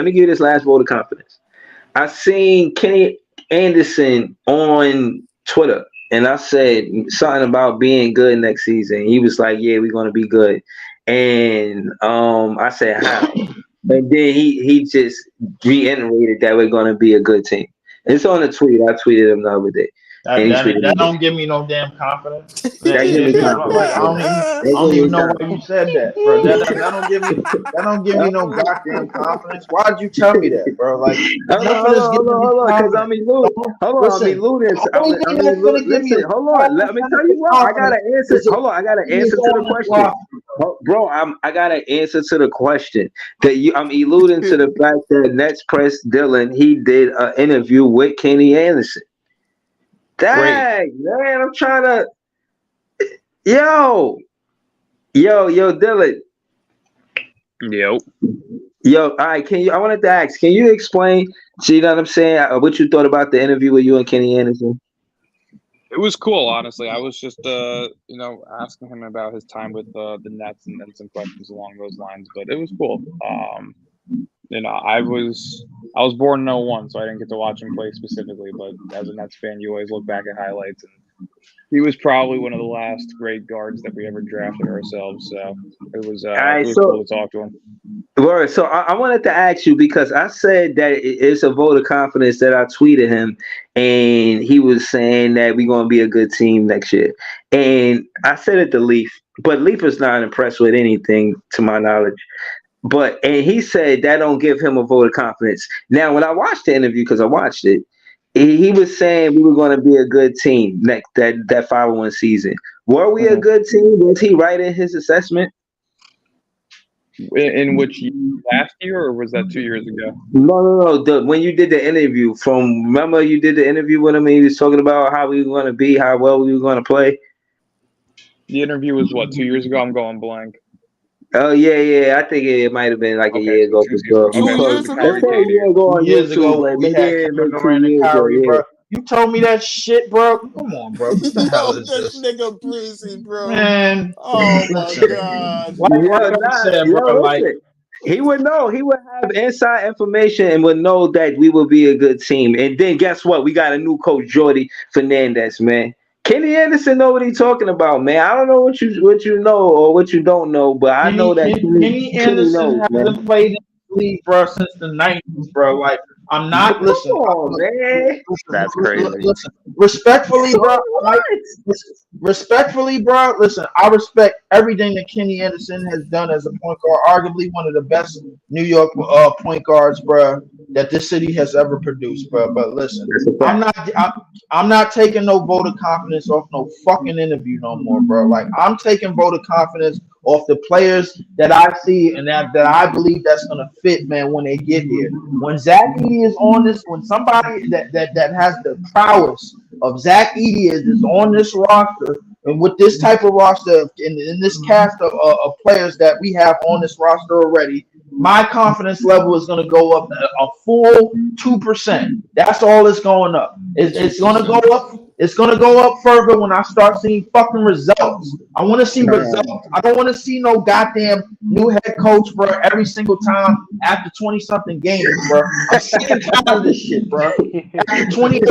I seen Kenny Anderson on Twitter, and I said something about being good next season. He was like, "Yeah, we're gonna be good," and I said, "How?" And then he just reiterated that we're gonna be a good team. It's on the tweet. I tweeted him the other day. That don't give me no damn confidence. I don't even know why you said that, bro. That don't give me no goddamn confidence. Why'd you tell me that, bro? Like, hold on, because I'm eluding. Hold on. Let me tell you what. I got an answer. Hold on, I got an answer to the question, bro. I got an answer to the question I'm eluding to the fact that Nets press Dylan. He did an interview with Kenny Anderson. Dang, man, I'm trying to. Yo, Dylan. Yo, all right. I wanted to ask, can you explain? You know what I'm saying? What you thought about the interview with you and Kenny Anderson? It was cool, honestly. I was just, asking him about his time with the Nets and some questions along those lines. But it was cool. I was born in 01, so I didn't get to watch him play specifically. But as a Nets fan, you always look back at highlights, and he was probably one of the last great guards that we ever drafted ourselves. So it was cool to talk to him. Word. So I wanted to ask you, because I said that it's a vote of confidence that I tweeted him, and he was saying that we're going to be a good team next year. And I said it to Leaf, but Leaf is not impressed with anything, to my knowledge. And he said that don't give him a vote of confidence. Now, when I watched the interview, because I watched it, he was saying we were going to be a good team next that following season. Were we a good team? Was he right in his assessment? In which year, last year, or was that 2 years ago? No. When you did the interview, remember you did the interview with him and he was talking about how we were going to be, how well we were going to play? The interview was 2 years ago? I'm going blank. Oh, yeah. I think it might have been like a year ago for sure. Years ago, we had Kevin Durant and Kyrie, bro. You told me that shit, bro. Come on, bro. What the hell is this? Nigga breezy, bro. Man. Oh, my God. He would know. He would have inside information and would know that we would be a good team. And then guess what? We got a new coach, Jordi Fernandez, man. Kenny Anderson know what he's talking about, man. I don't know what you know or what you don't know, but I know that Kenny Anderson hasn't played in the league, bro, since the 90s, bro. Like, I'm not listening. Man. That's crazy. Listen, respectfully, bro. Listen, I respect everything that Kenny Anderson has done as a point guard. Arguably one of the best New York point guards, bro, that this city has ever produced, bro. But listen, I'm not taking no vote of confidence off no fucking interview no more, bro. Like, I'm taking vote of confidence off the players that I see and that I believe that's gonna fit, man, when they get here. When Zach Edey is on this, when somebody that has the prowess of Zach Edey is on this roster, and with this type of roster in this cast of players that we have on this roster already, my confidence level is going to go up a full 2%. That's all it's going up. It's going to go up. It's going to go up further when I start seeing fucking results. I want to see results. I don't want to see no goddamn new head coach, bro, every single time after 20-something games, bro. I'm sick and tired of this shit, bro. After 28,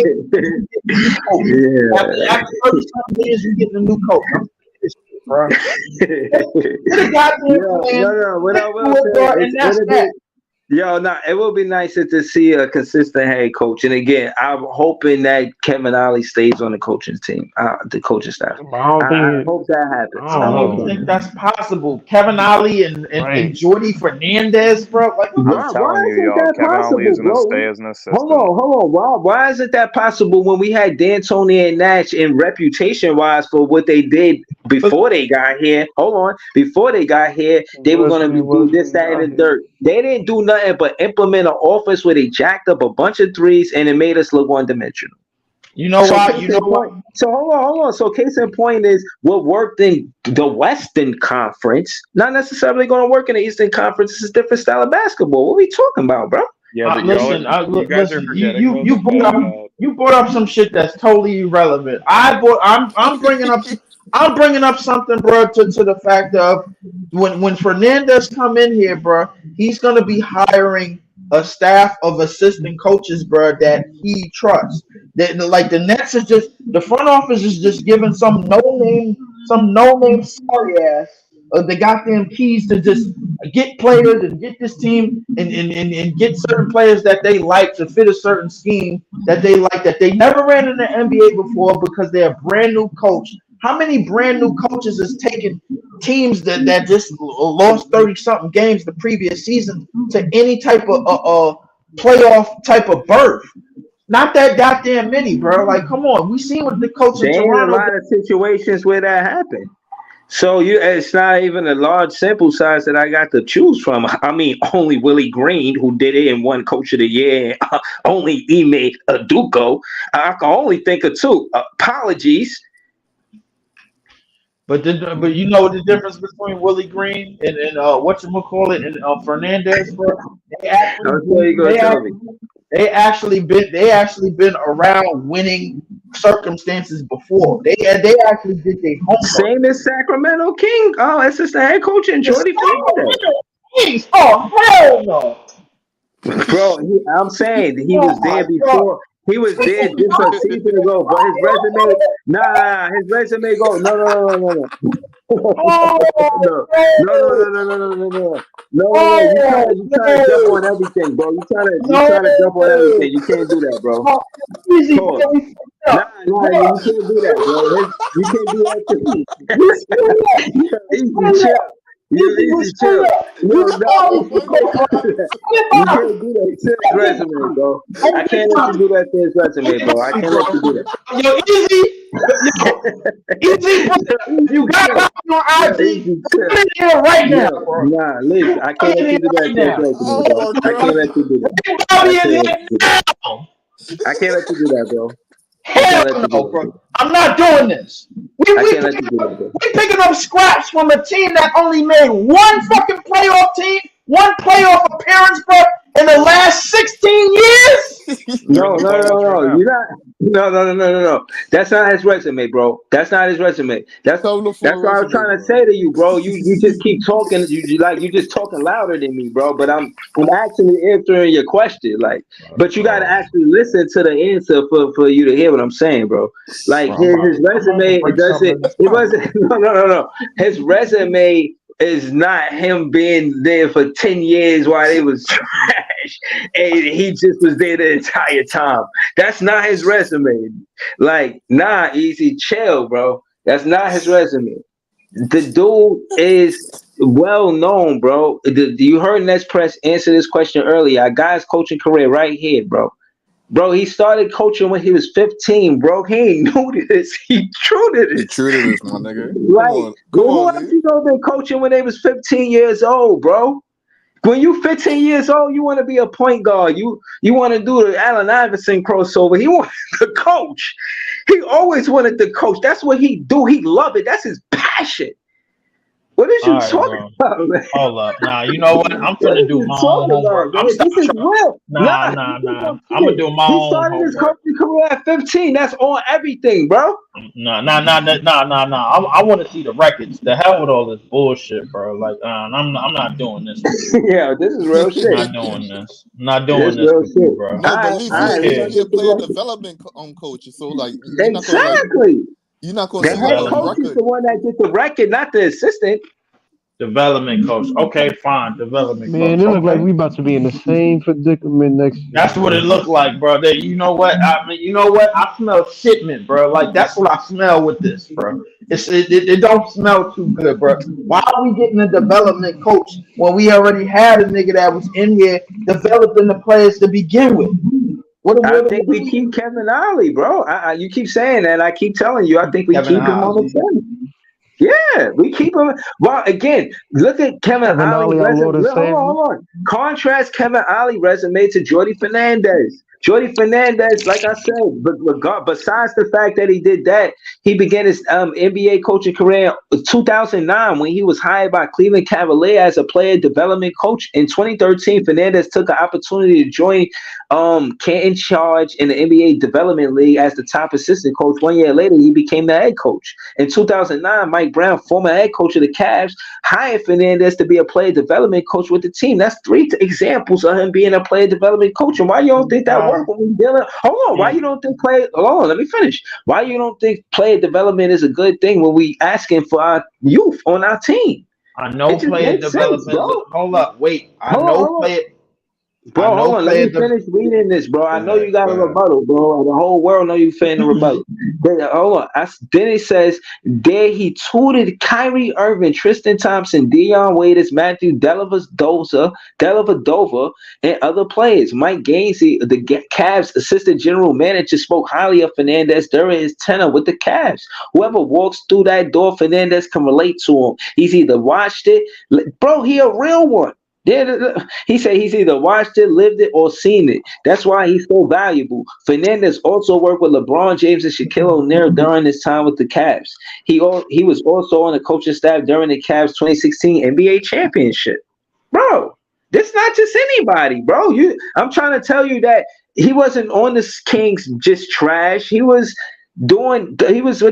after 30-something games, you get a new coach. I'm sick of this shit, bro. What I will say, Yo, nah, it would be nicer to see a consistent head coach. And again, I'm hoping that Kevin Ollie stays on the coaching team, the coaching staff. But I don't I think hope that I happens. I I don't don't hope even know, that think man. that's possible. Kevin Ollie and Right. Jordi Fernandez, bro. Like, come I'm on. Why telling you, isn't y'all, that Kevin Ali is possible, gonna bro? stay as an Hold assistant. on, hold on. Why isn't that possible when we had D'Antoni and Nash in reputation wise for what they did But before they got here? Hold on. Before they got here, they were gonna Wesley do was when this, he that, and got the here. dirt. They didn't do nothing but implement an offense where they jacked up a bunch of threes and it made us look one dimensional. you know So why? case You know in what? point. So hold on. So case in point is what worked in the Western Conference, not necessarily going to work in the Eastern Conference. It's a different style of basketball. What are we talking about, bro? Yeah, but Listen, you guys are listen. forgetting though the fact that You brought up some shit that's totally irrelevant. I'm bringing up something, bro, to the fact of when Fernandez come in here, bro, he's gonna be hiring a staff of assistant coaches, bro, that he trusts. That like the Nets is just the front office is just giving some no name sorry ass the goddamn keys to just get players and get this team and get certain players that they like to fit a certain scheme that they like that they never ran in the NBA before because they're a brand new coach. How many brand new coaches has taken teams that just lost 30 something games the previous season to any type of playoff type of berth? Not that goddamn many, bro. Like, come on. We seen what the coach in There ain't a Toronto did. lot of situations where that happened. So it's not even a large sample size that I got to choose from. I mean, only Willie Green, who did it and won Coach of the Year, only Ime Udoka. I can only think of two. Apologies. But you know the difference between Willie Green and whatchamacallit and Fernandez, bro? They actually I'm sure been you're gonna they tell act- me. they actually been around winning circumstances before. They actually did their homework. Same as Sacramento King. Oh, assistant head coach and The Jordi Fernandez. Sacramento Kings, oh hell no! Bro, I'm saying he Oh was my there god! before. He was there just a season ago, but his resume, his resume go, no. Oh No, no, no, no! no, no, no, no, no, no. No, you trying Oh to jump on no! everything, bro. You No! trying to jump on everything. You can't do that, bro. Oh, easy, bro. Pause. We fucked Nah, up, bro. you can't do that, bro. You can't do that to me. We screwed up. We Easy, screwed chill. up. You Easy, we easy, screwed chill. up. No, You no, already Oh you my screwed can't god. up. do that. Get You out. can't do that to his Let me tell resume, you. bro. Let I me can't let tell you you. do that to his Let resume, me bro. I tell you, can't bro. let you do that. Yo, easy. Easy, bro. You Easy, got chill. it on IG. Easy, chill. Come in here right now, Yo, bro. nah, listen, I Come can't in let here you do that right to his now. resume, Oh bro. my I god. can't let you do that. Bring I Bobby in can't here let you do that. now. I can't let you do that, bro. I Hell can't let you do no, that, bro. bro. I'm not doing this. I can't let you do that, bro. We picking up scraps from a team that only made one fucking playoff team, one playoff appearance, bro, in the last 16 years. they're in No, the no, no, playoffs right no. now. You're not. No. That's not his resume, bro. That's not his resume. Tell him the full That's what I was resume, trying to bro. say to you, bro. You just keep talking. You just talking louder than me, bro. But I'm actually answering your question, like. But you got to actually listen to the answer for you to hear what I'm saying, bro. Like Bro, his I'm about to resume, it break something doesn't. in this It mouth. wasn't. No. His resume is not him being there for 10 years while they was trash and he just was there the entire time. That's not his resume. Like, nah, easy, chill, bro. That's not his resume. The dude is well known, bro. You heard Nets Press answer this question earlier. A guy's coaching career right here, bro. Bro, he started coaching when he was 15, bro. He ain't new to this. He true to He this. true to this, my nigga. Like, Come who on, else Lee. you know been coaching when they was 15 years old, bro? When you 15 years old, you want to be a point guard. You want to do the Allen Iverson crossover. He wanted to coach. He always wanted to coach. That's what he do. He love it. That's his passion. What is All you right, talking bro. about, man? Hold up. Nah, you know what? I'm What finna are do you my own talking homework. about, I'm man? stop This is trying. real. Nah, Nah, nah, this is nah. I'm gonna legit. do my He own started his homework. coaching career at 15. That's on everything, bro. Nah. I want to see the records. The hell with all this bullshit, bro. Like, I'm not doing this with you. Yeah, this is real shit. Not doing this. Not This doing this real with you, shit. bro. No, but All Leaf, I'm he right, a, we're he, scared. gonna he a get the player record. development coach. So like, Exactly. you're not gonna The see like head a Development. coach is record. the one that gets the record, not the assistant. Development coach. Okay, fine. Development Man, coach. it look like Okay. we about to be in the same predicament next year, That's what it bro. looked like, bro. You know what? I mean, you know what? I smell shipment, bro. Like that's what I smell with this, bro. It don't smell too good, bro. Why are we getting a development coach when we already had a nigga that was in here developing the players to begin with? I think we keep Kevin Ollie, bro. You keep saying that. I keep telling you. I think we Kevin keep him on the Ollie. team. Yeah, we keep him. Well, again, look at Kevin Kevin Ollie Ollie, our Lord resume. and Hold on, Savior. hold on. Contrast Kevin Ollie resume to Jordi Fernandez. Jordi Fernandez, like I said, but besides the fact that he did that, he began his NBA coaching career in 2009 when he was hired by Cleveland Cavaliers as a player development coach. In 2013, Fernandez took an opportunity to join Canton Charge in the NBA Development League as the top assistant coach. 1 year later, he became the head coach. In 2009, Mike Brown, former head coach of the Cavs, hired Fernandez to be a player development coach with the team. That's three examples of him being a player development coach. And why you don't think that works when we dealing? Hold on. Why you don't think play? Hold on. Let me finish. Why you don't think player development is a good thing when we asking for our youth on our team? I know It just player makes development. sense, bro. Hold up, wait. I Hold on, know hold on. player. Bro, I know hold on. Let player. me finish reading this, bro. I know you got Go a ahead. rebuttal, bro. The whole world know you finna rebuttal. Hold on. Then it says, there he tutored Kyrie Irving, Tristan Thompson, Dion Waiters, Matthew Dellavedova, and other players. Mike Gainsey, the Cavs assistant general manager, spoke highly of Fernandez during his tenure with the Cavs. Whoever walks through that door, Fernandez can relate to him. He's either watched it, bro. He a real one. He said he's either watched it, lived it, or seen it. That's why he's so valuable. Fernandez also worked with LeBron James and Shaquille O'Neal during his time with the Cavs. He was also on the coaching staff during the Cavs 2016 NBA championship. Bro, this not just anybody, bro. I'm trying to tell you that he wasn't on the Kings just trash. He was with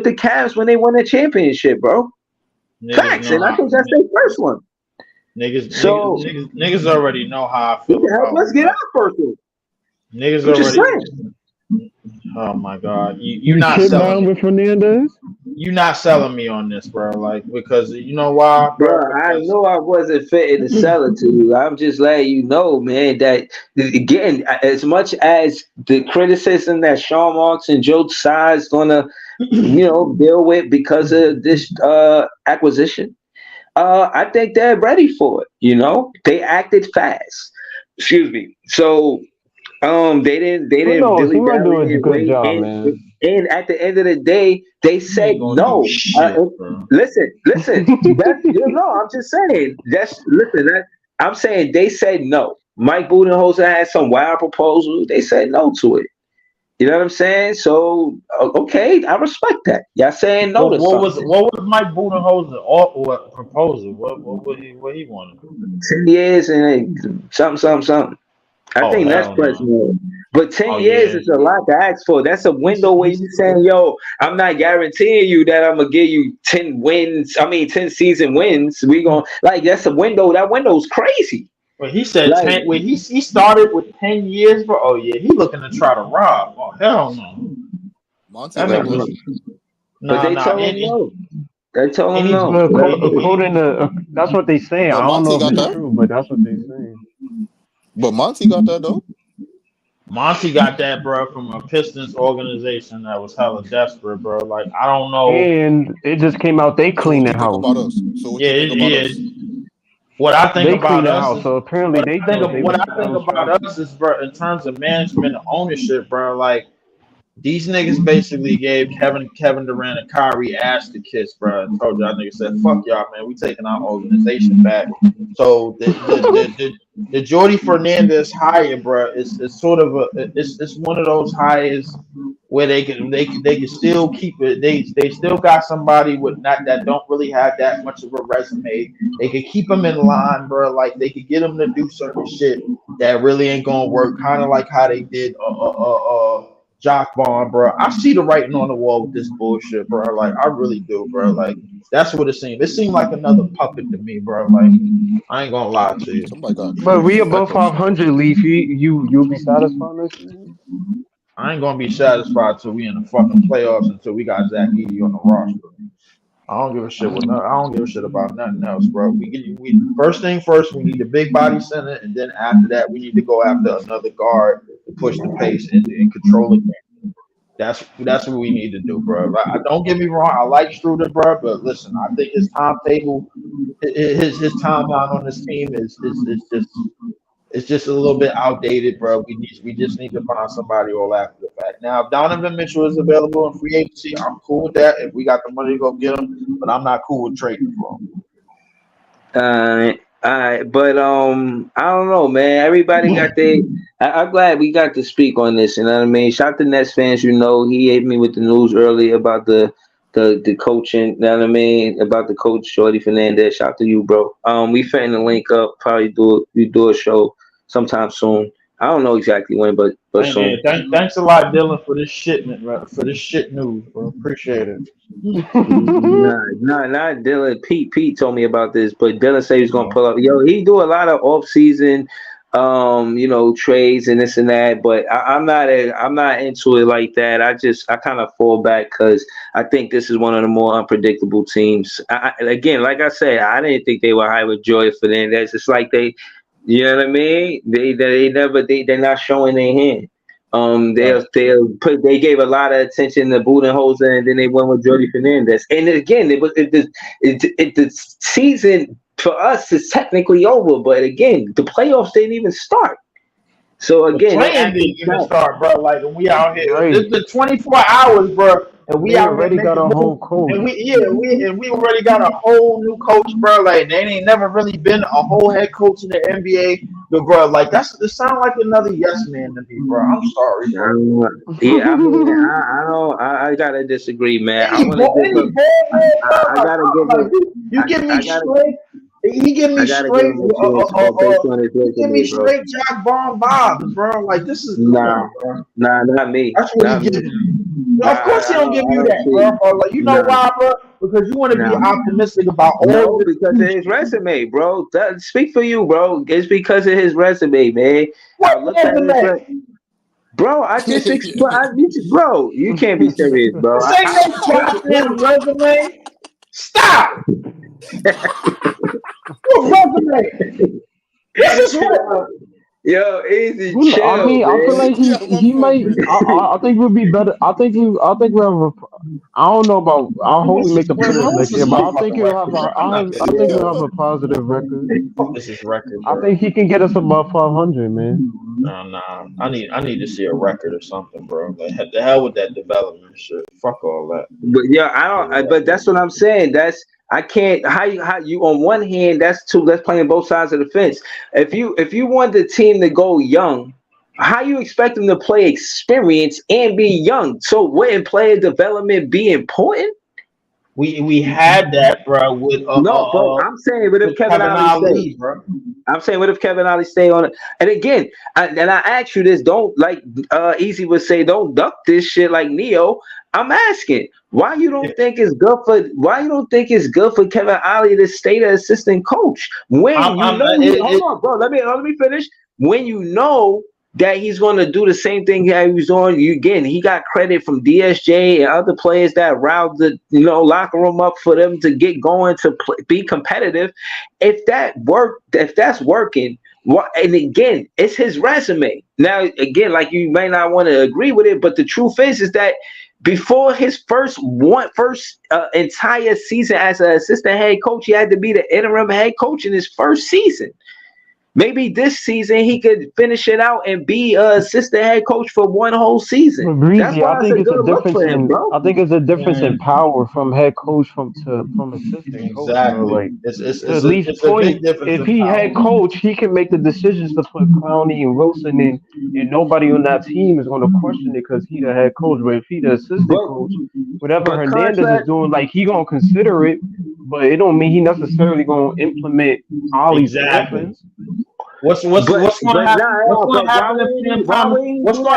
the Cavs when they won the championship, bro. Facts, and I think that's their first one. Niggas already know how I feel about let's get our first one. Niggas I'm just already. saying. Oh my god, you're not shit selling down me. with Fernandez? You're not selling me on this, bro. Like because you know why, bro? Bro, I know I wasn't fitting to sell it to you. I'm just letting you know, man, that again, as much as the criticism that Sean Marks and Joe Tsai is gonna, deal with because of this acquisition. I think they're ready for it. They acted fast. Excuse me. So they didn't knows? He dilly might do dally a and good wait. job, man. And at the end of the day, they said no. Listen. I'm just saying. I'm saying they said no. Mike Budenholzer had some wild proposal. They said no to it. You know what I'm saying? So okay, I respect that. Y'all saying no to something. What was Mike Budenholzer proposal? What he wanted? 10 years and something. I think that's questionable. But 10 years is a lot to ask for. That's a window where you saying, yo, I'm not guaranteeing you that I'm gonna give you 10 wins. 10 season wins. That's a window. That window's crazy. Well, he said 10. Wait, he started with 10 years, bro. Oh yeah, he looking to try to rob. Oh hell no. Monty got this. But they told him no. They told him no. According to that's what they say. I don't know if it's true, but that's what they say. But Monty got that though. Monty got that, bro, from a Pistons organization that was hella desperate, bro. Like I don't know. And it just came out they clean the house. About us. So what you think about us? What I think they about clean the us house, is, so apparently what I think about us is, bro, in terms of management and ownership, bro, like these niggas basically gave Kevin Durant and Kyrie ass to kiss, bro. And told y'all niggas said, "Fuck y'all, man. We taking our organization back." So the Jordi Fernandez hire, bro, is sort of it's one of those hires where they can still keep it. They still got somebody that don't really have that much of a resume. They could keep them in line, bro. Like they could get them to do certain shit that really ain't gonna work. Kind of like how they did Jock Bond, bro. I see the writing on the wall with this bullshit, bro. Like I really do, bro. Like that's what it seemed. It seemed like another puppet to me, bro. Like I ain't gonna lie to you. But we above 500, Leaf. You'll be satisfied next season? I ain't gonna be satisfied till we in the fucking playoffs until we got Zach Edey on the roster. I don't give a shit with I don't give a shit about nothing else, bro. We first thing first, we need the big body center, and then after that, we need to go after another guard to push the pace and control the game. That's what we need to do, bro. Don't get me wrong, I like Struder, bro, but listen, I think his timetable, his timeline on this team is just it's just a little bit outdated, bro. We just need to find somebody all after the fact. Now, if Donovan Mitchell is available in free agency, I'm cool with that. If we got the money to go get him, but I'm not cool with trading for him. All right, but I don't know, man. Everybody got their. I'm glad we got to speak on this. You know what I mean? Shout to Nets fans. You know, he hit me with the news earlier about the coaching. You know what I mean? About the coach Jordi Fernandez. Shout to you, bro. We finna link up. Probably do a show sometime soon. I don't know exactly when, but soon. Thanks a lot, Dylan, for this shipment, bro. For this shit news, bro. Appreciate it. Not Dylan. Pete told me about this, but Dylan said he's gonna pull up. Yo, he do a lot of off season, trades and this and that. But I'm not into it like that. I kind of fall back because I think this is one of the more unpredictable teams. Again, like I said, I didn't think they were high with Jordi Fernandez. It's like they. You know what I mean? They're not showing their hand. They gave a lot of attention to Budenholzer, and then they went with Jordi Fernandez. And again, the season for us is technically over, but again, the playoffs didn't even start. So again, the playing didn't even start, bro. Like when we out here, it's been 24 hours, bro. And we already got a whole coach. And we already got a whole new coach, bro. Like they ain't never really been a whole head coach in the NBA. But bro, like it sounds like another yes man to me, bro. I'm sorry, bro. Yeah, I mean, I gotta disagree, man. I gotta give it. You give me straight. He give me straight. He give me straight Jack Bond vibes, bro. Like this is nah, not me. That's what he gives me. Of course he don't give you that, bro. Like, you know why, bro? Because you want to be optimistic about all because of his resume, bro. Speak for you, bro. It's because of his resume, man. What resume? Bro, I just explained. Bro, you can't be serious, bro. This ain't no goddamn resume. Stop. What resume? This is what. Yo, easy. Chill, I mean, I feel like he might. I think we'll be better. I think we have a. I don't know about. I hope we make the playoffs next year, but I think he'll have. I think he'll have a positive record. This is record. Bro. I think he can get us above 500, man. Nah. I need to see a record or something, bro. Like, the hell with that development shit. Fuck all that. But yeah, I don't. But that's what I'm saying. I can't. How you on one hand? That's playing both sides of the fence. If you want the team to go young, how you expect them to play experience and be young? So wouldn't player development be important? We had that, bro. With bro. I'm saying, what if Kevin Ollie stay, bro? I'm saying, what if Kevin Ollie stay on it? And again, I ask you this: don't Easy would say, don't duck this shit like Neo. I'm asking, why you don't think it's good for Kevin Ollie to stay the assistant coach when hold on, bro. Let me finish. When you know that he's going to do the same thing that he was on. He got credit from DSJ and other players that riled the locker room up for them to get going to be competitive. If that's working, and again, it's his resume. Now, again, like you may not want to agree with it, but the truth is that before his first entire season as an assistant head coach, he had to be the interim head coach in his first season. Maybe this season he could finish it out and be an assistant head coach for one whole season. That's why I think it's a difference. I think it's a difference in power from head coach from assistant coach. Exactly. It's at least point. If he head coach, he can make the decisions to put Clowney and Wilson in, and nobody on that team is going to question it because he the head coach. But if he the assistant coach, whatever Hernandez is doing, like he gonna consider it, but it don't mean he necessarily gonna implement Ollie's offense. What's going to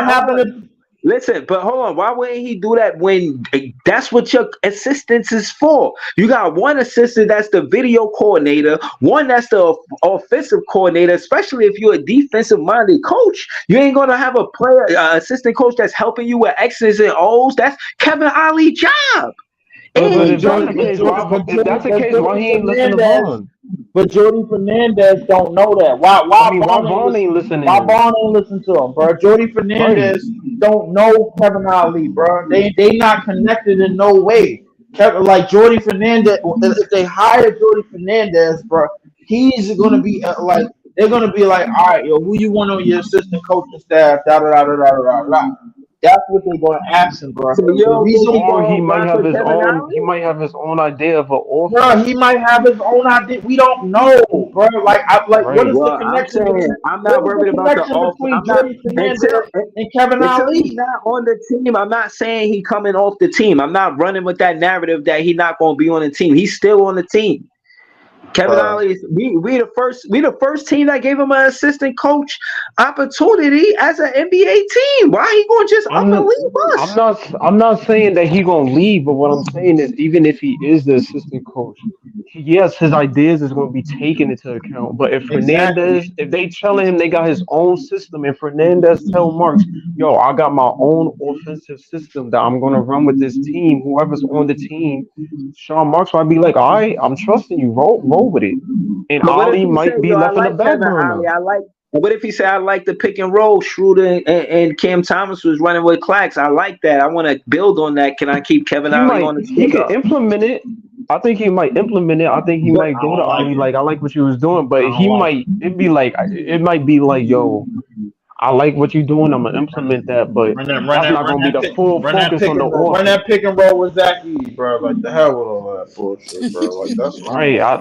happen? Listen, but hold on. Why wouldn't he do that when that's what your assistance is for? You got one assistant that's the video coordinator, one that's the offensive coordinator, especially if you're a defensive-minded coach. You ain't going to have a assistant coach that's helping you with X's and O's. That's Kevin Ollie's job. But And if that's Jordy, the case, why? If that's the case, why he ain't listen to Fernandez, Vaughn? but Jordi Fernandez don't know that. Why? I Why mean, why Vaughn ain't Vaughn listen? ain't listening Why then? Vaughn ain't listen to him, bro? Jordi Right. Fernandez don't know Kevin Ali, bro. They not connected in no way. Kevin, like Jordi Fernandez, if they hire Jordi Fernandez, bro, he's gonna be like they're gonna be like, all right, yo, who you want on your assistant coaching staff? Da da da da da da da. That's what they're gonna ask him, bro. so you The don't think reason he Or why. he gonna might rock have with his Kevin own. Allen? He might have his own idea of an Bro, offense. he might have his own idea. We don't know, bro. Like, what is Right. the Well, I'm connection saying between I'm what not is the worried about the connection off. between I'm not Jordi Fernandez until and Kevin until he's Ali? not on the team. I'm not saying he coming off the team. I'm not running with that narrative that he's not going to be on the team. He's still on the team. Kevin Bro, Ollie is we the first team that gave him an assistant coach opportunity as an NBA team. Why he going to just up and I'm leave us? I'm not saying that he gonna leave, but what I'm saying is even if he is the assistant coach, yes, his ideas is gonna be taken into account. But exactly. if they telling him they got his own system, and Fernandez tell Marks, yo, I got my own offensive system that I'm gonna run with this team, whoever's on the team, Sean Marks might be like, all right, I'm trusting you, roll with it. And But what if Ali he said, might be yo, I left in the like back Kevin burner. Ollie. What if he said, I like the pick and roll? Schroeder and Cam Thomas was running with Clax. I like that. I want to build on that. Can I keep Kevin Ollie on the He team? could implement it. I think he might implement it. I think he But might I go to don't like Ali it. like I like what you was doing, I but don't he like might it might be like, yo, I like what you're doing. I'm gonna implement that, it. but that's not gonna be the full focus on the Run offense. that pick and roll with Zach Eady, bro. Like the hell with all that bullshit, bro. Like that's I don't Right. like that.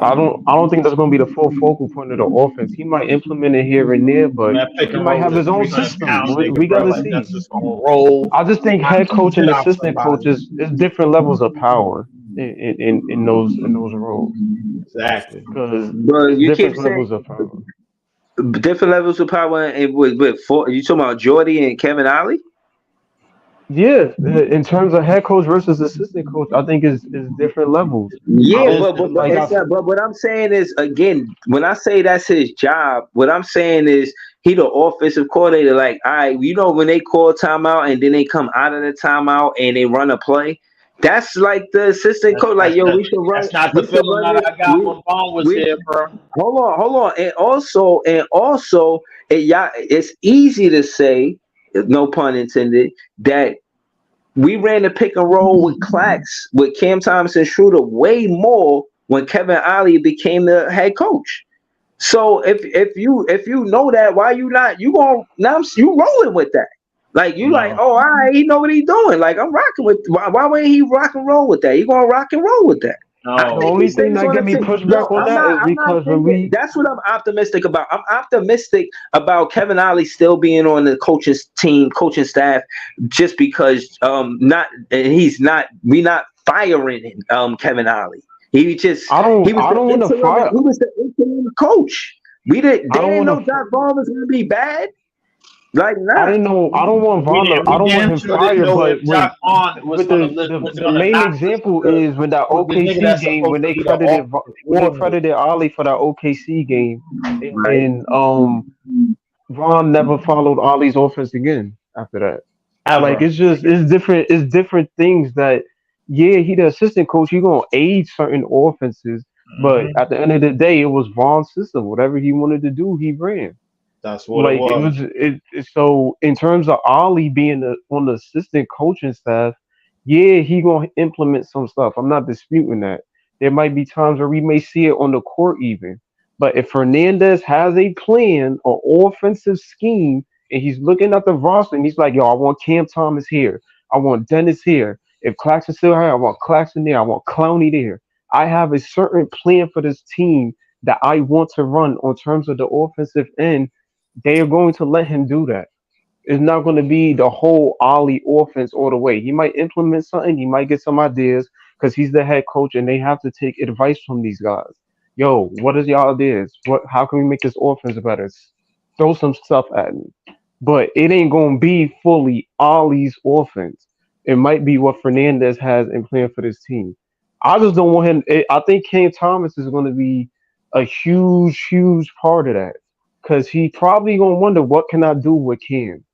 I don't think that's gonna be the full focal point of the offense. He might implement it here and there, Run but that pick he and might roll have with a his own 300 system. pound We nigga, bro. gotta Like see. that's just gonna roll. I just think Knock head some coach shit and out assistant somebody. coaches is different levels of power in those roles Exactly. because but it's you keep different saying levels of power. different levels of power. And with you talking about Jordy and Kevin Ollie? Yeah, in terms of head coach versus assistant coach, I think is different levels. I Yeah, don't Listen, but like it's I not, but what I'm saying is again, when I say that's his job, what I'm saying is he the offensive coordinator. Like, when they call timeout and then they come out of the timeout and they run a play, that's like the assistant coach. Like, yo, that's not the we should feeling run that it. I got when Vaughn was We here, bro. hold on, and also, it's easy to say, no pun intended, that we ran the pick and roll with Clax, with Cam Thomas and Schroeder way more when Kevin Ollie became the head coach. So if you know that, why you not you going now you rolling with that? Like you like, No, oh, all right, he know what he doing. Like I'm rocking with why wouldn't he rock and roll with that? He gonna rock and roll with that. I the no. think he only thing stays that on get the me team. pushed Yo, back on I'm that not. is I'm not because when thinking. we That's what I'm optimistic about. I'm optimistic about Kevin Ollie still being on the coaching team, coaching staff, just because not and he's not. We not firing Kevin Ollie. He was I the don't want to interim. fire He was the interim coach. We didn't. I They don't didn't know want to Doc Vaughn was gonna be bad. Like I nah. didn't know. I don't want Von. We I don't want damn him sure didn't fired. know if But when, Jock Vaughn but was the gonna main not listen example to is when that the nigga OKC that's game supposed to be the when they coordinator credited Ali for that OKC game, Right. and Von never followed Ali's offense again after that. Like ever. it's different things that yeah, he the assistant coach, he gonna aid certain offenses, but Hmm. at the end of the day, it was Von's system. Whatever he wanted to do, he ran. That's what it Like was. so in terms of Ollie being on the assistant coaching staff, yeah, he gonna implement some stuff. I'm not disputing that. There might be times where we may see it on the court even. But if Fernandez has a plan or offensive scheme and he's looking at the roster and he's like, yo, I want Cam Thomas here. I want Dennis here. If Claxton's still here, I want Claxton there. I want Clowney there. I have a certain plan for this team that I want to run on terms of the offensive end. They are going to let him do that. It's not going to be the whole Ollie offense all the way. He might implement something. He might get some ideas because he's the head coach, and they have to take advice from these guys. Yo, what is your ideas? What? How can we make this offense better? Throw some stuff at me. But it ain't going to be fully Ollie's offense. It might be what Fernandez has in plan for this team. I just don't want him. I think Cam Thomas is going to be a huge part of that because he probably gonna wonder what can I do with Cam.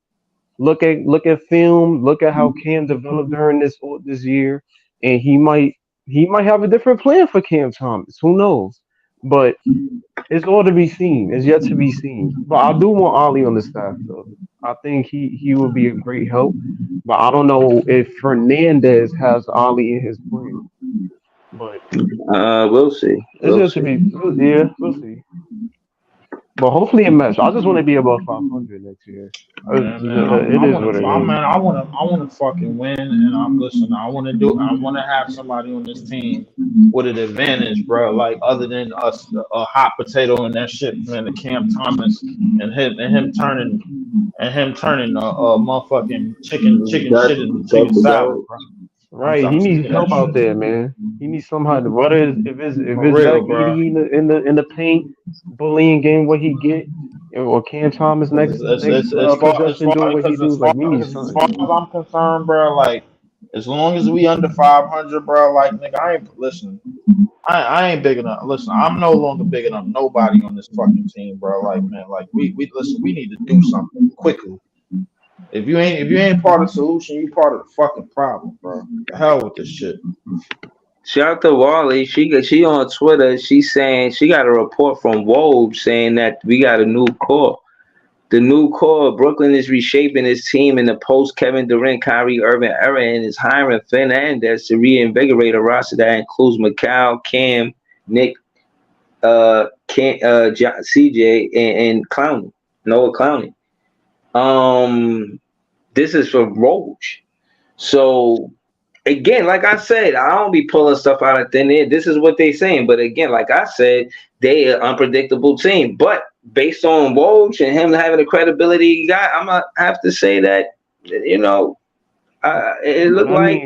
Look at film. Look at how Cam developed during this year, and he might he might have a different plan for Cam Thomas. Who knows? But it's all to be seen. It's yet to be seen. But I do want Ollie on the staff though. I think he will be a great help. But I don't know if Fernandez has Ollie in his plan. But we'll see. it's yet to be. Yeah, we'll see. But hopefully it match. I just want to be above 500 next year. It is what it is. I want to fucking win, and I'm listening. I want to have somebody on this team with an advantage, bro. Like other than us, a hot potato and that shit, man. The Cam Thomas and him turning motherfucking chicken shit into chicken salad, bro. Right, he needs help out there, man. He needs somebody. What is if it's real, Zach Edey in the paint, bullying game, what he get, or Cam Thomas next possession doing what he do. Like we need something. As far as I'm concerned, bro, like as long as we under 500, bro, like nigga, I ain't listen. I ain't big enough. Listen, I'm no longer big enough. Nobody on this fucking team, bro. Like man, like we listen. We need to do something quickly. If you ain't part of the solution, you part of the fucking problem, bro. The hell with this shit. Shout out to Wally. She on Twitter. She's saying she got a report from Woj saying that we got a new core. The new core, Brooklyn is reshaping its team in the post Kevin Durant, Kyrie Irving era and is hiring Fernandez to reinvigorate a roster that includes Mikal, Cam, Nick, CJ, and Clowney, Noah Clowney. This is for Roach. So again, like I said, I don't be pulling stuff out of thin air. This is what they saying. But again, like I said, they an unpredictable team. But based on Woj and him having the credibility he got, I'm gonna have to say that it looked like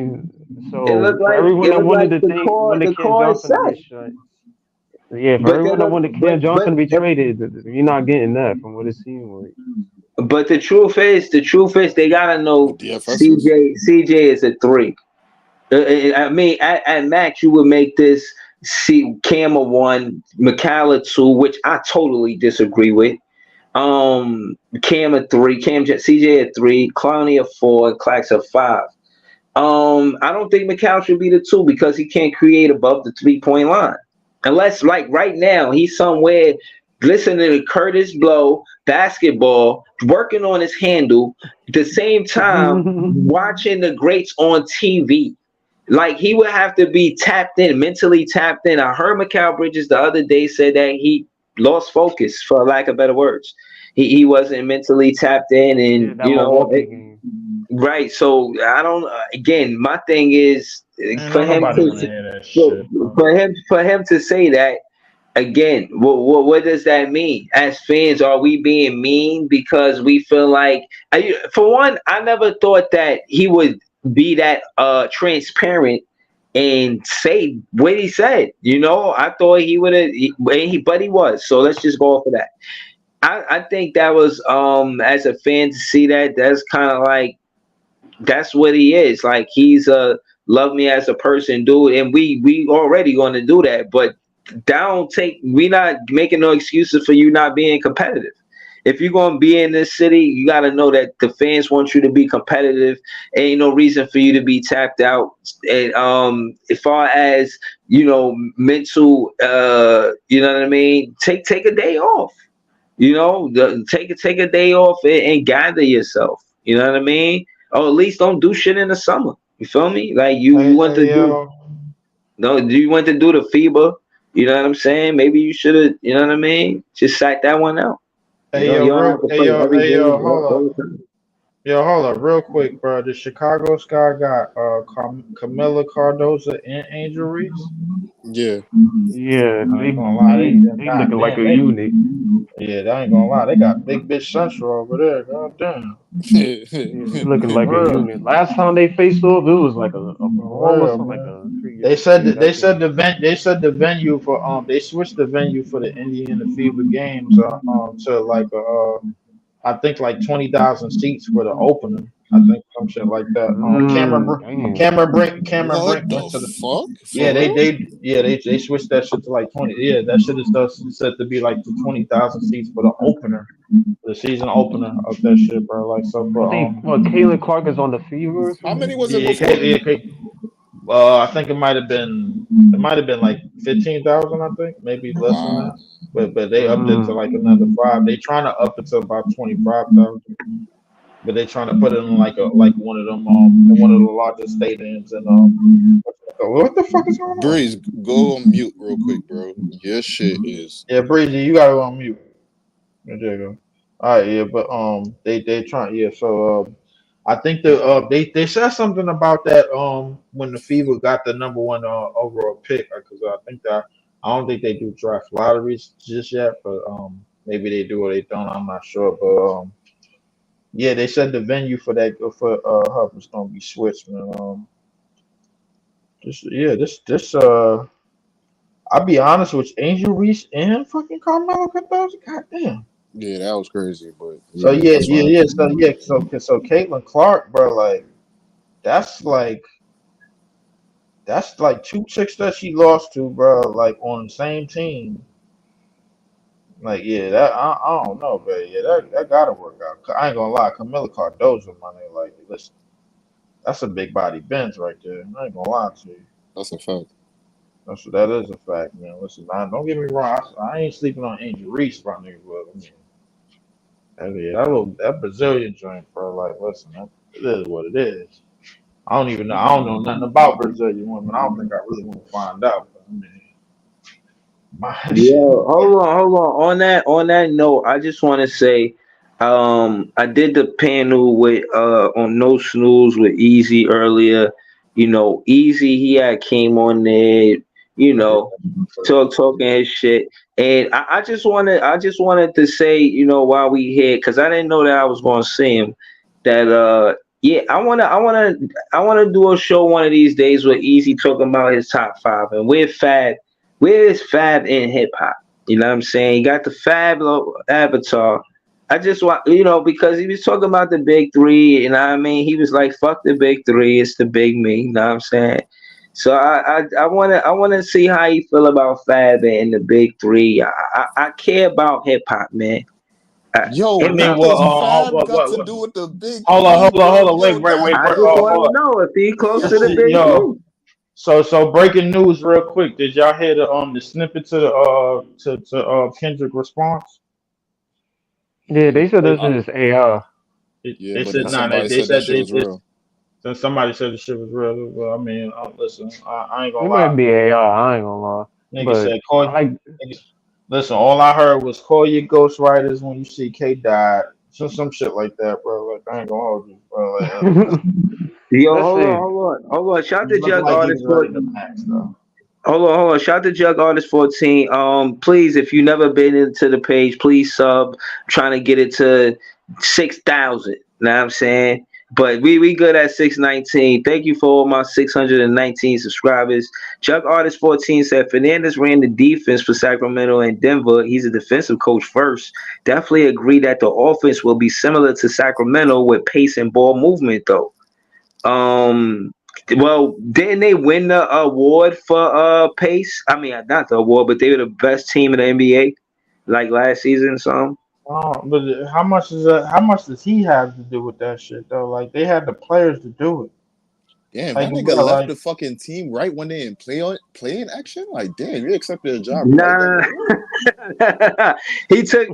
everyone that wanted to think when the Cam Johnson be shut. Yeah, for everyone that wanted Cam Johnson to be traded, you're not getting that from what it seemed like. But the truth is, they gotta know CJ is a 3. I mean, at max, you would make this Cam a 1, Mikal a 2, which I totally disagree with. Cam a 3, CJ a 3, Clowney a 4, Clax a 5. I don't think Mikal should be the 2 because he can't create above the 3-point line. Unless, like right now, he's somewhere listening to Curtis Blow basketball, working on his handle, at the same time watching the greats on TV. Like he would have to be tapped in, mentally tapped in. I heard Mikal Bridges the other day said that he lost focus, for lack of better words. He wasn't mentally tapped in, and right. So I don't. Again, my thing is for him to say that. Again, what does that mean? As fans, are we being mean because we feel like, for one, I never thought that he would be that transparent and say what he said. You know, I thought he would have, but he was. So let's just go for that. I think that was as a fan to see that, that's kind of like, that's what he is. Like he's a love me as a person dude, and we already going to do that, but we not making no excuses for you not being competitive. If you're gonna be in this city, you gotta know that the fans want you to be competitive. Ain't no reason for you to be tapped out. And as far as mental, you know what I mean. Take a day off. Take a day off and gather yourself. You know what I mean. Or at least don't do shit in the summer. You feel me? Like you want to do. No, do you want to do the FIBA? You know what I'm saying? Maybe you should have, you know what I mean? Just sat that one out. Hold up, real quick, bro. The Chicago Sky got Camila Cardoza and Angel Reese. Yeah, they looking like a unit. Yeah, they ain't gonna lie. They got Big Bitch Central over there. God damn. They looking like a unit. Last time they faced off, it was like almost like a 3 years. They said the venue for they switched the venue for the Indiana FIBA games to like I think like 20,000 seats for the opener. I think some shit like that. Cameron Brink went to the fuck. They switched that shit to like 20. Yeah, that shit is set to be like the 20,000 seats for the opener, the season opener of that shit, bro. Like so for I think Caitlin Clark is on the Fever. How many was it before? I think it might have been like 15,000. I think maybe less than that. But they upped it to like another 5. They trying to up it to about 25,000. But they trying to put it in like one of them in one of the largest stadiums and what the fuck is going on? Breeze, go on mute real quick, bro. Your shit is. Yeah, Breezy, you gotta go on mute. There you go. All right, yeah, but they trying, yeah. So I think they said something about that when the Fever got the number one overall pick because I think that I don't think they do draft lotteries just yet, but maybe they do or they don't. I'm not sure, but yeah, they said the venue for that for Hub is gonna be switched, man. I'll be honest with you, Angel Reese and fucking Carmelo Cardozo, goddamn. Yeah, that was crazy, but So yeah, that's fine. So Caitlin Clark, bro, like that's like two chicks that she lost to, bro, like on the same team. Like, yeah, that I don't know, but yeah, that gotta work out. I ain't gonna lie, Camila Cardozo, my nigga, like, listen, that's a big body bench right there. I ain't gonna lie to you. That's a fact. That is a fact, man. Listen, don't get me wrong, I ain't sleeping on Angel Reese, my nigga, but I mean, that Brazilian joint, bro. Like, listen, it is what it is. I don't know nothing about Brazilian women. I don't think I really want to find out. But, I mean, my shit. Yo, hold on. On that note, I just want to say, I did the panel with on No Snooze with Easy earlier. You know, Easy he had came on there. You know, talking his shit, and I just wanted to say, you know, while we here, because I didn't know that I was going to see him. That yeah, I wanna do a show one of these days with Easy talking about his top 5 and where's Fab in hip hop? You know what I'm saying? He got the Fab avatar. I just want, you know, because he was talking about the big 3, you know what I mean? He was like, fuck the big 3, it's the big me, you know what I'm saying? So I wanna see how you feel about Fab and the big 3. I care about hip hop, man. Yo, I Hip mean, hop. what does Fab got to what? do with the big Hold on, three, bro? wait, Yo, that's I just hold want on. to know if he close to the yo. big 3. Yo, so breaking news, real quick. Did y'all hear the snippet to the to Kendrick response? Yeah, they said They this is AI. Yeah, they but said then nah. somebody They said that said shit was real. so somebody said the shit was real. Well, I mean, listen, I ain't gonna It lie. might be AI. I ain't gonna lie, Nigga but said I like. niggas, listen, all I heard was call your ghostwriters when you see K died. Some shit like that, bro. Like I ain't gonna hold you, bro. Like, Yo, Listen, hold on. Shout he to looked Jug like he Artist was for ready to max though. hold on. Shout to Jug Artist 14. Please, if you never been into the page, please sub. I'm trying to get it to 6,000. Know what I'm saying? But we good at 619. Thank you for all my 619 subscribers. Jug Artist 14 said Fernandez ran the defense for Sacramento and Denver. He's a defensive coach first. Definitely agree that the offense will be similar to Sacramento with pace and ball movement though. Um, well, didn't they win the award for pace? I mean, not the award, but they were the best team in the NBA like last season or something. But how much is that? How much does he have to do with that shit though? Like they had the players to do it. Damn, Like that nigga bro, left like the fucking team right when they in playing action. Like, damn, you accepted a job right then Nah, and there.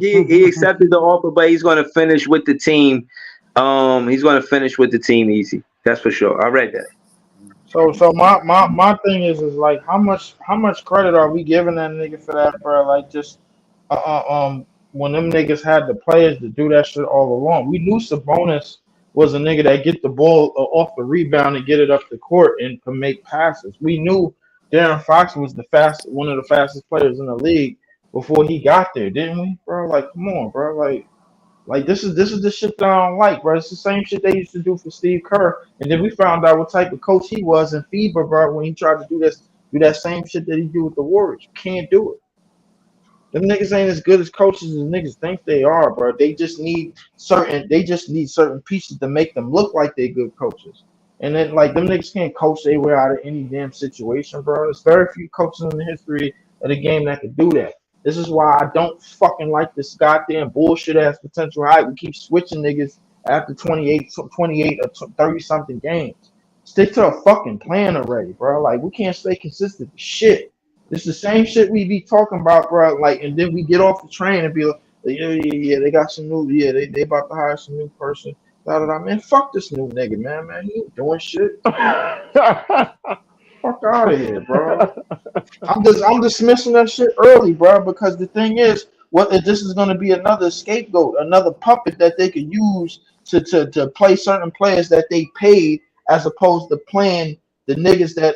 he accepted the offer, but he's gonna finish with the team. He's gonna finish with the team easy. That's for sure. I read that. so my thing is like how much credit are we giving that nigga for that, bro? Like just when them niggas had the players to do that shit all along. We knew Sabonis was a nigga that get the ball off the rebound and get it up the court and can make passes. We knew Darren Fox was one of the fastest players in the league before he got there, didn't we, bro? Like, come on, bro. Like this is the shit that I don't like, bro. It's the same shit they used to do for Steve Kerr, and then we found out what type of coach he was in FIBA, bro. When he tried to do that same shit that he do with the Warriors, you can't do it. Them niggas ain't as good as coaches as niggas think they are, bro. They just need certain pieces to make them look like they good coaches. And then like them niggas can't coach their way out of any damn situation, bro. There's very few coaches in the history of the game that could do that. This is why I don't fucking like this goddamn bullshit ass potential hype. We keep switching niggas after 28 or 30 something games. Stick to a fucking plan already, bro. Like we can't stay consistent with shit. It's the same shit we be talking about, bro. Like, and then we get off the train and be like, yeah, they got some new, they about to hire some new person. Da, da, da. Man, fuck this new nigga, man. He ain't doing shit. Fuck out of here, bro. I'm dismissing that shit early, bro, because the thing is, what if this is gonna be another scapegoat, another puppet that they could use to play certain players that they paid, as opposed to playing the niggas that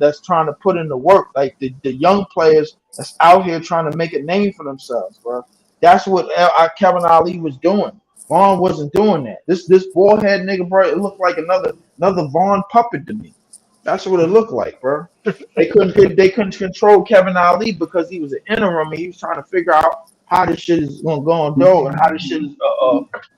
that's trying to put in the work, like the young players that's out here trying to make a name for themselves, bro. That's what Kevin Ali was doing. Vaughn wasn't doing that. This bald head nigga, bro, it looked like another Vaughn puppet to me. That's what it looked like, bro. They couldn't control Kevin Ali because he was an interim and he was trying to figure out how this shit is gonna go on dough and how this shit is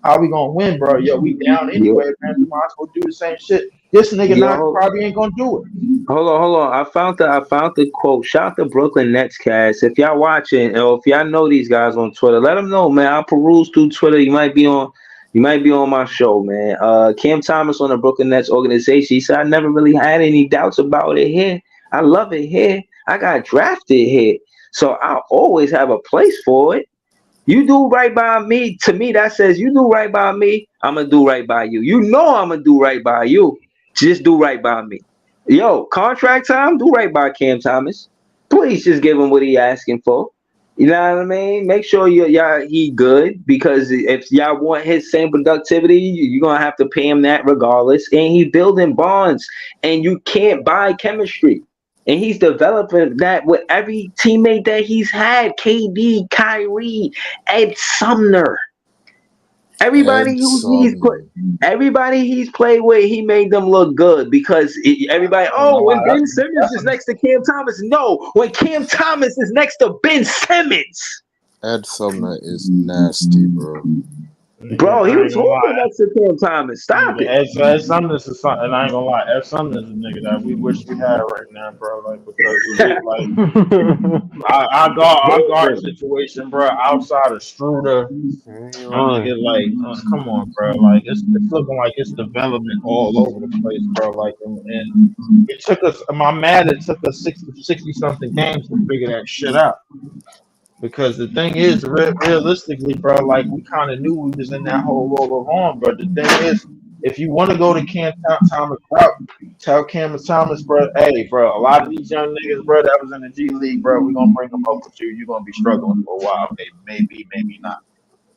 how we gonna win, bro. Yo, we down anyway, man. We might as well do the same shit. This nigga probably ain't gonna do it. Hold on. I found the quote. Shout out to Brooklyn Nets cast. If y'all watching or if y'all know these guys on Twitter, let them know, man. I'll peruse through Twitter. You might be on my show, man. Cam Thomas on the Brooklyn Nets organization. He said, I never really had any doubts about it here. I love it here. I got drafted here. So I'll always have a place for it. You do right by me. To me, that says you do right by me, I'm going to do right by you. You know I'm going to do right by you. Just do right by me. Yo, contract time, do right by Cam Thomas. Please just give him what he asking for. You know what I mean? Make sure he good, because if y'all want his same productivity, you're going to have to pay him that regardless. And he building bonds, and you can't buy chemistry. And he's developing that with every teammate that he's had. KD, Kyrie, Ed Sumner. Everybody he's played with, he made them look good because everybody. Oh, when Ben Simmons is next to Cam Thomas, no. When Cam Thomas is next to Ben Simmons, Ed Sumner is nasty, bro. Bro, he was hooping next to Cam Thomas. Stop it. Ed Sumner's is something, and I ain't gonna lie. Ed Sumner's a nigga that we wish we had right now, bro. Like, because our guard situation, bro, outside of Struder, come on, bro. Like, it's looking like it's development all over the place, bro. Like, and it took us. I'm mad. It took us 60 something games to figure that shit out. Because the thing is, realistically, bro, like we kind of knew we was in that whole roll on, but the thing is, if you want to go to Cam Thomas route, tell Cam Thomas, bro, hey, bro, a lot of these young niggas, bro, that was in the G League, bro, we're gonna bring them up with you. You're gonna be struggling for a while, maybe not.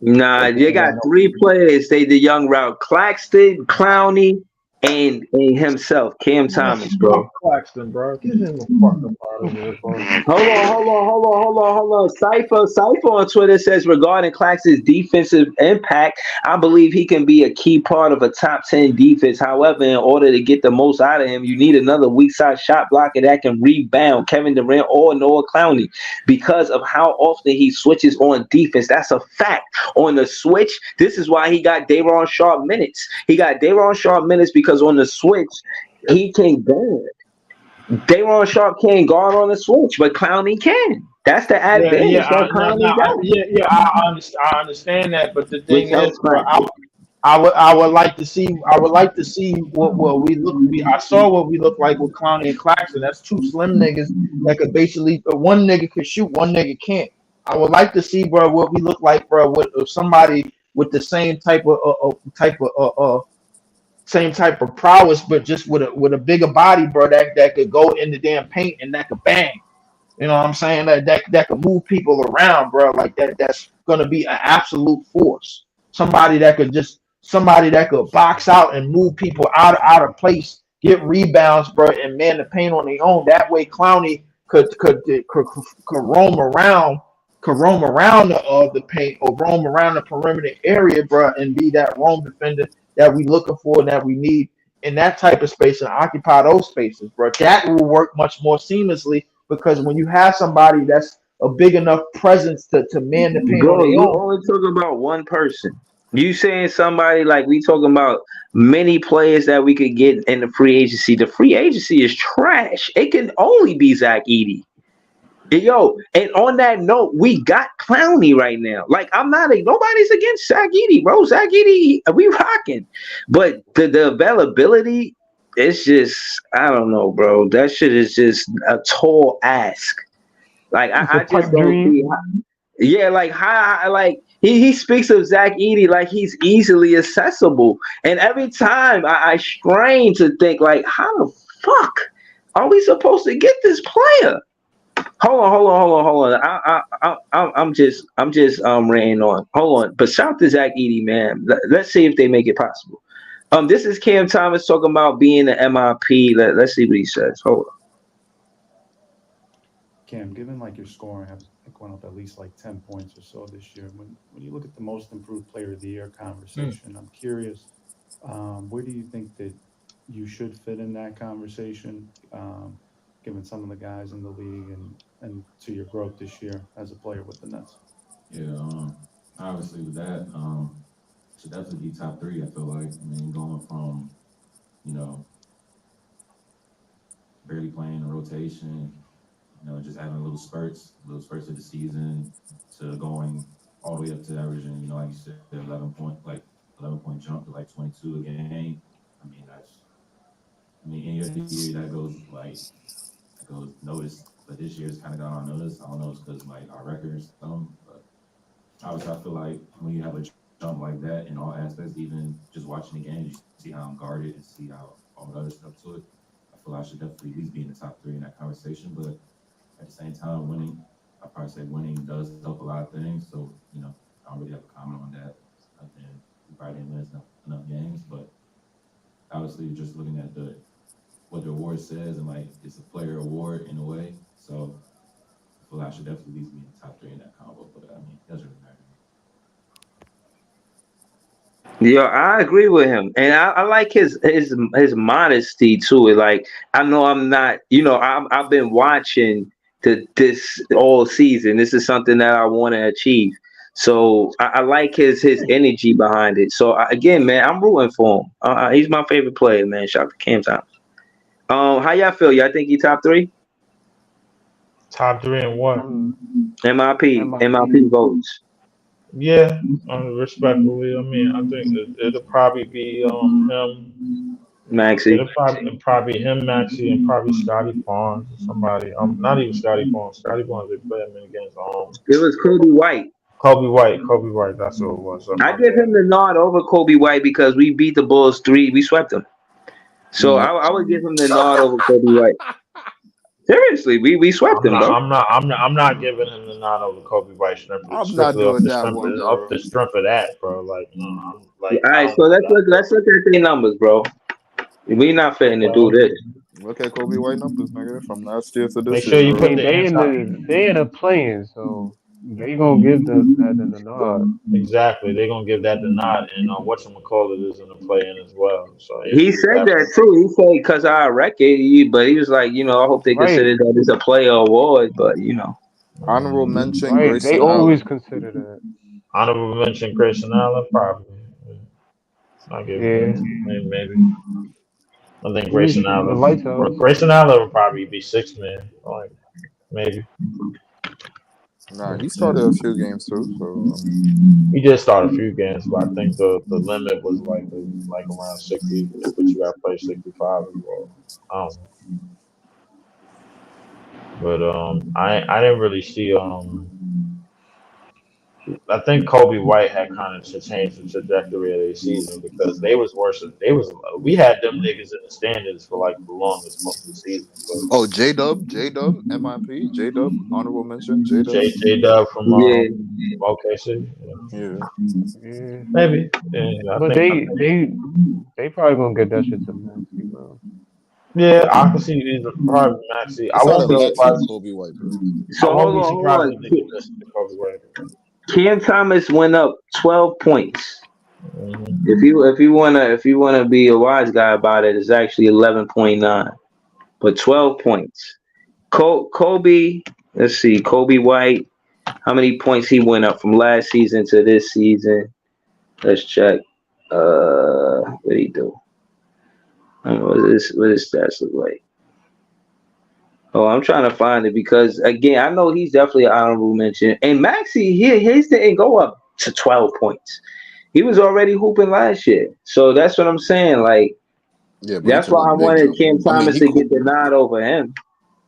Nah, they got 3 players. They the young route: Claxton, Clowney, and himself, Cam Thomas, bro. Claxton, bro. Get him the fuck up out of here, bro. Hold on. Cypher on Twitter says, regarding Claxton's defensive impact, I believe he can be a key part of a top 10 defense. However, in order to get the most out of him, you need another weak side shot blocker that can rebound, Kevin Durant or Noah Clowney, because of how often he switches on defense. That's a fact. On the switch, this is why he got Day'Ron Sharpe minutes. He got Day'Ron Sharpe minutes because on the switch, he can guard. Day'Ron Sharpe can't guard on the switch, but Clowney can. That's the advantage. I understand that, but the thing is, bro, I would like to see what we look. I saw what we look like with Clowney and Claxton. That's 2 slim niggas that could basically one nigga could shoot, one nigga can't. I would like to see, bro, what we look like, bro, with somebody with the same type of prowess, but just with a bigger body, bro, that could go in the damn paint and that could bang. You know what I'm saying? That could move people around, bro. Like that's gonna be an absolute force. Somebody that could box out and move people out of place, get rebounds, bro, and man the paint on their own. That way, Clowney could roam around. Could roam around the paint or roam around the perimeter area, bro, and be that roam defender that we looking for and that we need in that type of space and occupy those spaces, bro. That will work much more seamlessly because when you have somebody that's a big enough presence to man the paint on their own. You're only talking about one person. You saying somebody like we talking about many players that we could get in the free agency. The free agency is trash. It can only be Zach Edey. Yo, and on that note, we got Clowney right now. Like, nobody's against Zach Edey, bro. Zach Edey, we rocking. But the availability it's just I don't know, bro. That shit is just a tall ask. Like It's a I just pipe don't see. dream. Yeah, like how like he speaks of Zach Edey like he's easily accessible, and every time I strain to think like how the fuck are we supposed to get this player? Hold on. I'm just ranting on. Hold on, but shout to Zach Edey, man. Let's see if they make it possible. This is Cam Thomas talking about being an MIP. Let's see what he says. Hold on. Cam, given like your scoring have gone up at least like 10 points or so this year, when you look at the most improved player of the year conversation, I'm curious, where do you think that you should fit in that conversation, given some of the guys in the league and to your growth this year as a player with the Nets? Yeah, obviously with that, should definitely be top three. I feel like. I mean, going from, you know, barely playing a rotation, you know, just having little spurts of the season, to going all the way up to averaging, you know, like you said, 11 point jump to like 22 a game. I mean, any other year that goes noticed, but this year's kind of gone unnoticed. I don't know, it's because like our records, but obviously I feel like when you have a jump like that in all aspects, even just watching the game, you see how I'm guarded and see how all the other stuff to it. I feel like I should definitely at least be in the top three in that conversation, but at the same time, winning, I probably say winning does help a lot of things. So, you know, I don't really have a comment on that. And we probably didn't win enough games, but obviously just looking at what the award says, and like it's a player award in a way. So I feel like I should definitely at least be in the top three in that combo. But I mean, it doesn't really matter. Yeah, I agree with him, and I like his modesty too. Like I know I'm not, I've been watching this all season. This is something that I want to achieve. So I like his energy behind it. So again, man, I'm rooting for him. He's my favorite player, man. Shout out to Cam Thomas. How y'all feel? Y'all think he top three? Top three and what? MIP votes. Yeah, respectfully. I mean, I think it'll probably be him. Maxie. It'll probably him, Maxie, and probably Scotty Barnes or somebody. Not even Scotty Barnes. Scotty Barnes, they play him against It was Kobe White. Kobe White. That's what it was. I give him the nod over Kobe White because we beat the Bulls 3. We swept them. So I would give him the nod over Kobe White. Seriously, we swept them, bro. I'm not giving him the nod over Kobe White. I'm not doing that one, bro. Up the strength of that, bro. Like, no, All right, so let's look at the numbers, bro. We not fitting to do this. Look at Kobe White numbers, nigga, from last year to this Make sure year. you put they in the playing, so they gonna give that in the nod. Exactly, they gonna give that the nod, and whatchamacallit is in the play-in as well. So He said that too. He said because our record, but he was like, I hope they consider that as a player award, but Honorable mention. Right, Grayson they always Allen. consider that. Honorable mention, Grayson Allen, probably. I give maybe. I think Grayson Allen would probably be sixth man, like maybe. Nah, he started a few games too. So he did start a few games, but I think the limit was like around 60. But you got to play 65 as well. I don't know. But I didn't really see I think Kobe White had kind of changed the trajectory of their season because they was worse. We had them niggas in the standings for like the longest most of the season. Oh, J-Dub, MIP, J-Dub, honorable mention, J-Dub. J-Dub from OKC. Yeah. Maybe. But they probably gonna get that shit to Maxie, bro. Yeah, I can see these probably Maxie. I won't be surprised. Kobe White, bro. So hold on. Cam Thomas went up 12 points. Mm-hmm. If you wanna be a wise guy about it, it's actually 11.9, but 12 points. Kobe, let's see, Kobe White, how many points he went up from last season to this season? Let's check. What did he do? What does his stats look like? Oh, I'm trying to find it because again, I know he's definitely an honorable mention. And Maxie, his didn't go up to 12 points. He was already hooping last year, so that's what I'm saying. Like, Yeah, but he That's took why a I big wanted jump. Cam I mean, Thomas he to cool. get the nod over him.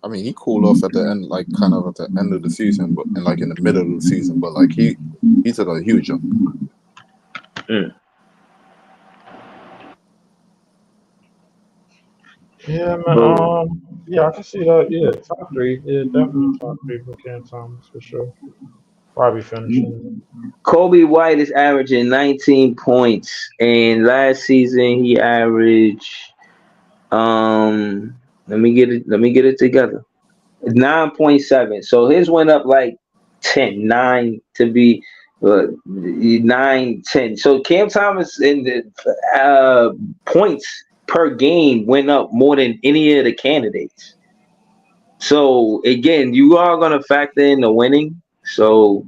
I mean, he cooled off at the end, like kind of at the end of the season, but and like in the middle of the season. But like he took a huge jump. Mm. Yeah, man. But Yeah, I can see that. Yeah, top three. Yeah, definitely top three for Cam Thomas for sure. Probably finishing. Kobe White is averaging 19 points, and last season he averaged let me get it together. 9.7. So his went up like 10, 9 to be 9, 10. So Cam Thomas in the points per game went up more than any of the candidates. So again, you are gonna factor in the winning. So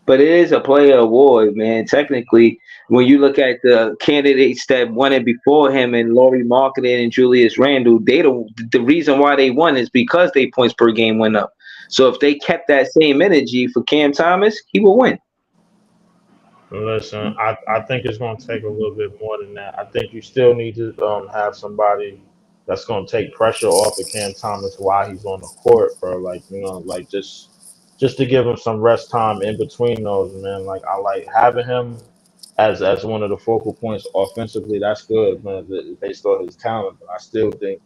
but it is a player award, man. Technically, when you look at the candidates that won it before him, and Laurie Marketing and Julius Randle, the reason why they won is because their points per game went up. So if they kept that same energy for Cam Thomas, he will win. Listen, I think it's going to take a little bit more than that. I think you still need to have somebody that's going to take pressure off of Cam Thomas while he's on the court, bro. Like like just to give him some rest time in between those, man. Like I like having him as one of the focal points offensively. That's good, man. Based on his talent, but I still think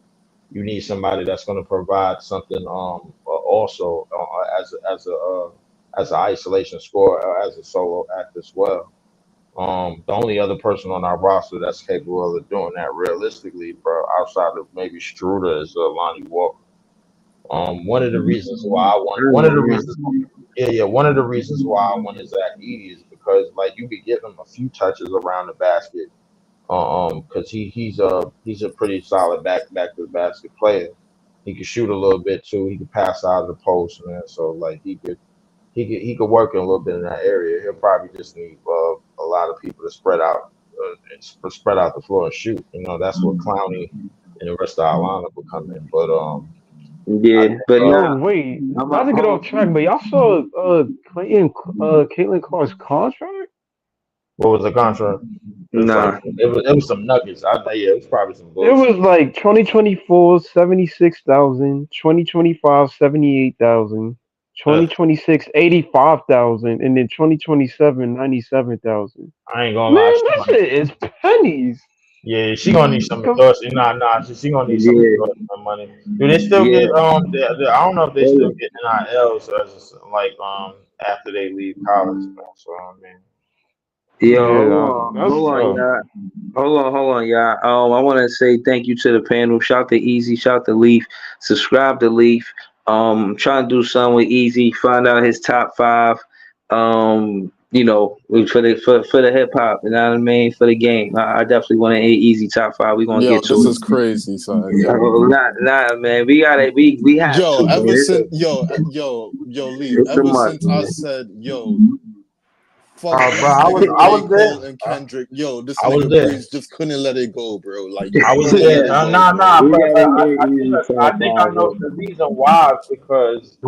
you need somebody that's going to provide something also as an isolation scorer, as a solo act as well. The only other person on our roster that's capable of doing that realistically, bro, outside of maybe Struder, is Lonnie Walker. One of the reasons why I want, one of the reasons, yeah, one of the reasons why I wanted Zach Edey is because like you could give him a few touches around the basket, because he's a pretty solid back to the basket player. He could shoot a little bit too. He could pass out of the post, man. So like he could work in a little bit in that area. He'll probably just need a lot of people to spread out the floor and shoot. That's what Clowney and the rest of our lineup will come in. But I Yeah, think but Yo, wait, I'm not to get off track, but y'all saw Caitlin Clark's contract? what was the contract? It was like nah. it was some nuggets. Yeah, it was probably some It bullshit. was like 2024, 76,000, 2025, 78,000, Uh, 2026, 85,000, and then 2027, 97,000. I ain't gonna lie. Man, that shit is pennies. Yeah, she gonna need some endorsement. Nah. She gonna need some Yeah, endorsement money. Do they still get yeah. I don't know if they Hold still on. get NILs like after they leave college, man. So I mean, Yo, Yeah, that's hold on, tough. y'all. Hold on, y'all. I want to say thank you to the panel. Shout to Easy, shout to Leaf, subscribe to Leaf. I'm trying to do something with Easy, find out his top five. For the hip hop, you know what I mean, for the game. I definitely want to Easy top five. We're gonna Yo, get to this it. is crazy, son. Yo, Nah, man. We have yo, to, man. ever since yo, Leaf. It's a Ever must, since I man. said fuck bro, this nigga I J. was there. Cole and Kendrick. Yo, this I was nigga there. Breeze just couldn't let it go, bro. Like you I was couldn't let there. it go, Nah, bro. We but gotta hear Easy I top think I five, know man. the reason why because I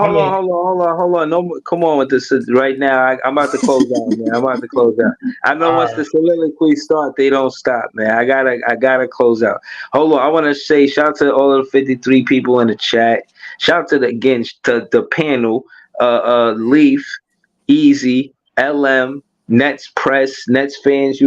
mean, Hold on. No, come on with this right now. I'm about to close out, man. I'm about to close out. I know once all the right, soliloquy start, they don't stop, man. I gotta close out. Hold on. I want to say shout out to all of the 53 people in the chat. Shout out to the panel, Leaf, Easy, LM, Nets Press, Nets fans,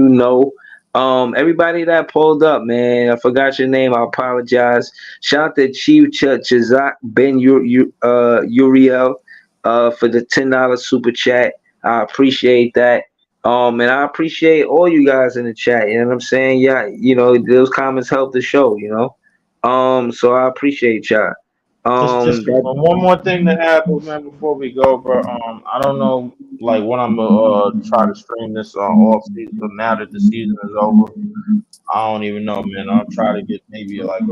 everybody that pulled up, man. I forgot your name. I apologize. Shout out to Chief Chazak Ben Uriel for the $10 super chat. I appreciate that. And I appreciate all you guys in the chat. You know what I'm saying? Yeah, those comments help the show, so I appreciate y'all. just That one more thing to add, but man, before we go, bro. I don't know like when I'm gonna try to stream this off season now that the season is over. I don't even know, man. I'll try to get maybe like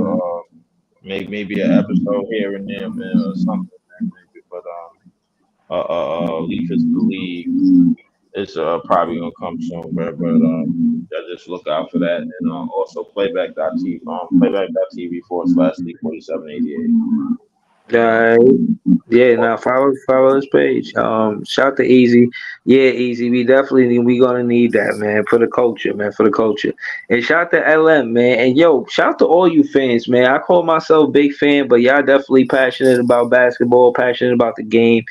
maybe an episode here and there, man, or something, man, maybe. But Leaf is the league. It's probably gonna come soon, bro. But just look out for that, and also playback.tv /Leaf 4788. guy. Yeah, now follow his page. Shout to Easy. Yeah, Easy. We gonna need that, man, for the culture, man, for the culture. And shout to LM, man. And yo, shout to all you fans, man. I call myself big fan, but y'all definitely passionate about basketball, passionate about the game.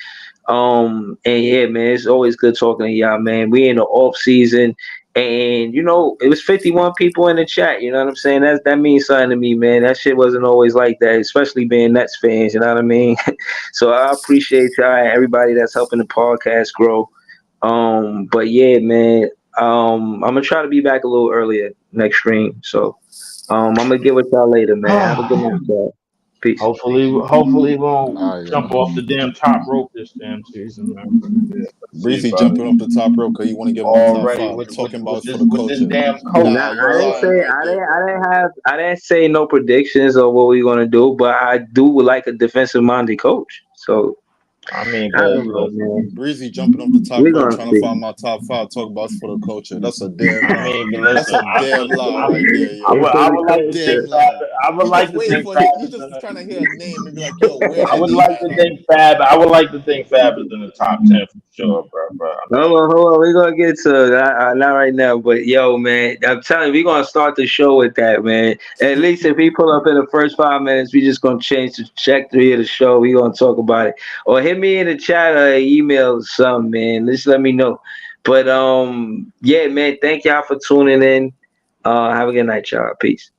And yeah, man, it's always good talking to y'all, man. We in the off season, and it was 51 people in the chat. You know what I'm saying? That means something to me, man. That shit wasn't always like that, especially being Nets fans. You know what I mean? So I appreciate y'all and everybody that's helping the podcast grow. But yeah, man. I'm gonna try to be back a little earlier next stream. So I'm gonna get with y'all later, man. Have a good night, y'all. Peace. Hopefully, we won't All right, jump yo. off the damn top rope this damn season, man. But yeah, let's see Breezy about jumping off the top rope because you want to give him a top already five. We're talking about with it for this the with this culture. damn coach. Nah, Nah, you I didn't lying say right there, bro. I didn't say no predictions or what we're gonna do, but I do like a defensive minded coach. So I mean, I but don't know, man. Breezy jumping off the top We're rope gonna trying to see. find my top five. Talk about it for the culture. That's a damn I lie. mean, but That's listen, a damn lie right there, It's yo. for I the would like to think Damn culture. lie. I would He just like to waiting think for Fab the. He is just in trying to hear a name and be like, yo, where I that would name like at? to think Fab. I would like to think Fab is in the top 10 for sure, bro. But I mean, Hold on. We're gonna get to it. Not right now, but yo, man, I'm telling you, we're gonna start the show with that, man. At least if he pull up in the first 5 minutes, we just gonna change the trajectory of the show. We gonna talk about it, or hit me in the chat or email or something, man. Just let me know. But yeah, man, thank y'all for tuning in. Have a good night, y'all. Peace.